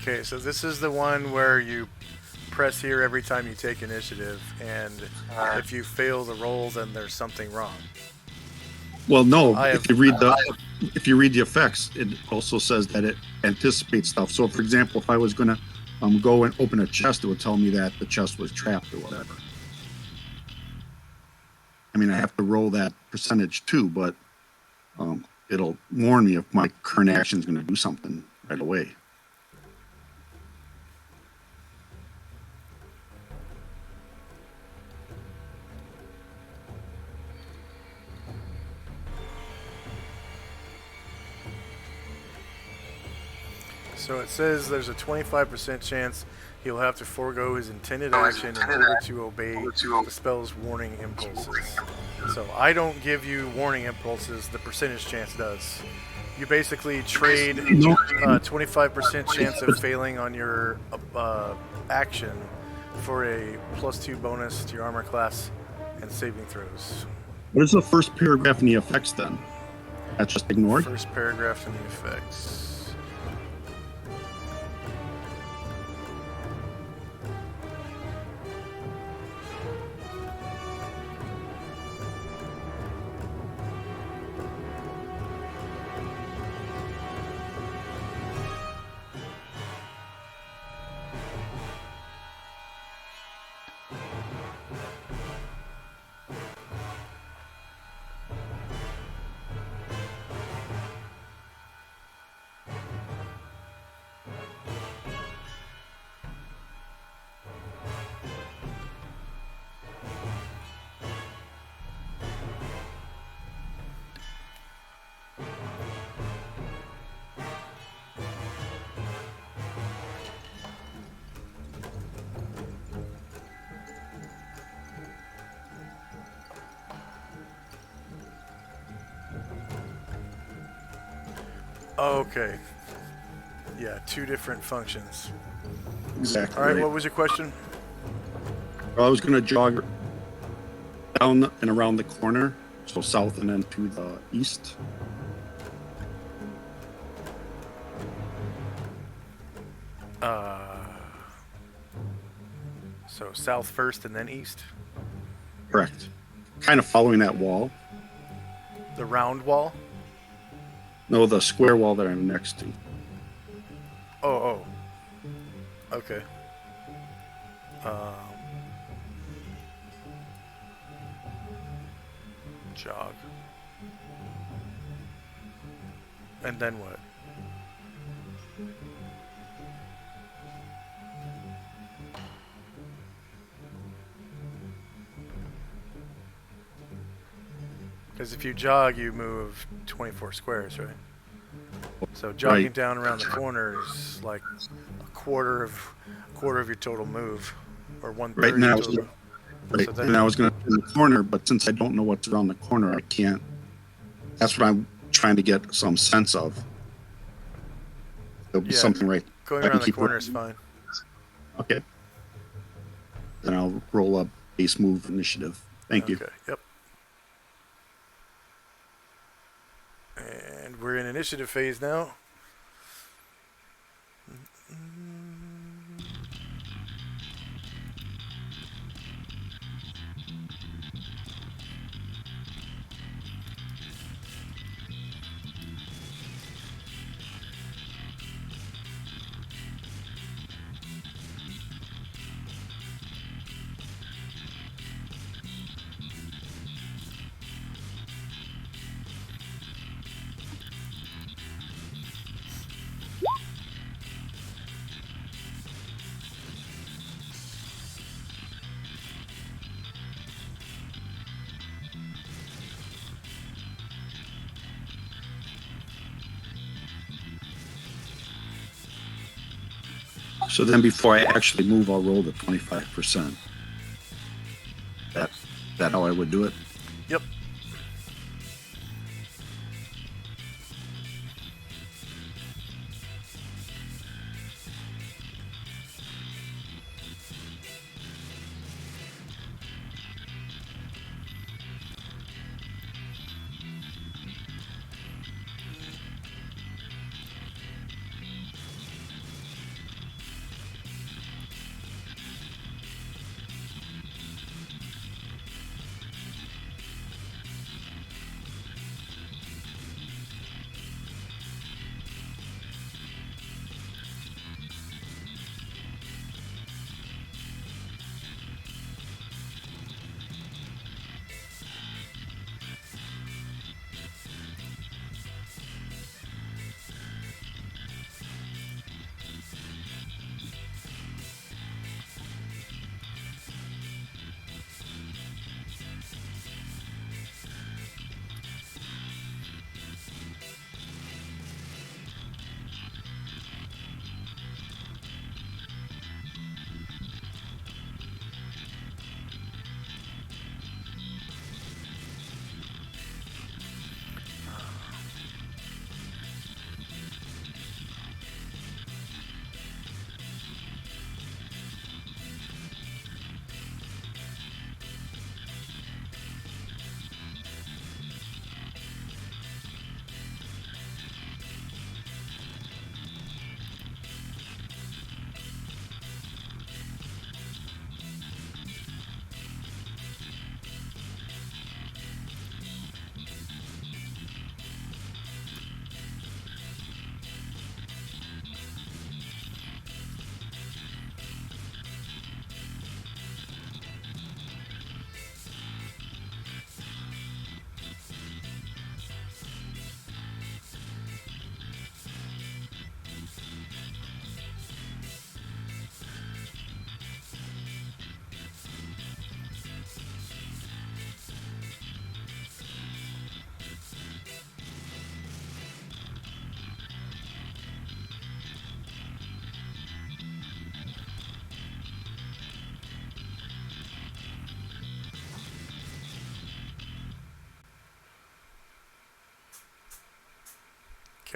Okay, so this is the one where you press here every time you take initiative, and if you fail the roll, then there's something wrong. Well, no. If you read the effects, it also says that it anticipates stuff. So, for example, if I was going to go and open a chest, it would tell me that the chest was trapped or whatever. I mean, I have to roll that percentage too, but it'll warn me if my current action is going to do something right away. So it says there's a 25% chance he'll have to forego his intended action in order to obey the spell's warning impulses. So I don't give you warning impulses, the percentage chance does. You basically trade 25% chance of failing on your action for a +2 bonus to your armor class and saving throws. What is the first paragraph in the effects then? That's just ignored? First paragraph in the effects. Okay. Yeah, two different functions. Exactly. All right, what was your question? Well, I was going to jog down and around the corner, so south and then to the east. So south first and then east? Correct. Kind of following that wall. The round wall? No, the square wall that I'm next to. Oh. Okay. Jog. And then what? Because if you jog, you move 24 squares, right? So jogging down around the corner is like a quarter of your total move, or 1/3 Right now, total. right. So then, And I was going to in the corner, but since I don't know what's around the corner, I can't. That's what I'm trying to get some sense of. There'll be something right. going I can around the keep corner is running. fine. Okay. Then I'll roll up base move initiative. Thank you. Okay. Yep. And we're in initiative phase now. So then before I actually move, I'll roll the 25%. That how I would do it? Yep.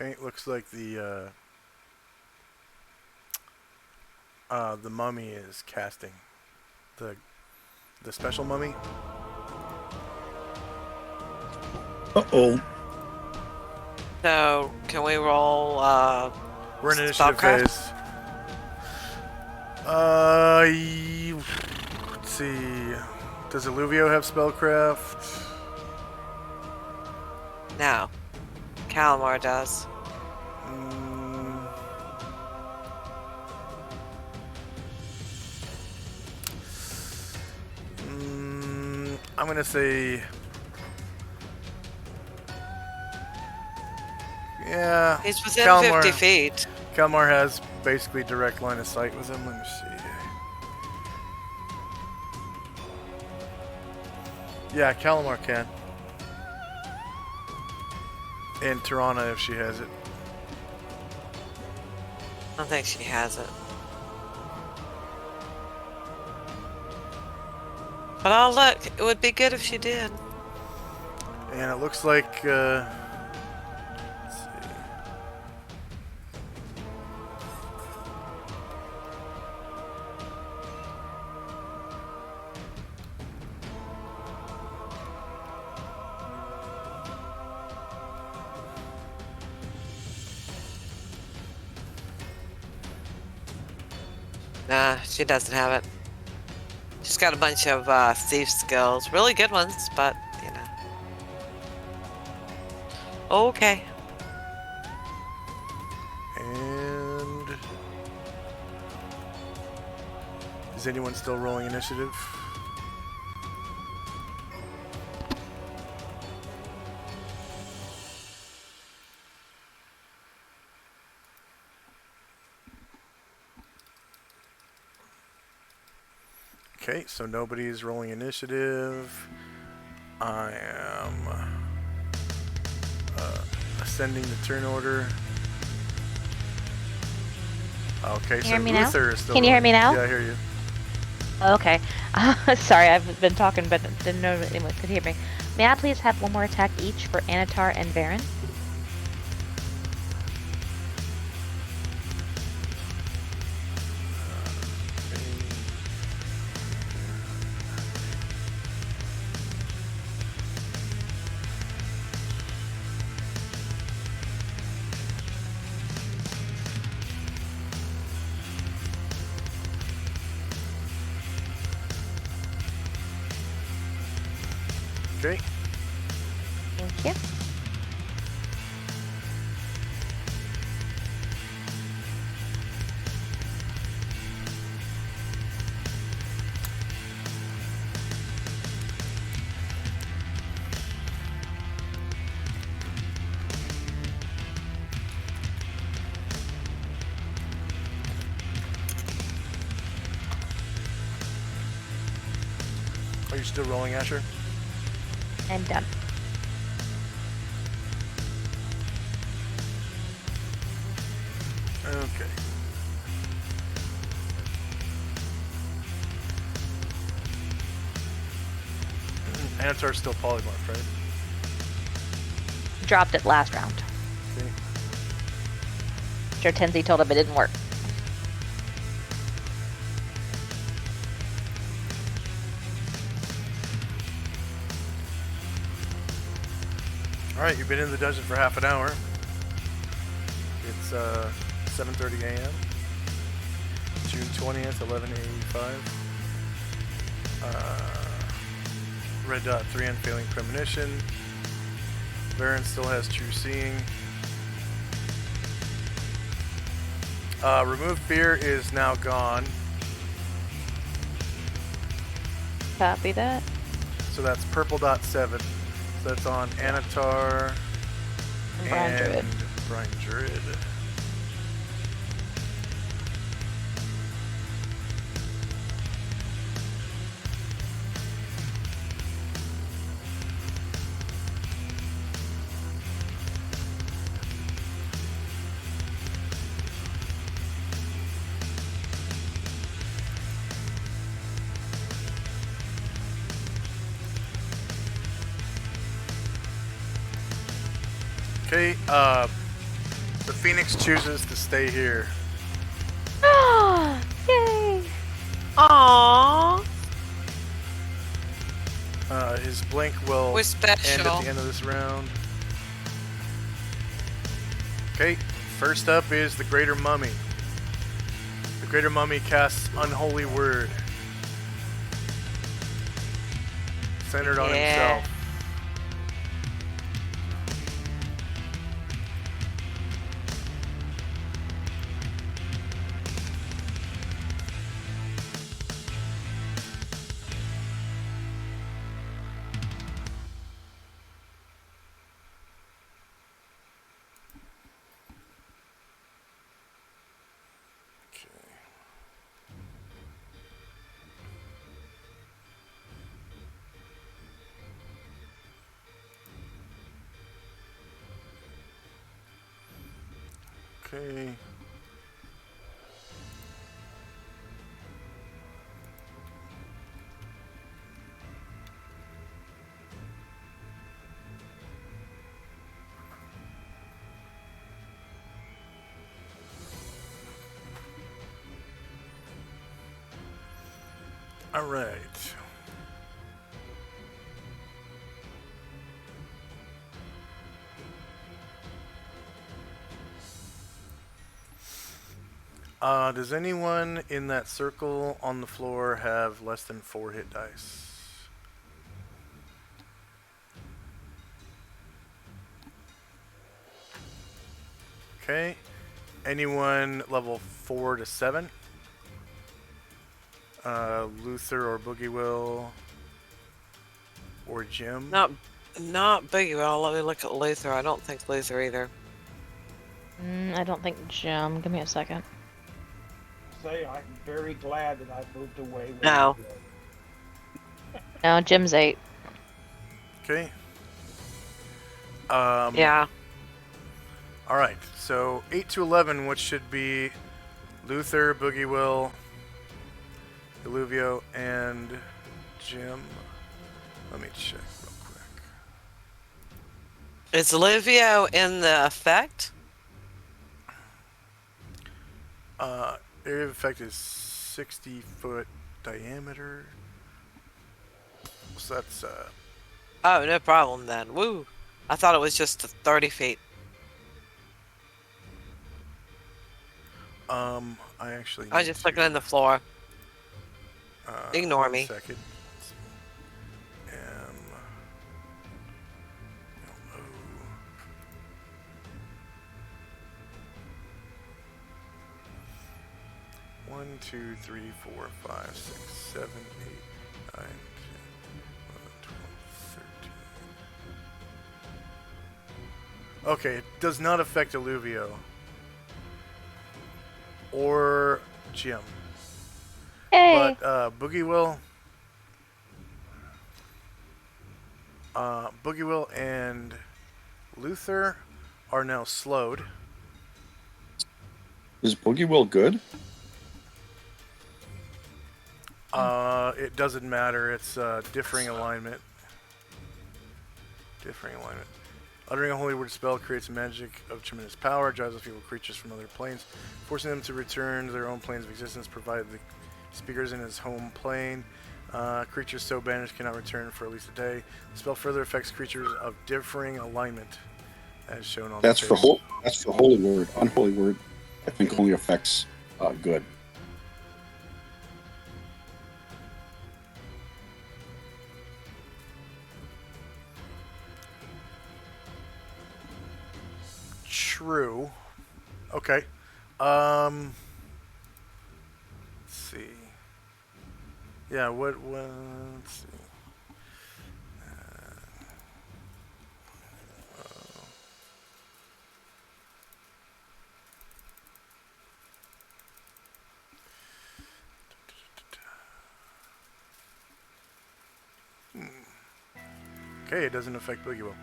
Okay, looks like the mummy is casting. The special mummy. Uh-oh. So, can we roll, We're in initiative spellcraft? phase. Let's see. Does Illuvio have spellcraft? No. Calamar does. I'm gonna say, yeah. He's within Calamar, 50 feet. Calamar has basically direct line of sight with him. Let me see. Yeah, Calamar can. And Tirana if she has it. I don't think she has it. But I'll look. It would be good if she did. And it looks like, let's see. Nah, she doesn't have it. She's got a bunch of thief skills. Really good ones, but, you know. Okay. And is anyone still rolling initiative? Okay, so nobody's rolling initiative. I am ascending the turn order. Okay, you so hear me now? Luther is still Can you hear me now? Yeah, I hear you. Okay. Sorry, I've been talking, but didn't know if anyone could hear me. May I please have one more attack each for Anatar and Varen? Okay. Thank you. Are you still rolling, Asher? I'm done. Okay. Anatar's still polymorph, right? Dropped it last round. Okay. Sure, Tenzi told him it didn't work. Alright, you've been in the dungeon for half an hour. It's 7:30 a.m. June 20th, 11:85. Red dot 3 unfailing premonition. Varen still has true seeing. Remove fear is now gone. Copy that. So that's purple dot 7. So that's on Anatar And Brian Druid. Brian Druid. Okay, the Phoenix chooses to stay here. Yay! Aww. His blink will We're end special. at the end of this round. Okay, first up is the Greater Mummy. The Greater Mummy casts Unholy Word. Centered on Yeah. himself. Okay. All right. Does anyone in that circle on the floor have less than 4 hit dice? Okay. Anyone level 4 to 7? Luther or Boogie Will or Jim? Not Boogie. Well, let me look at Luther. I don't think Luther either. I don't think Jim. Give me a second. Say I'm very glad that I moved away. No. No, Jim's 8. Okay. Yeah. All right. So 8 to 11, which should be Luther, Boogie Will, Illuvio, and Jim. Let me check real quick. Is Livio in the effect? Area of effect is 60-foot diameter. So that's Oh, no problem then. Woo. I thought it was just 30 feet. I actually. I was just looking on the floor. Ignore 1 me. second. O. 1, 2, 3, 4, 5, 6, 7, 8, 9, 10, 11, 12, 13. Okay, it does not affect Illuvio or Jim. Hey. But Boogie Will and Luther are now slowed. Is Boogie Will good? It doesn't matter. It's differing alignment. Uttering a holy word spell creates a magic of tremendous power, drives off evil creatures from other planes, forcing them to return to their own planes of existence, provided the speaker is in his home plane. Creatures so banished cannot return for at least a day. The spell further affects creatures of differing alignment, as shown on That's the for page. that's for holy word. Unholy word, I think, only affects good. True. Okay. Let's see. Yeah, let's see. Okay, it doesn't affect Boogie Will.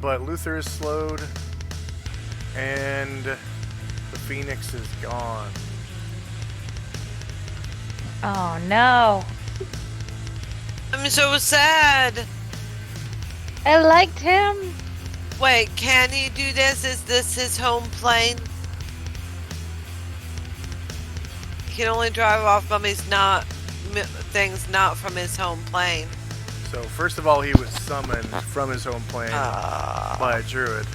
But Luther is slowed, and the Phoenix is gone. Oh no. I'm so sad. I liked him. Wait, can he do this? Is this his home plane? He can only drive off things not from his home plane. So first of all, he was summoned from his home plane by a druid.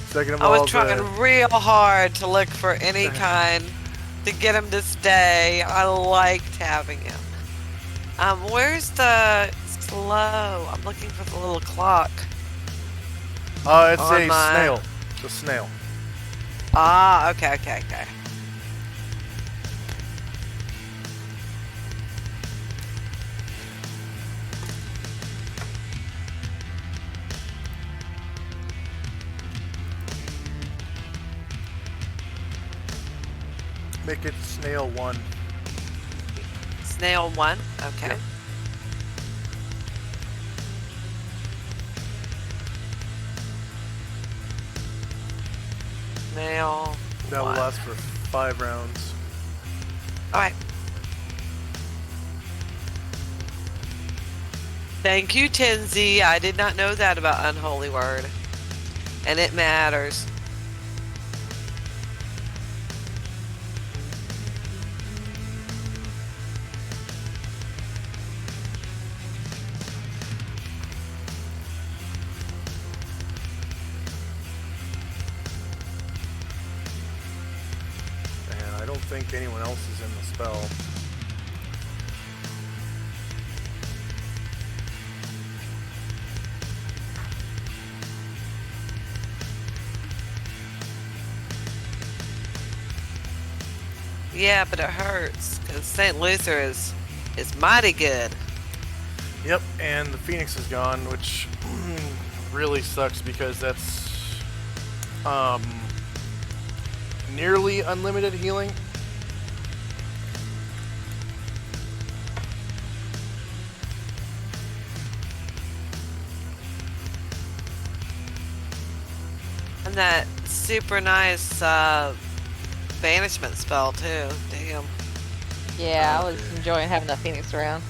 Second of I all, was trying real hard to look for any kind to get him to stay. I liked having him. Where's the slow? I'm looking for the little clock. it's a snail. The snail. Ah, okay. Make it snail 1. Snail 1? Okay. Yep. Snail. That will 1. last for 5 rounds. Alright. Thank you, Tenzi. I did not know that about Unholy Word. And it matters. And I don't think anyone else is in the spell. Yeah, but it hurts. Because St. Luther is mighty good. Yep, and the Phoenix is gone, which really sucks because that's nearly unlimited healing. And that super nice banishment spell too. Damn. Yeah, I was enjoying having that Phoenix around.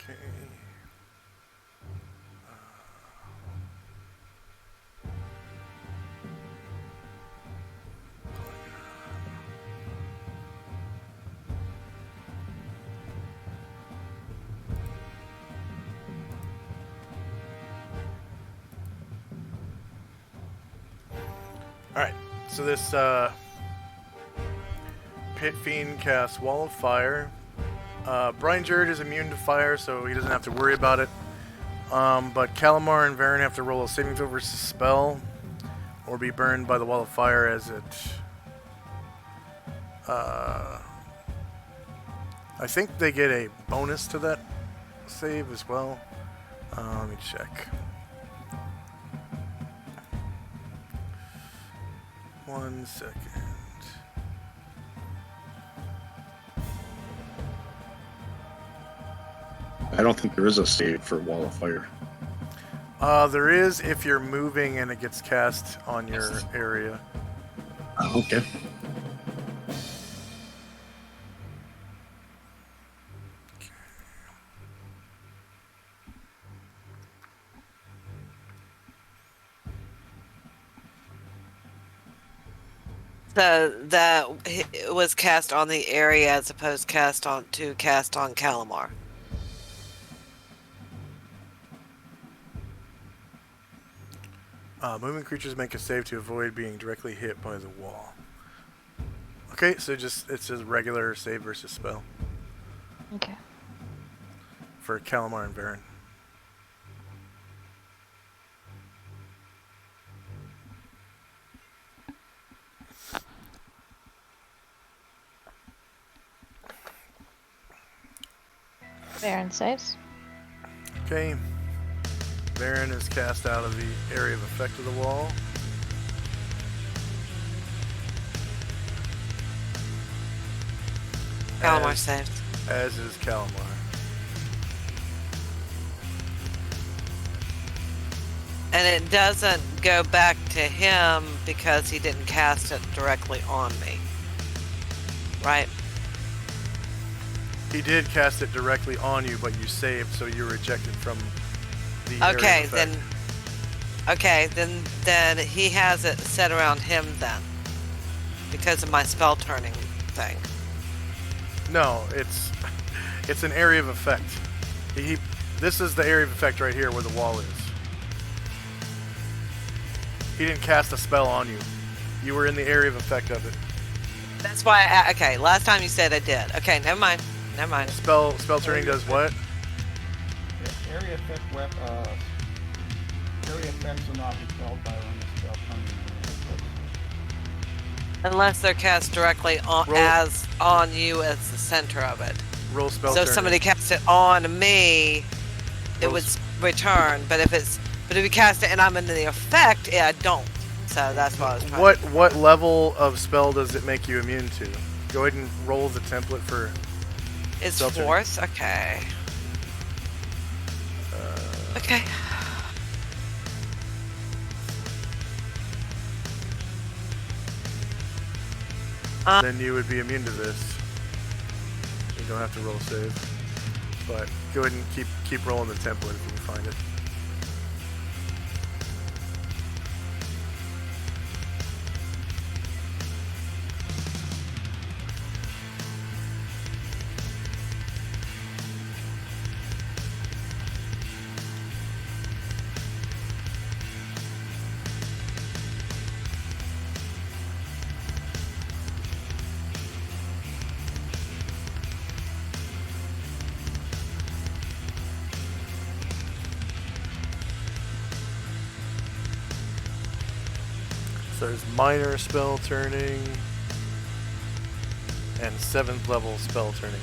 Okay. Alright, so this Pit Fiend casts Wall of Fire. Brian Jared is immune to fire, so he doesn't have to worry about it. But Calamar and Varen have to roll a saving throw versus spell, or be burned by the Wall of Fire as it... I think they get a bonus to that save as well. Let me check. 1 second. I don't think there is a save for Wall of Fire. There is if you're moving and it gets cast on your area. Okay. So that it was cast on the area as opposed to cast on Calamar. Moving creatures make a save to avoid being directly hit by the wall. Okay, so it's a regular save versus spell Okay. for Calamar and Varen. Baron saves. Okay. Varen is cast out of the area of effect of the wall. Calamar saved. As is Calamar. And it doesn't go back to him because he didn't cast it directly on me. Right? He did cast it directly on you, but you saved, so you're rejected from the area Okay, of effect. then he has it set around him then. Because of my spell turning thing. No, it's an area of effect. This is the area of effect right here where the wall is. He didn't cast a spell on you. You were in the area of effect of it. That's why okay, last time you said I did. Okay, never mind. Spell turning does what? Yeah, area effect area effects will not be felt by running a spell turning. Unless they're cast directly on on you as the center of it. Roll spell So if turning. somebody casts it on me, it would return. But if you cast it and I'm in the effect, I don't. So that's what I was trying. What level of spell does it make you immune to? Go ahead and roll the template for. It's spell turning. fourth. Okay. Okay. then you would be immune to this. You don't have to roll a save. But go ahead and keep rolling the template if you can find it. So there's minor spell turning and 7th level spell turning.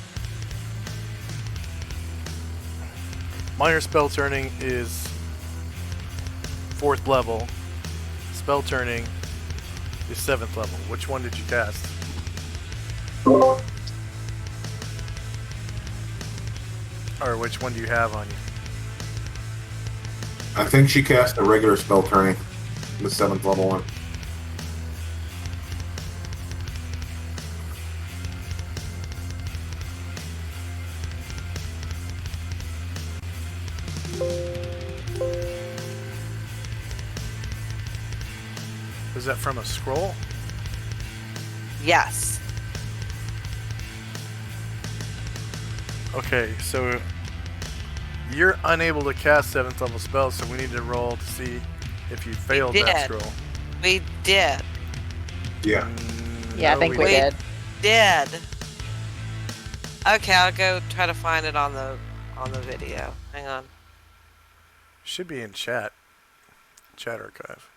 Minor spell turning is 4th level. Spell turning is 7th level. Which one did you cast? Or which one do you have on you? I think she cast a regular spell turning, the 7th level one. Was that from a scroll? Yes. Okay, so you're unable to cast 7th level spells, so we need to roll to see if you failed that scroll. We did. Yeah. Yeah, I No, think we didn't. did. Did. Okay, I'll go try to find it on the video. Hang on. Should be in chat. Chat archive.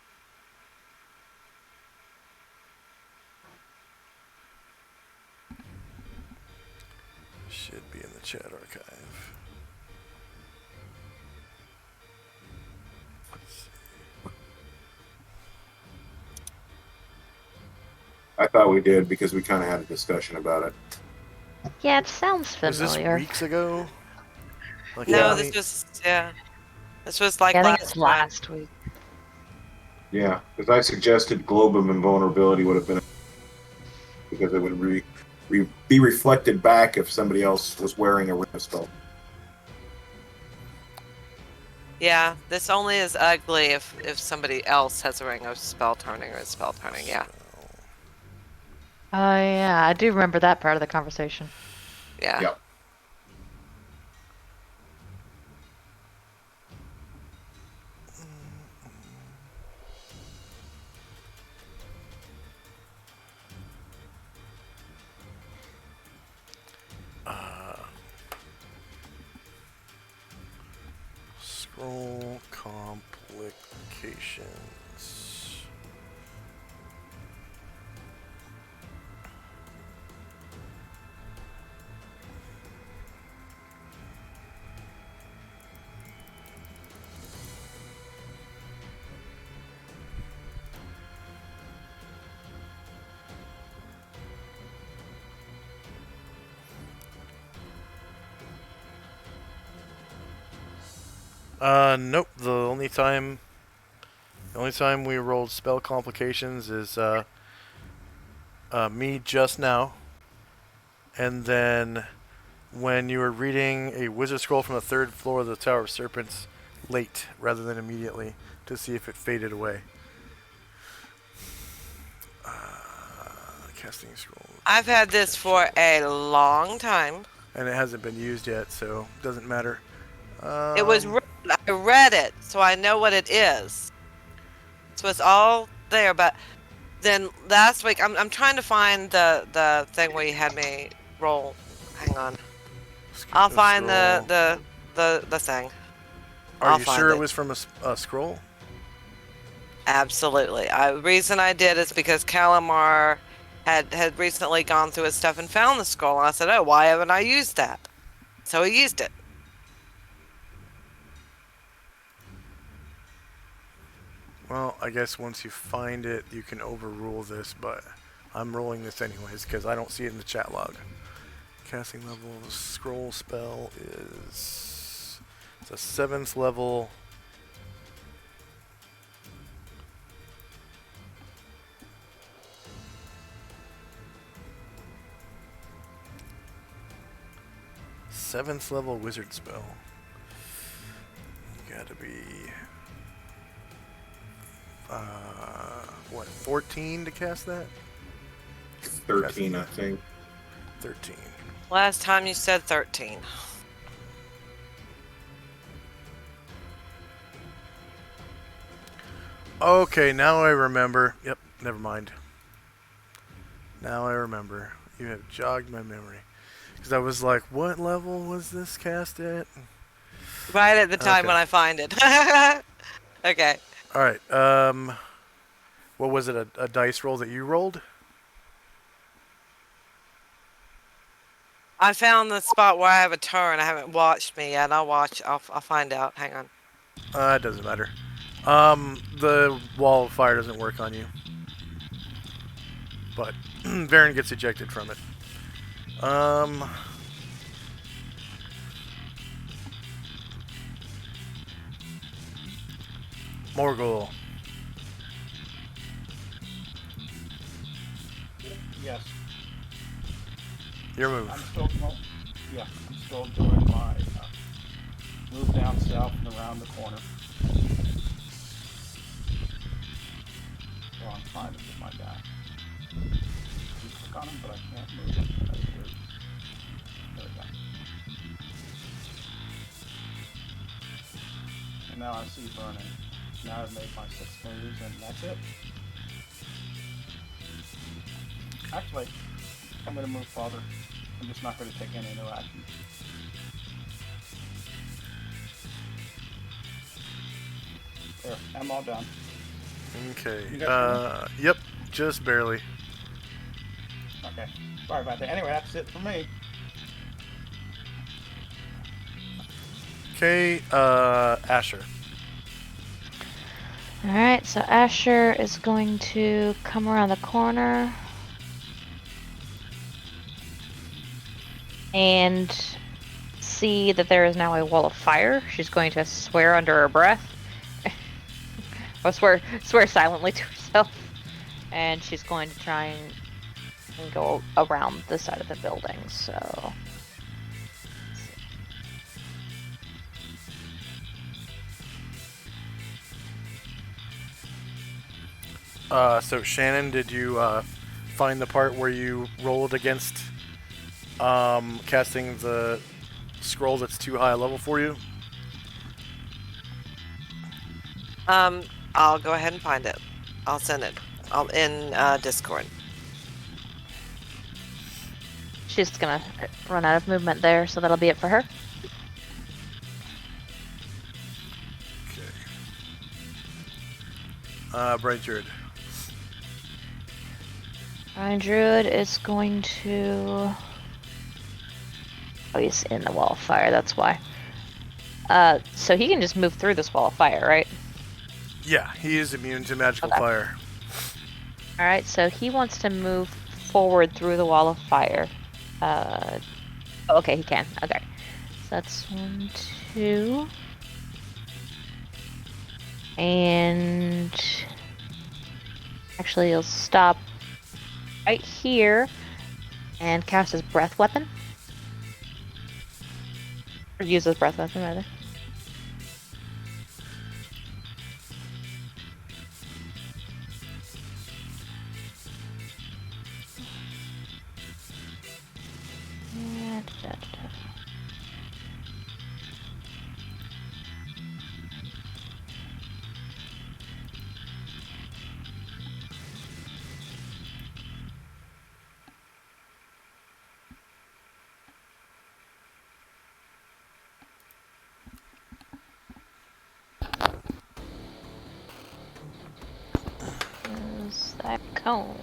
Should be in the chat archive. Let's see. I thought we did because we kind of had a discussion about it. Yeah, it sounds Was this familiar. weeks ago? Like No, how this many- was This was like Yeah, I think last it's last week. Yeah, because I suggested Globum Invulnerability would have been because it would be reflected back if somebody else was wearing a ring spell. Yeah, this only is ugly if somebody else has a ring of spell turning or spell turning. Yeah. Oh, yeah, I do remember that part of the conversation. Yeah. Yep. Scroll complications. Nope. The only time we rolled spell complications is me just now, and then when you were reading a wizard scroll from the 3rd floor of the Tower of Serpents late rather than immediately to see if it faded away. Casting scroll. I've had this for a long time. And it hasn't been used yet, so it doesn't matter. It was I read it, so I know what it is. So it's all there. But then last week, I'm trying to find the thing where you had me roll. Hang on. I'll find the thing. Are you sure it was from a scroll? Absolutely. The reason I did is because Calamar had recently gone through his stuff and found the scroll, and I said, "Oh, why haven't I used that?" So he used it. Well, I guess once you find it, you can overrule this, but I'm rolling this anyways because I don't see it in the chat log. Casting level of a scroll spell is it's a 7th level. 7th level wizard spell. You gotta be... what, 14 to cast that? 13, I think. 13. Last time you said 13. Okay, now I remember. Yep, never mind. Now I remember. You have jogged my memory. Because I was like, what level was this cast at? Right at the time Okay. when I find it. Okay. Alright, what was it, a dice roll that you rolled? I found the spot where I have a turn. I haven't watched me yet. I'll find out. Hang on. It doesn't matter. The wall of fire doesn't work on you. But Varen gets ejected from it. Morgul. Yes. Your move. I'm still doing my move down south and around the corner. So I'm trying to get my guy. You click on him, but I can't move him. That's weird. There we go. And now I see burning. Now I've made my 6 moves, and that's it. Actually, I'm going to move farther. I'm just not going to take any new action. There, I'm all done. Okay. You got Yep, just barely. Okay, sorry about that. Anyway, that's it for me. Okay, Asher. Alright, so Asher is going to come around the corner. And see that there is now a wall of fire. She's going to swear under her breath. Or swear silently to herself. And she's going to try and go around the side of the building, so... So Shannon, did you find the part where you rolled against casting the scroll that's too high a level for you? I'll go ahead and find it. I'll send it. I'll in Discord. She's gonna run out of movement there, so that'll be it for her. Okay. Bright Druid. Brian Druid is going to... Oh, he's in the wall of fire, that's why. So he can just move through this wall of fire, right? Yeah, he is immune to magical Okay. fire. Alright, so he wants to move forward through the wall of fire. Okay, he can. Okay. So that's 1, 2. And... Actually, he'll stop right here and cast his breath weapon. Or use his breath weapon, rather. Use that cone.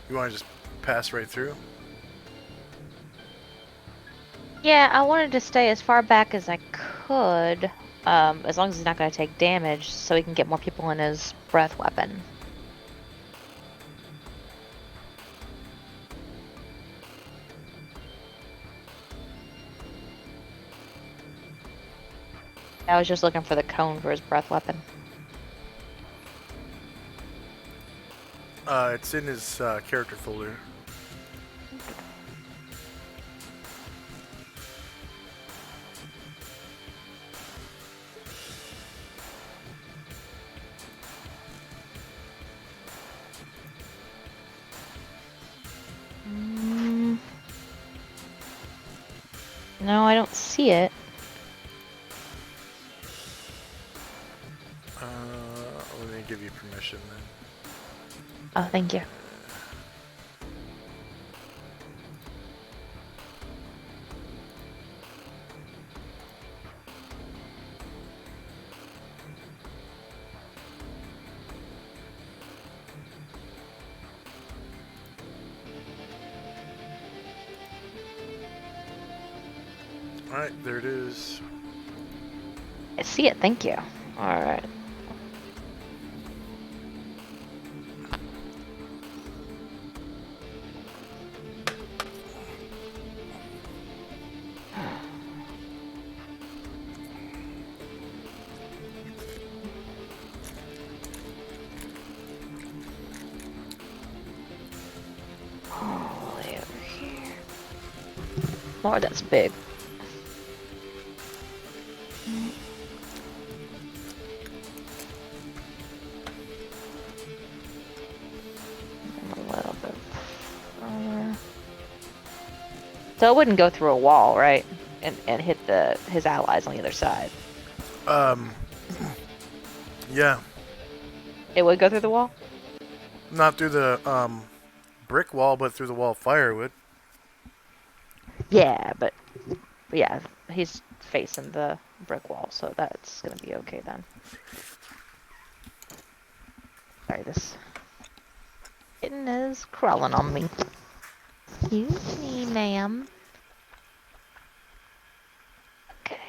You want to just pass right through? Yeah, I wanted to stay as far back as I could, as long as he's not going to take damage, so he can get more people in his breath weapon. I was just looking for the cone for his breath weapon. It's in his character folder. No, I don't see it. Let me give you permission then. Oh, thank you. Alright, there it is. I see it, thank you. Alright. All the way over here. Lord, that's big. A little bit further. So it wouldn't go through a wall, right? And hit his allies on the other side. Yeah. It would go through the wall? Not through the brick wall, but through the wall of fire it would. Yeah, but yeah, he's facing the brick wall, so that's gonna be okay then. Sorry, this kitten is crawling on me. Excuse me, ma'am. Okay.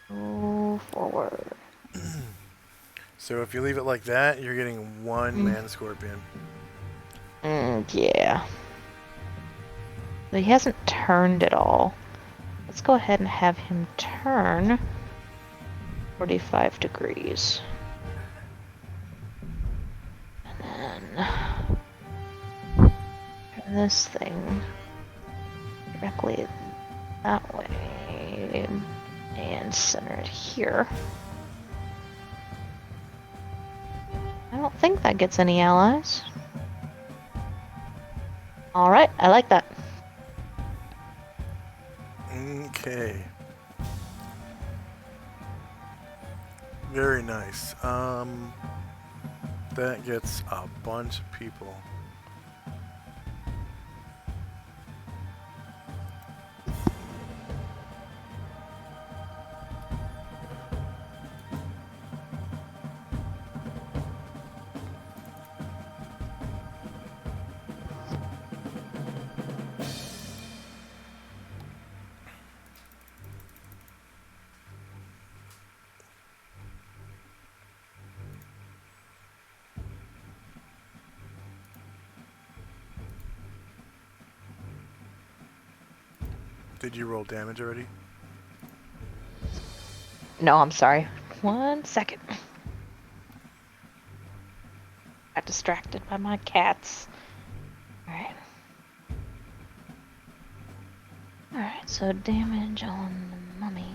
Move forward. So if you leave it like that, you're getting one man scorpion. Yeah. But he hasn't turned at all. Let's go ahead and have him turn 45 degrees. And then turn this thing directly that way and center it here. I don't think that gets any allies. Alright, I like that. Okay. Very nice. That gets a bunch of people. Did you roll damage already? No, I'm sorry. 1 second. Got distracted by my cats. Alright. Alright, so damage on the mummy.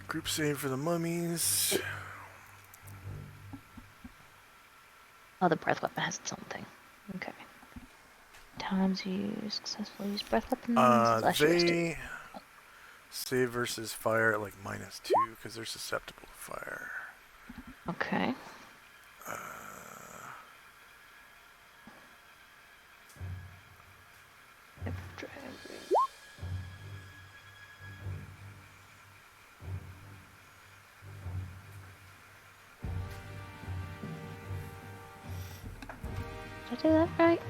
Group save for the mummies. Oh, the breath weapon has its own thing. Okay. Times you successfully use breath weapons. They save versus fire at like -2 because they're susceptible to fire. Okay. Did I do that right?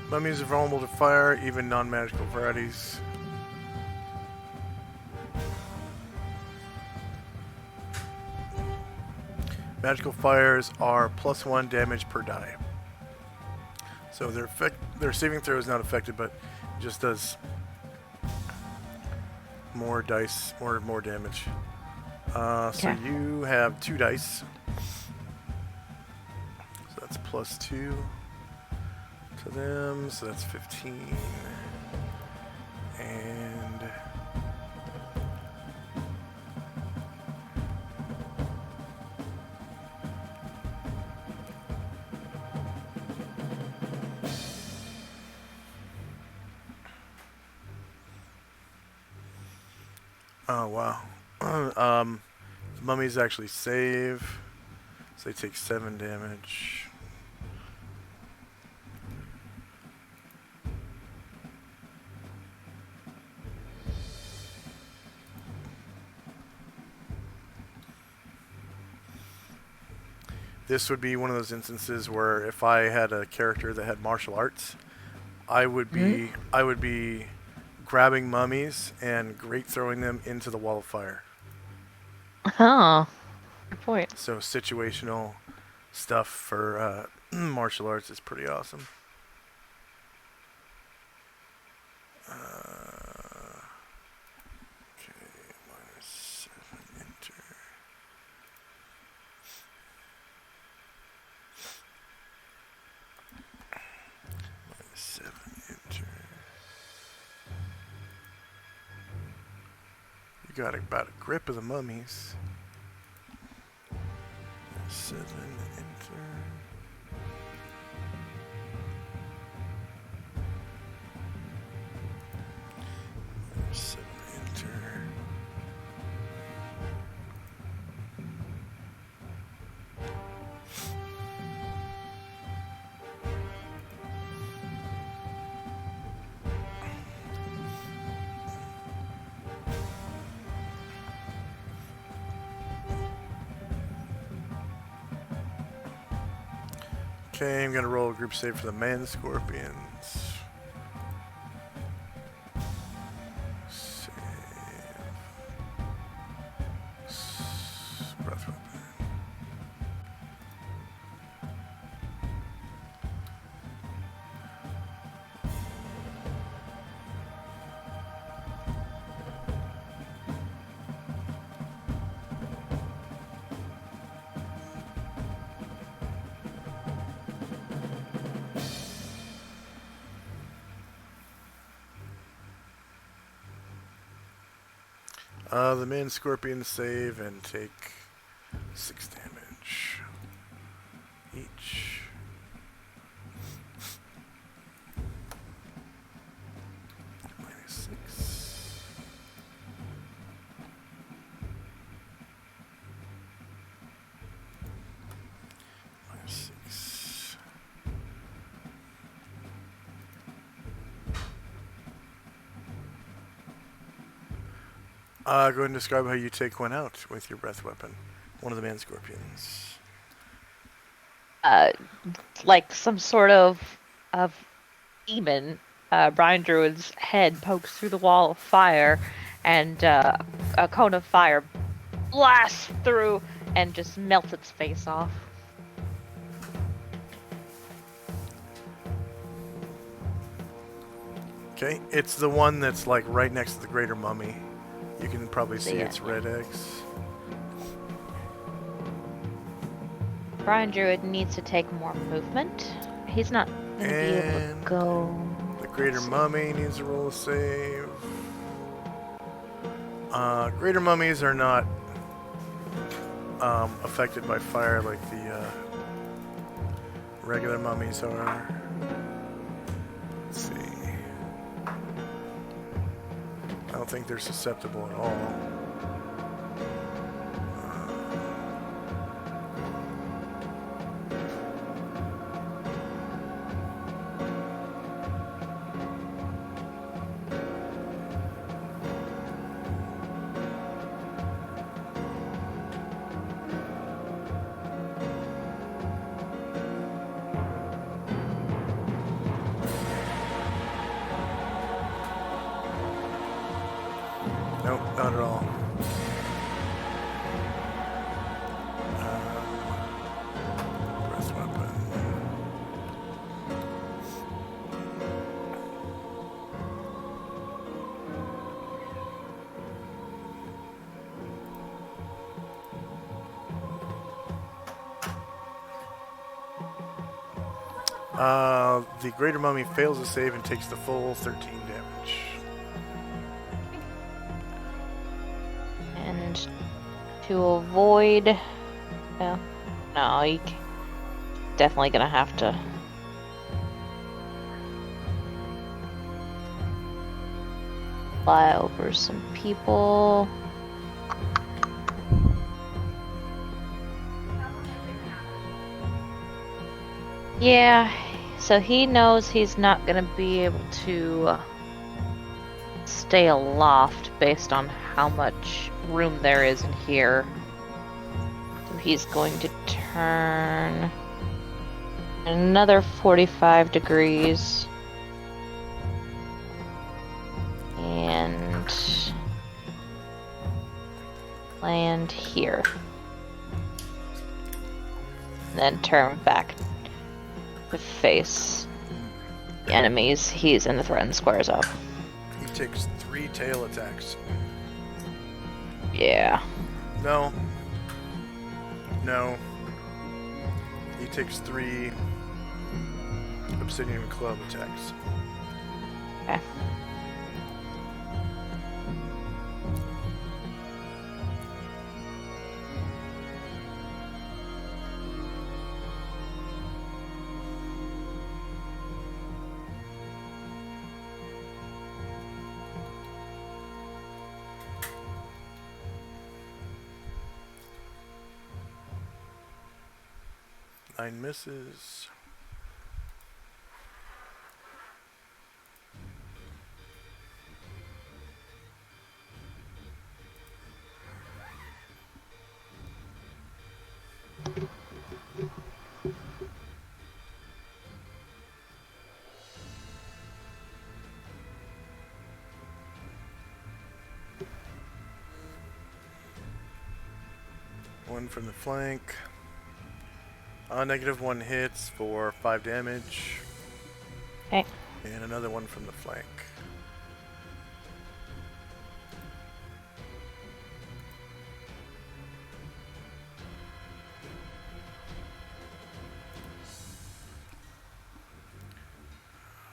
Mummies are vulnerable to fire, even non-magical varieties. Magical fires are +1 damage per die. So their saving throw is not affected, but it just does more dice, more damage. So you have 2 dice. So that's +2 to them. So that's 15. And oh wow. The mummies actually save, so they take 7 damage. This would be one of those instances where if I had a character that had martial arts, I would be grabbing mummies and great throwing them into the wall of fire. Oh, good point. So situational stuff for martial arts is pretty awesome. Okay, -7 enter. -7 enter. You got about a grip of the mummies. 7 enter. -7 enter. Okay, I'm gonna roll a group save for the man scorpions. Save. Breath weapon. The man scorpions save and take 6 damage each. -6. -6. Go ahead and describe how you take one out with your breath weapon. One of the man scorpions. Like some sort of demon. Brian Druid's head pokes through the wall of fire, and a cone of fire blasts through and just melts its face off. Okay, it's the one that's like right next to the greater mummy. You can probably see Yeah. its red X. Brian Druid needs to take more movement. He's not going to be able to And go. the greater mummy needs to roll a save. Greater mummies are not affected by fire like the regular mummies are. Let's see. I don't think they're susceptible at all. Nope, not at all. The greater mummy fails to save and takes the full 13 damage. And to avoid... Well, no, you definitely gonna have to... fly over some people. Yeah, so he knows he's not gonna be able to stay aloft based on how much room there is in here. So he's going to turn another 45 degrees. And land here. Then turn back to face the enemies he's in the threatened squares of. He takes 3 tail attacks. Yeah. No. No. He takes 3 obsidian club attacks. Okay. Nine misses. One from the flank. -1 hits for 5 damage. Okay. And another one from the flank.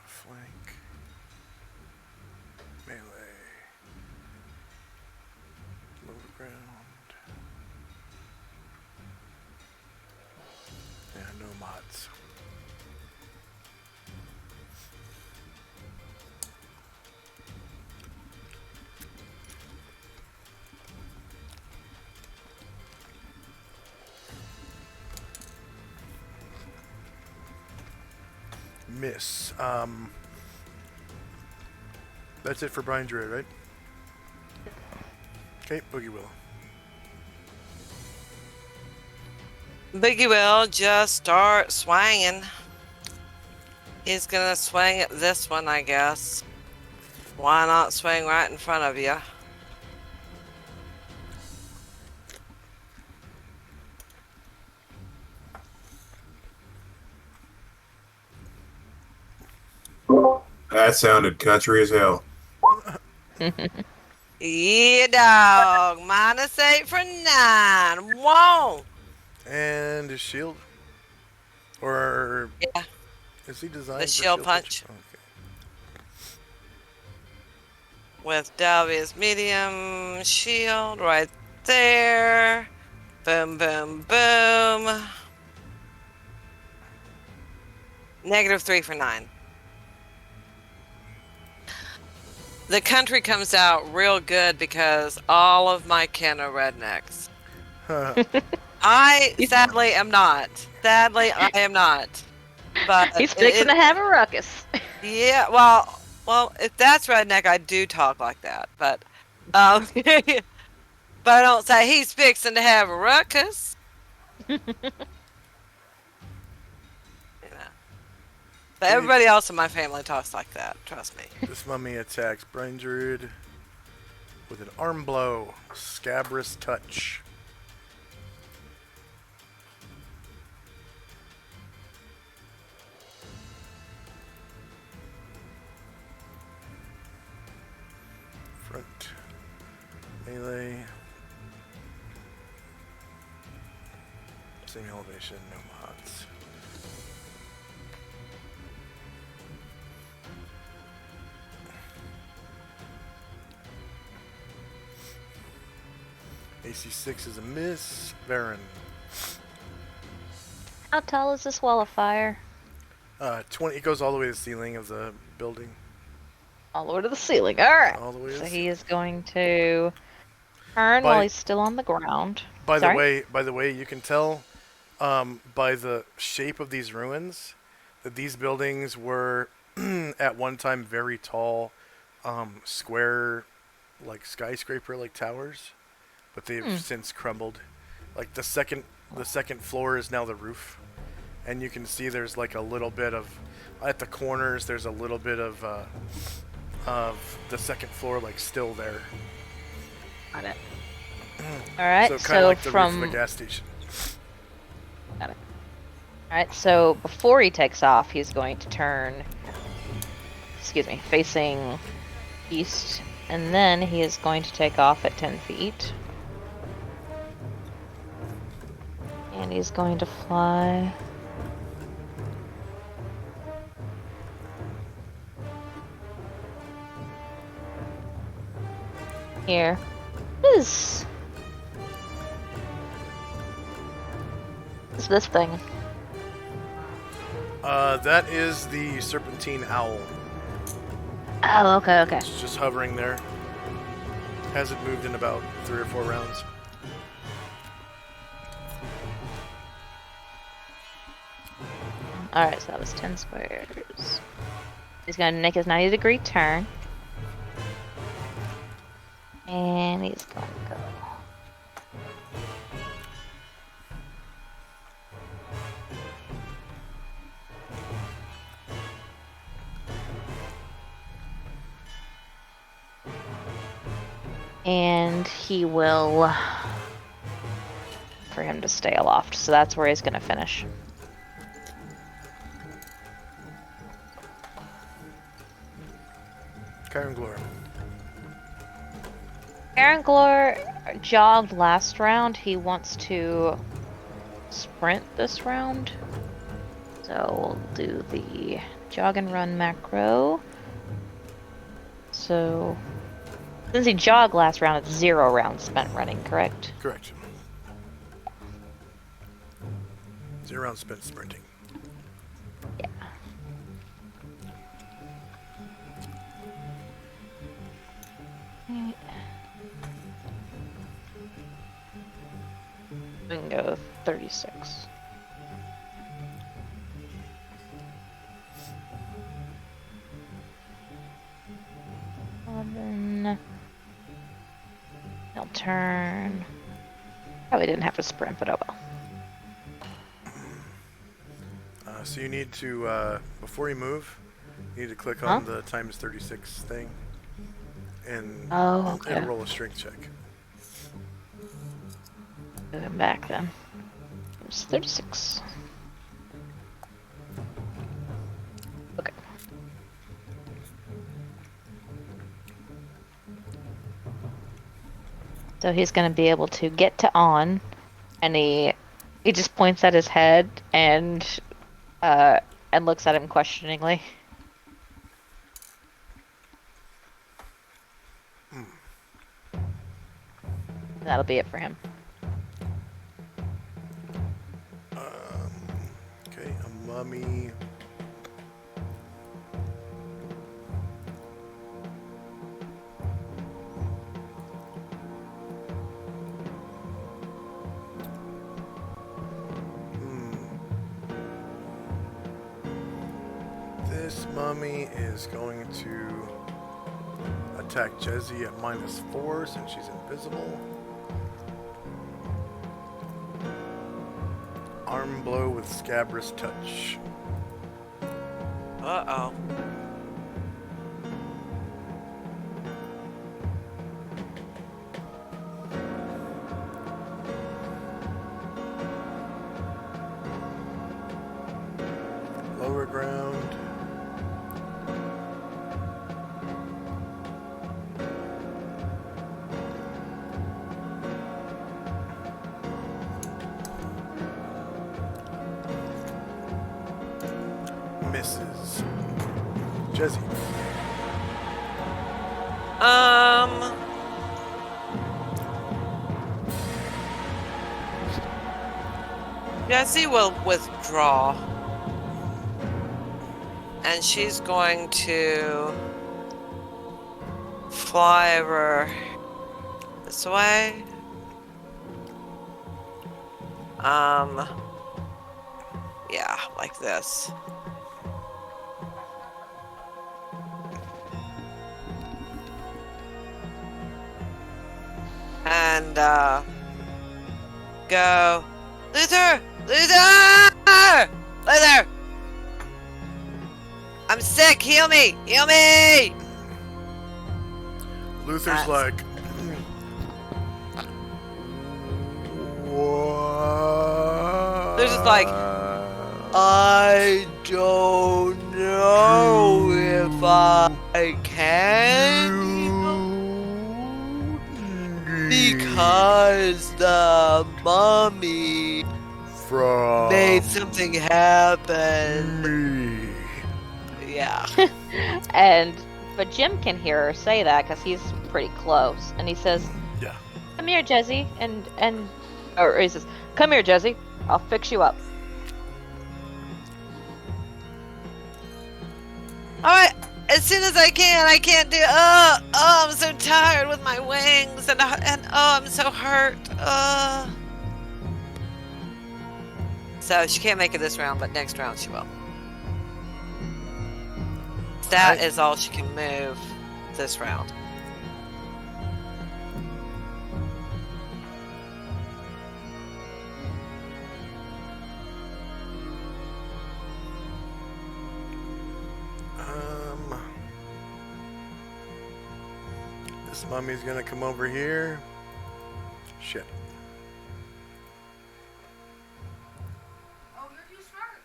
Flank. Melee. Low ground. And no mods. Miss. That's it for Brian Druid, right? Okay, Boogie Willow. Biggie will just start swinging. He's gonna swing at this one, I guess. Why not swing right in front of you? That sounded country as hell. Yeah, dog. -8 for 9. Whoa. And his shield? Or Yeah. is he designed The for shield punch. Okay. With Dalby's medium shield right there. Boom, boom, boom. -3 for 9. The country comes out real good because all of my kin are rednecks. I sadly am not. Sadly, I am not. But He's fixing to have a ruckus. Yeah, well, if that's redneck, I do talk like that. But but I don't say he's fixing to have a ruckus. You know. But everybody else in my family talks like that. Trust me. This mummy attacks Brian Druid with an arm blow. Scabrous touch. Front. Melee. Same elevation, no mods. DC 6 is a miss. Varen. How tall is this wall of fire? 20. It goes all the way to the ceiling of the building. All the way to the ceiling. All right. All the way to So the he is going to turn while he's still on the ground. By Sorry? the way, you can tell by the shape of these ruins that these buildings were at one time very tall, square, like skyscraper like towers, but they've since crumbled. Like the second floor is now the roof, and you can see there's like a little bit of at the corners. There's a little bit of the second floor like still there. Got it. All right. So kind of like the roof of a gas station. Got it. All right. So before he takes off, he's going to turn. Excuse me, facing east, and then he is going to take off at 10 feet. And he's going to fly. Here. What is this thing? That is the serpentine owl. Oh, okay, okay. It's just hovering there. Hasn't moved in about 3 or 4 rounds. Alright, so that was 10 squares. He's gonna make his 90-degree turn. And he's gonna go. And he will for him to stay aloft, so that's where he's gonna finish. Karen Glor. Aaron Glor jogged last round. He wants to sprint this round. So we'll do the jog and run macro. So since he jogged last round, it's 0 rounds spent running, correct? Correct. 0 rounds spent sprinting. Yeah. We can go 36. Then he'll turn. Probably didn't have to sprint, but oh well. So you need to, before you move, you need to click on the times 36 thing, and it'll roll a strength check. Move him back then. It's 36. Okay. So he's going to be able to get to on, and he just points at his head and looks at him questioningly. That'll be it for him. Okay, a mummy. This mummy is going to attack Jezzy at -4 since she's invisible. Arm blow with scabrous touch. Uh-oh. Lower ground. Misses. Jezzy. Jessie will withdraw. And she's going to fly over this way. Yeah, like this. And, go. Luther! Luther! Luther! I'm sick! Heal me! Heal me! Luther's like, what? Luther's like, I don't know if I can. Because the mummy from made something happen. me. Yeah. But Jim can hear her say that because he's pretty close, and he says, Yeah. "Come here, Jesse," or he says, "Come here, Jesse. I'll fix you up." All right. As soon as I can. I can't do. I'm so tired with my wings, and I'm so hurt. So she can't make it this round, but next round she will. That is all she can move this round. This mummy's gonna come over here. Shit. Oh, you're too smart.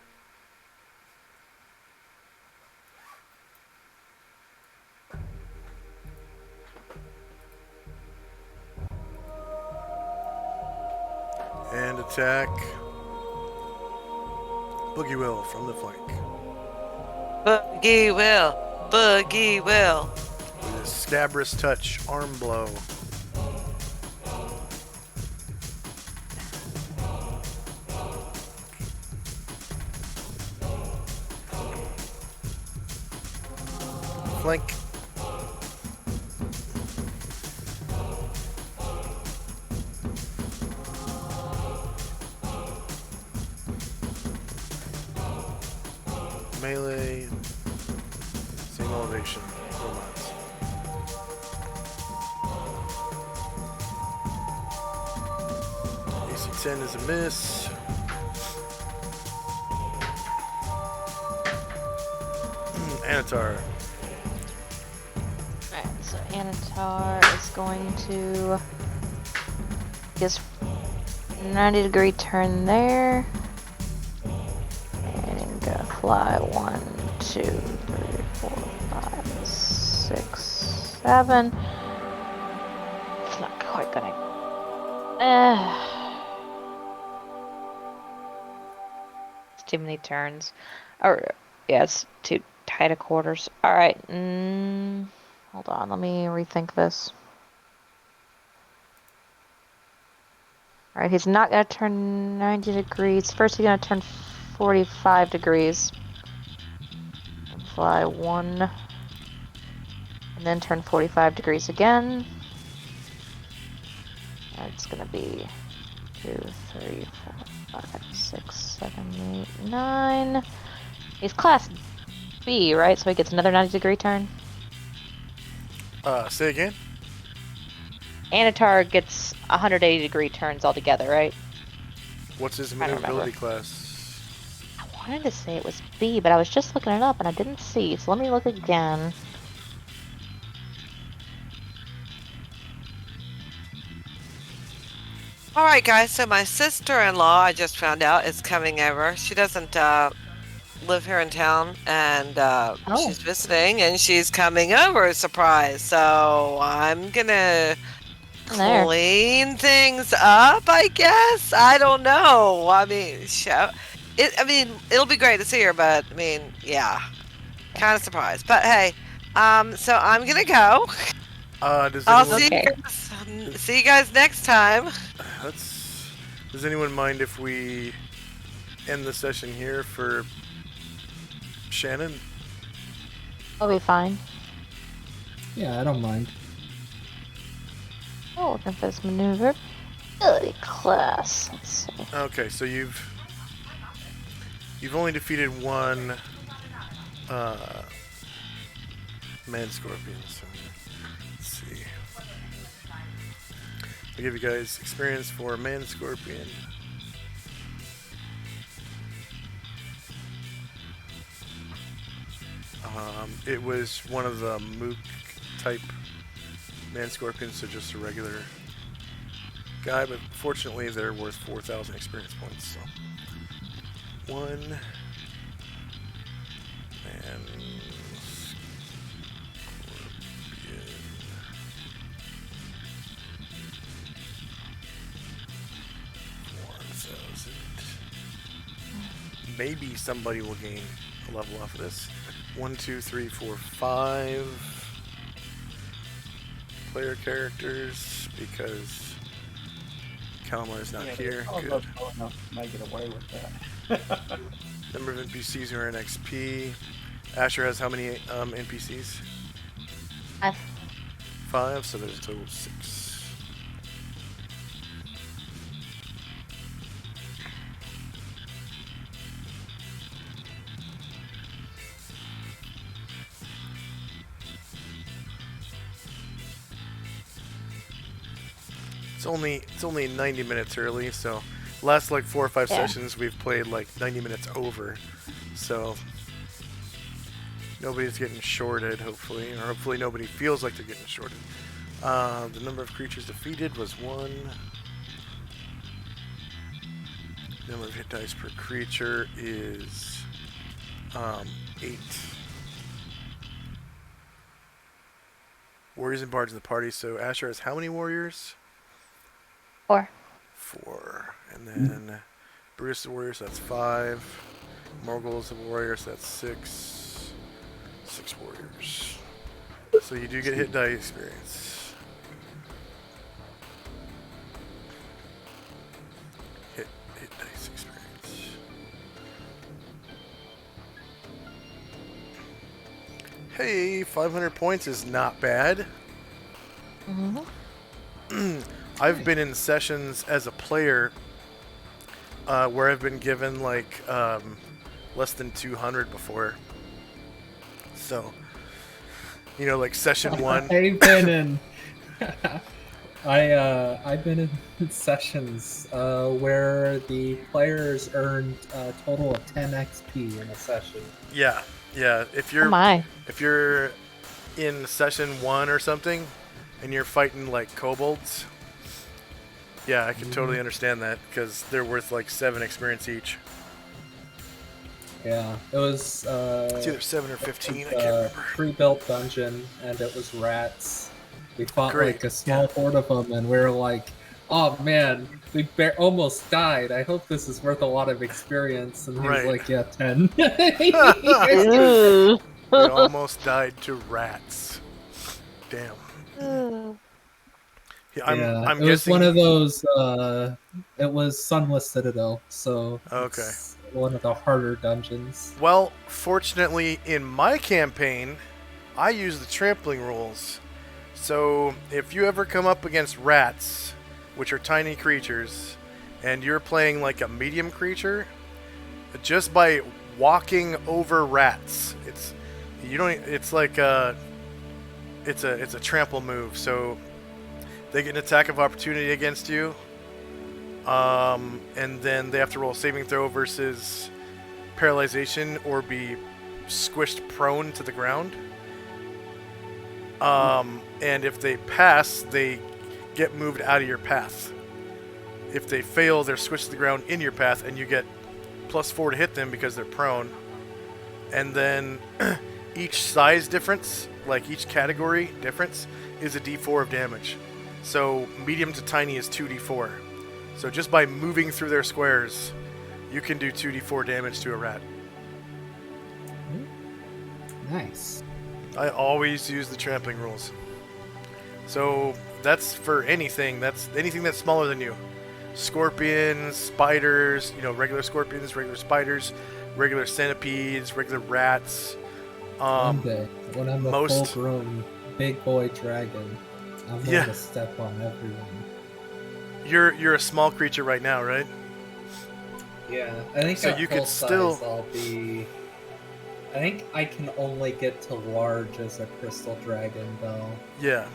And attack. Boogie Will from the flank. Boogie Will. Boogie Will. With his scabrous touch arm blow. Flank. Melee. Same elevation. Robots. AC 10 is a miss. Anatar. Alright, so Anatar is going to his 90-degree turn there. And I'm gonna fly 1, 2, 3, 4, 5, 6, 7. It's not quite gonna. It's too many turns. Or, yeah, it's too tight of quarters. Alright, hold on, let me rethink this. Alright, he's not gonna turn 90 degrees. First he's gonna turn 45 degrees. Fly 1. And then turn 45 degrees again. It's gonna be 2, 3, 4, 5, 6, 7, 8, 9. He's class B, right? So he gets another 90-degree turn. Say again? Anatar gets 180-degree turns altogether, right? What's his I don't maneuverability remember. class? I wanted to say it was B, but I was just looking it up and I didn't see. So let me look again. All right, guys. So my sister-in-law, I just found out, is coming over. She doesn't live here in town, and she's visiting, and she's coming over. Surprise! So I'm gonna There. clean things up. I guess. I don't know. I mean, it'll be great to see her, but I mean, yeah, kind of surprised. But hey, so I'm gonna go. Does I'll anyone... see you guys next time. Does anyone mind if we end the session here for Shannon. I'll be fine. Yeah, I don't mind. Oh, looking for this maneuver. Ability class. Let's see. Okay, so you've only defeated one man scorpion. So let's see. I'll give you guys experience for man scorpion. It was one of the mook type man scorpions, so just a regular guy, but fortunately they're worth 4,000 experience points. So 1 man scorpion. Maybe somebody will gain a level off of this. 1, 2, 3, 4, 5 player characters because Kalamar's not here. Good. Might get away with that. Number of NPCs who are in XP. Asher has how many NPCs? 5. 5, so there's a total of 6. It's only 90 minutes early, so last like 4 or 5 sessions we've played like 90 minutes over, so nobody's getting shorted, hopefully, or hopefully nobody feels like they're getting shorted. The number of creatures defeated was 1. Number of hit dice per creature is 8. Warriors and bards in the party. So Asher has how many warriors? 4. 4. And then Bruce is a warrior, so that's 5. Morgul is a warrior, so that's 6. 6 warriors. So you do get hit die experience. Hit dice experience. Hey, 500 points is not bad. I've been in sessions as a player where I've been given like less than 200 before. So, you know, like session 1. I've been in. I've been in sessions where the players earned a total of 10 XP in a session. Yeah. If you're in session 1 or something, and you're fighting like kobolds, yeah, I can totally understand that because they're worth like 7 experience each. Yeah, it was. It's either 7 or 15. I can't a remember. pre-built dungeon, and it was rats. We fought Great. like a small horde of them, and we were like, "Oh man, we almost died. I hope this is worth a lot of experience." And he was like, "Yeah, 10." We almost died to rats. Damn. Yeah, I'm it was guessing one of those. It was Sunless Citadel, so okay. It's one of the harder dungeons. Well, fortunately, in my campaign, I use the trampling rules. So if you ever come up against rats, which are tiny creatures, and you're playing like a medium creature, just by walking over rats, it's like it's a trample move. So they get an attack of opportunity against you, and then they have to roll a saving throw versus paralyzation or be squished prone to the ground. And if they pass, they get moved out of your path. If they fail, they're squished to the ground in your path, and you get +4 to hit them because they're prone. And then each size difference, like each category difference, is a d4 of damage. So medium to tiny is 2d4. So just by moving through their squares, you can do 2d4 damage to a rat. Nice. I always use the trampling rules. So that's for anything. That's anything that's smaller than you. scorpions, spiders, regular scorpions, regular spiders, regular centipedes, regular rats. One day, when I'm a most- full-grown big boy dragon, I'm going to step on everyone. You're a small creature right now, right? Yeah, I think So at you full could still- size, I'll be. I think I can only get to large as a crystal dragon, though. Yeah.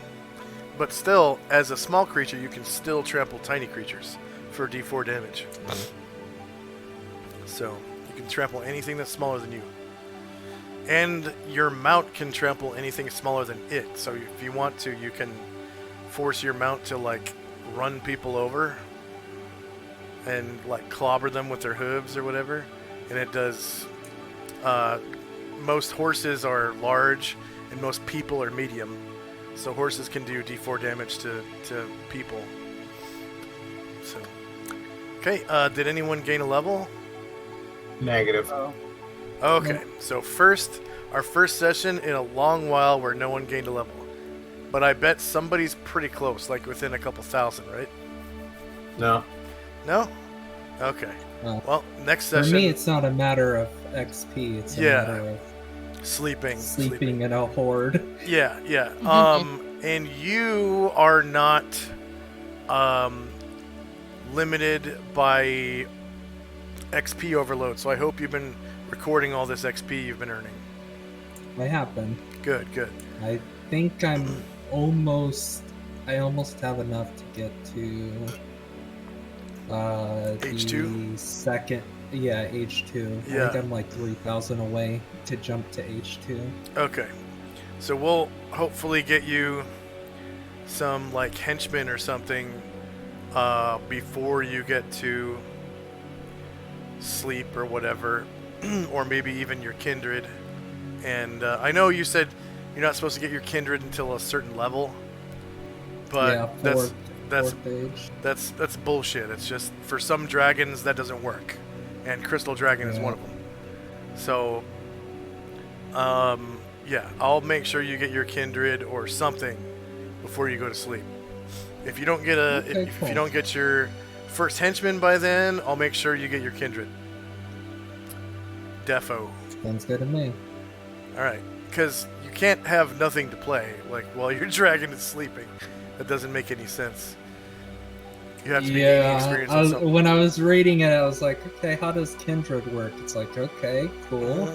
But still, as a small creature, you can still trample tiny creatures for D4 damage. So, you can trample anything that's smaller than you. And your mount can trample anything smaller than it. So if you want to, you can force your mount to, like, run people over and, like, clobber them with their hooves or whatever. And it does... most horses are large and most people are medium. So horses can do D4 damage to people. So, okay, did anyone gain a level? Negative. Okay, so our first session in a long while where no one gained a level. But I bet somebody's pretty close, like within a couple thousand, right? No. No? Okay. Well, Well, next For session... me, it's not a matter of XP, it's a matter of sleeping in a horde. Yeah. And you are not limited by XP overload, so I hope you've been recording all this XP you've been earning. I have been. Good. I think I almost have enough to get to H2? the second. Yeah, H2. I Yeah. think I'm like 3,000 away to jump to H2. Okay. So we'll hopefully get you some, like, henchmen or something before you get to sleep or whatever. Or maybe even your kindred. And I know you said you're not supposed to get your kindred until a certain level. But Yeah, that's fourth age. that's bullshit. It's just, for some dragons that doesn't work. And Crystal Dragon is one of them. So, yeah, I'll make sure you get your kindred or something before you go to sleep. If you don't get if you don't get your first henchman by then, I'll make sure you get your kindred. Defo. Sounds good to me. All right, because you can't have nothing to play like while your dragon is sleeping. That doesn't make any sense. You have to be gaining experience on something. When I was reading it, I was like, okay, how does kindred work? It's like, okay, cool.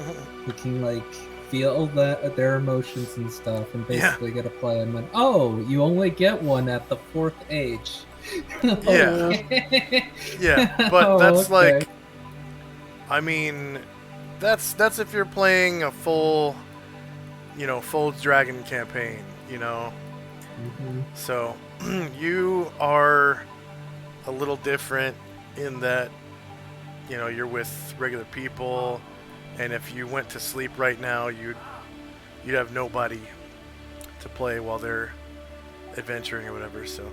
You can like feel their emotions and stuff, and basically get to play them. And you only get one at the fourth age. Yeah, but that's like, I mean, that's if you're playing a full dragon campaign, So you are a little different in that, you're with regular people, and if you went to sleep right now, you'd have nobody to play while they're adventuring or whatever. So,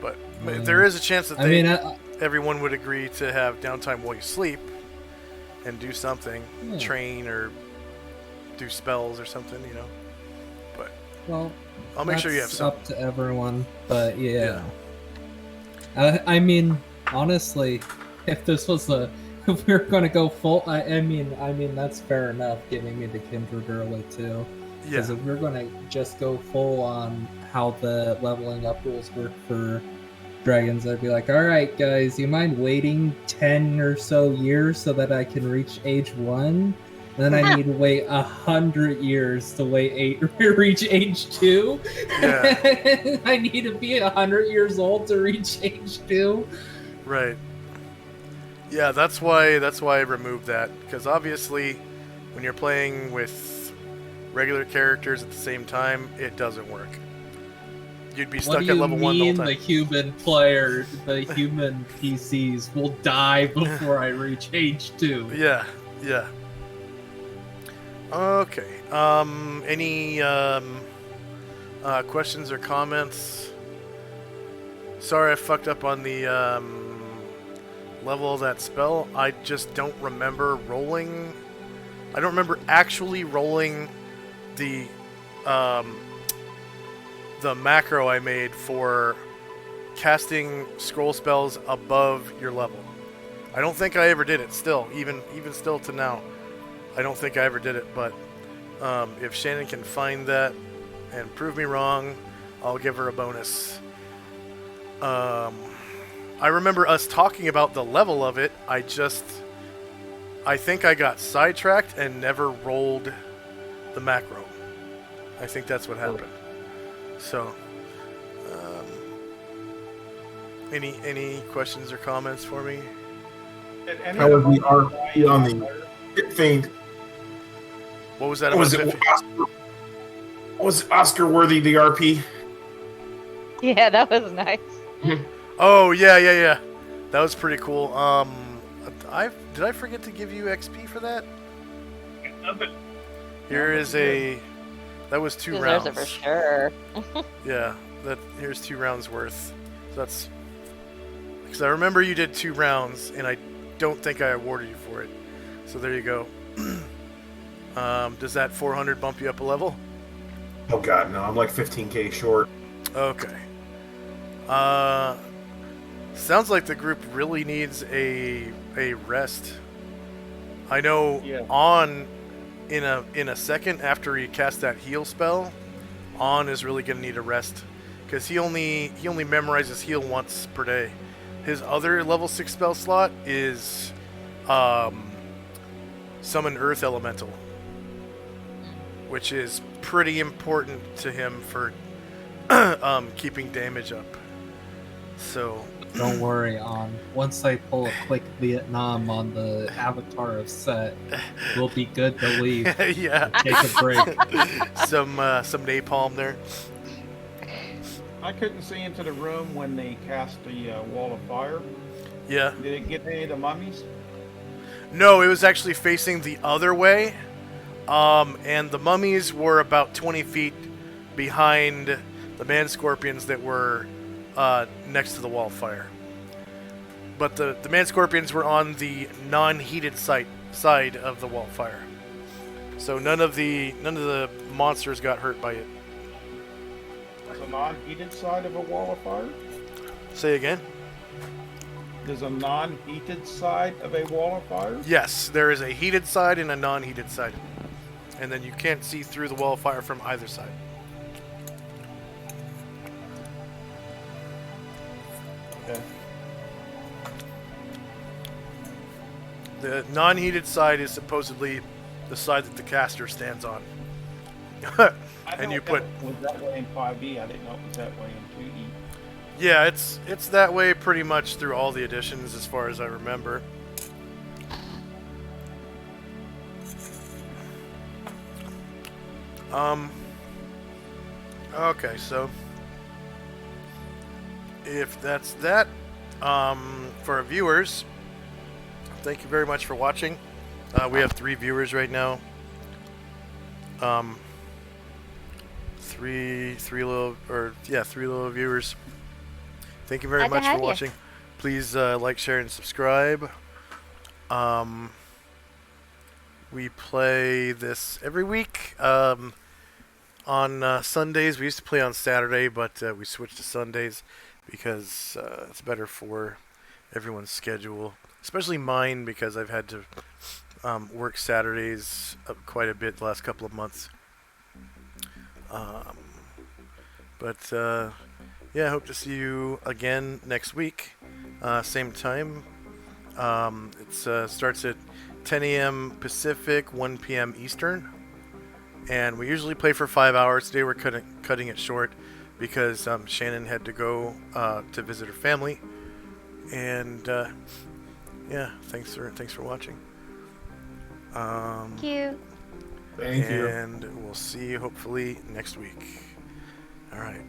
but there is a chance that everyone would agree to have downtime while you sleep and do something, train or do spells or something, But I'll make sure you have some. Up to everyone, but yeah. I mean, honestly, if we were going to go full, I mean that's fair enough. Giving me the kindred early too, because if we're going to just go full on how the leveling up rules work for dragons, I'd be like, all right, guys, you mind waiting 10 or so years so that I can reach age 1? Then I need to wait 100 years to reach age 2. Yeah. I need to be 100 years old to reach age 2. Right. Yeah, that's why I removed that, because obviously, when you're playing with regular characters at the same time, it doesn't work. You'd be stuck at level 1 the whole time. The human player, the human PCs will die before I reach age 2. Yeah. Okay. Any questions or comments? Sorry I fucked up on the level of that spell. I just don't remember rolling. I don't remember actually rolling the macro I made for casting scroll spells above your level. I don't think I ever did it. Still, even still to now, I don't think I ever did it. But if Shannon can find that and prove me wrong, I'll give her a bonus. I remember us talking about the level of it. I think I got sidetracked and never rolled the macro. I think that's what happened. So, any questions or comments for me? How was the RP on the Pit Fiend? What was that? Was it Oscar worthy, the RP? Yeah, that was nice. Oh yeah. That was pretty cool. Did I forget to give you XP for that? Here is that was 2 rounds. There's it for sure. Yeah, here's 2 rounds worth. So that's because I remember you did 2 rounds, and I don't think I awarded you for it. So there you go. Does that 400 bump you up a level? Oh god, no! I'm like 15k short. Okay. Sounds like the group really needs a rest. I know in a second after he casts that heal spell, On is really gonna need a rest because he only memorizes heal once per day. His other level 6 spell slot is Summon Earth Elemental, which is pretty important to him for keeping damage up. So Don't worry, once I pull a Click Vietnam on the avatar of Set, we'll be good to leave. Yeah, Take a break. some napalm there. I couldn't see into the room when they cast the wall of fire. Yeah. Did it get any of the mummies? No, it was actually facing the other way, and the mummies were about 20 feet behind the man scorpions that were next to the wall of fire. But the man scorpions were on the non-heated side of the wall of fire, so none of the monsters got hurt by it. There's a non-heated side of a wall of fire? Say again? There's a non-heated side of a wall of fire? Yes, there is a heated side and a non-heated side, and then you can't see through the wall of fire from either side. Okay. The non-heated side is supposedly the side that the caster stands on. And you put... was that way in 5e. I didn't know it was that way in 2e. Yeah, it's that way pretty much through all the editions as far as I remember. Okay, so if that's that, for our viewers, thank you very much for watching. We have 3 viewers right now. Three little viewers. Thank you very much for watching. Please like, share, and subscribe. We play this every week. On Sundays. We used to play on Saturday, but we switched to Sundays because it's better for everyone's schedule, especially mine because I've had to work Saturdays quite a bit the last couple of months. Yeah, I hope to see you again next week, same time. It starts at 10 a.m. Pacific, 1 p.m. Eastern, and we usually play for 5 hours. Today we're cutting it short because Shannon had to go to visit her family, and yeah, thanks for watching. Thank you. Thank you. And we'll see you hopefully next week. All right.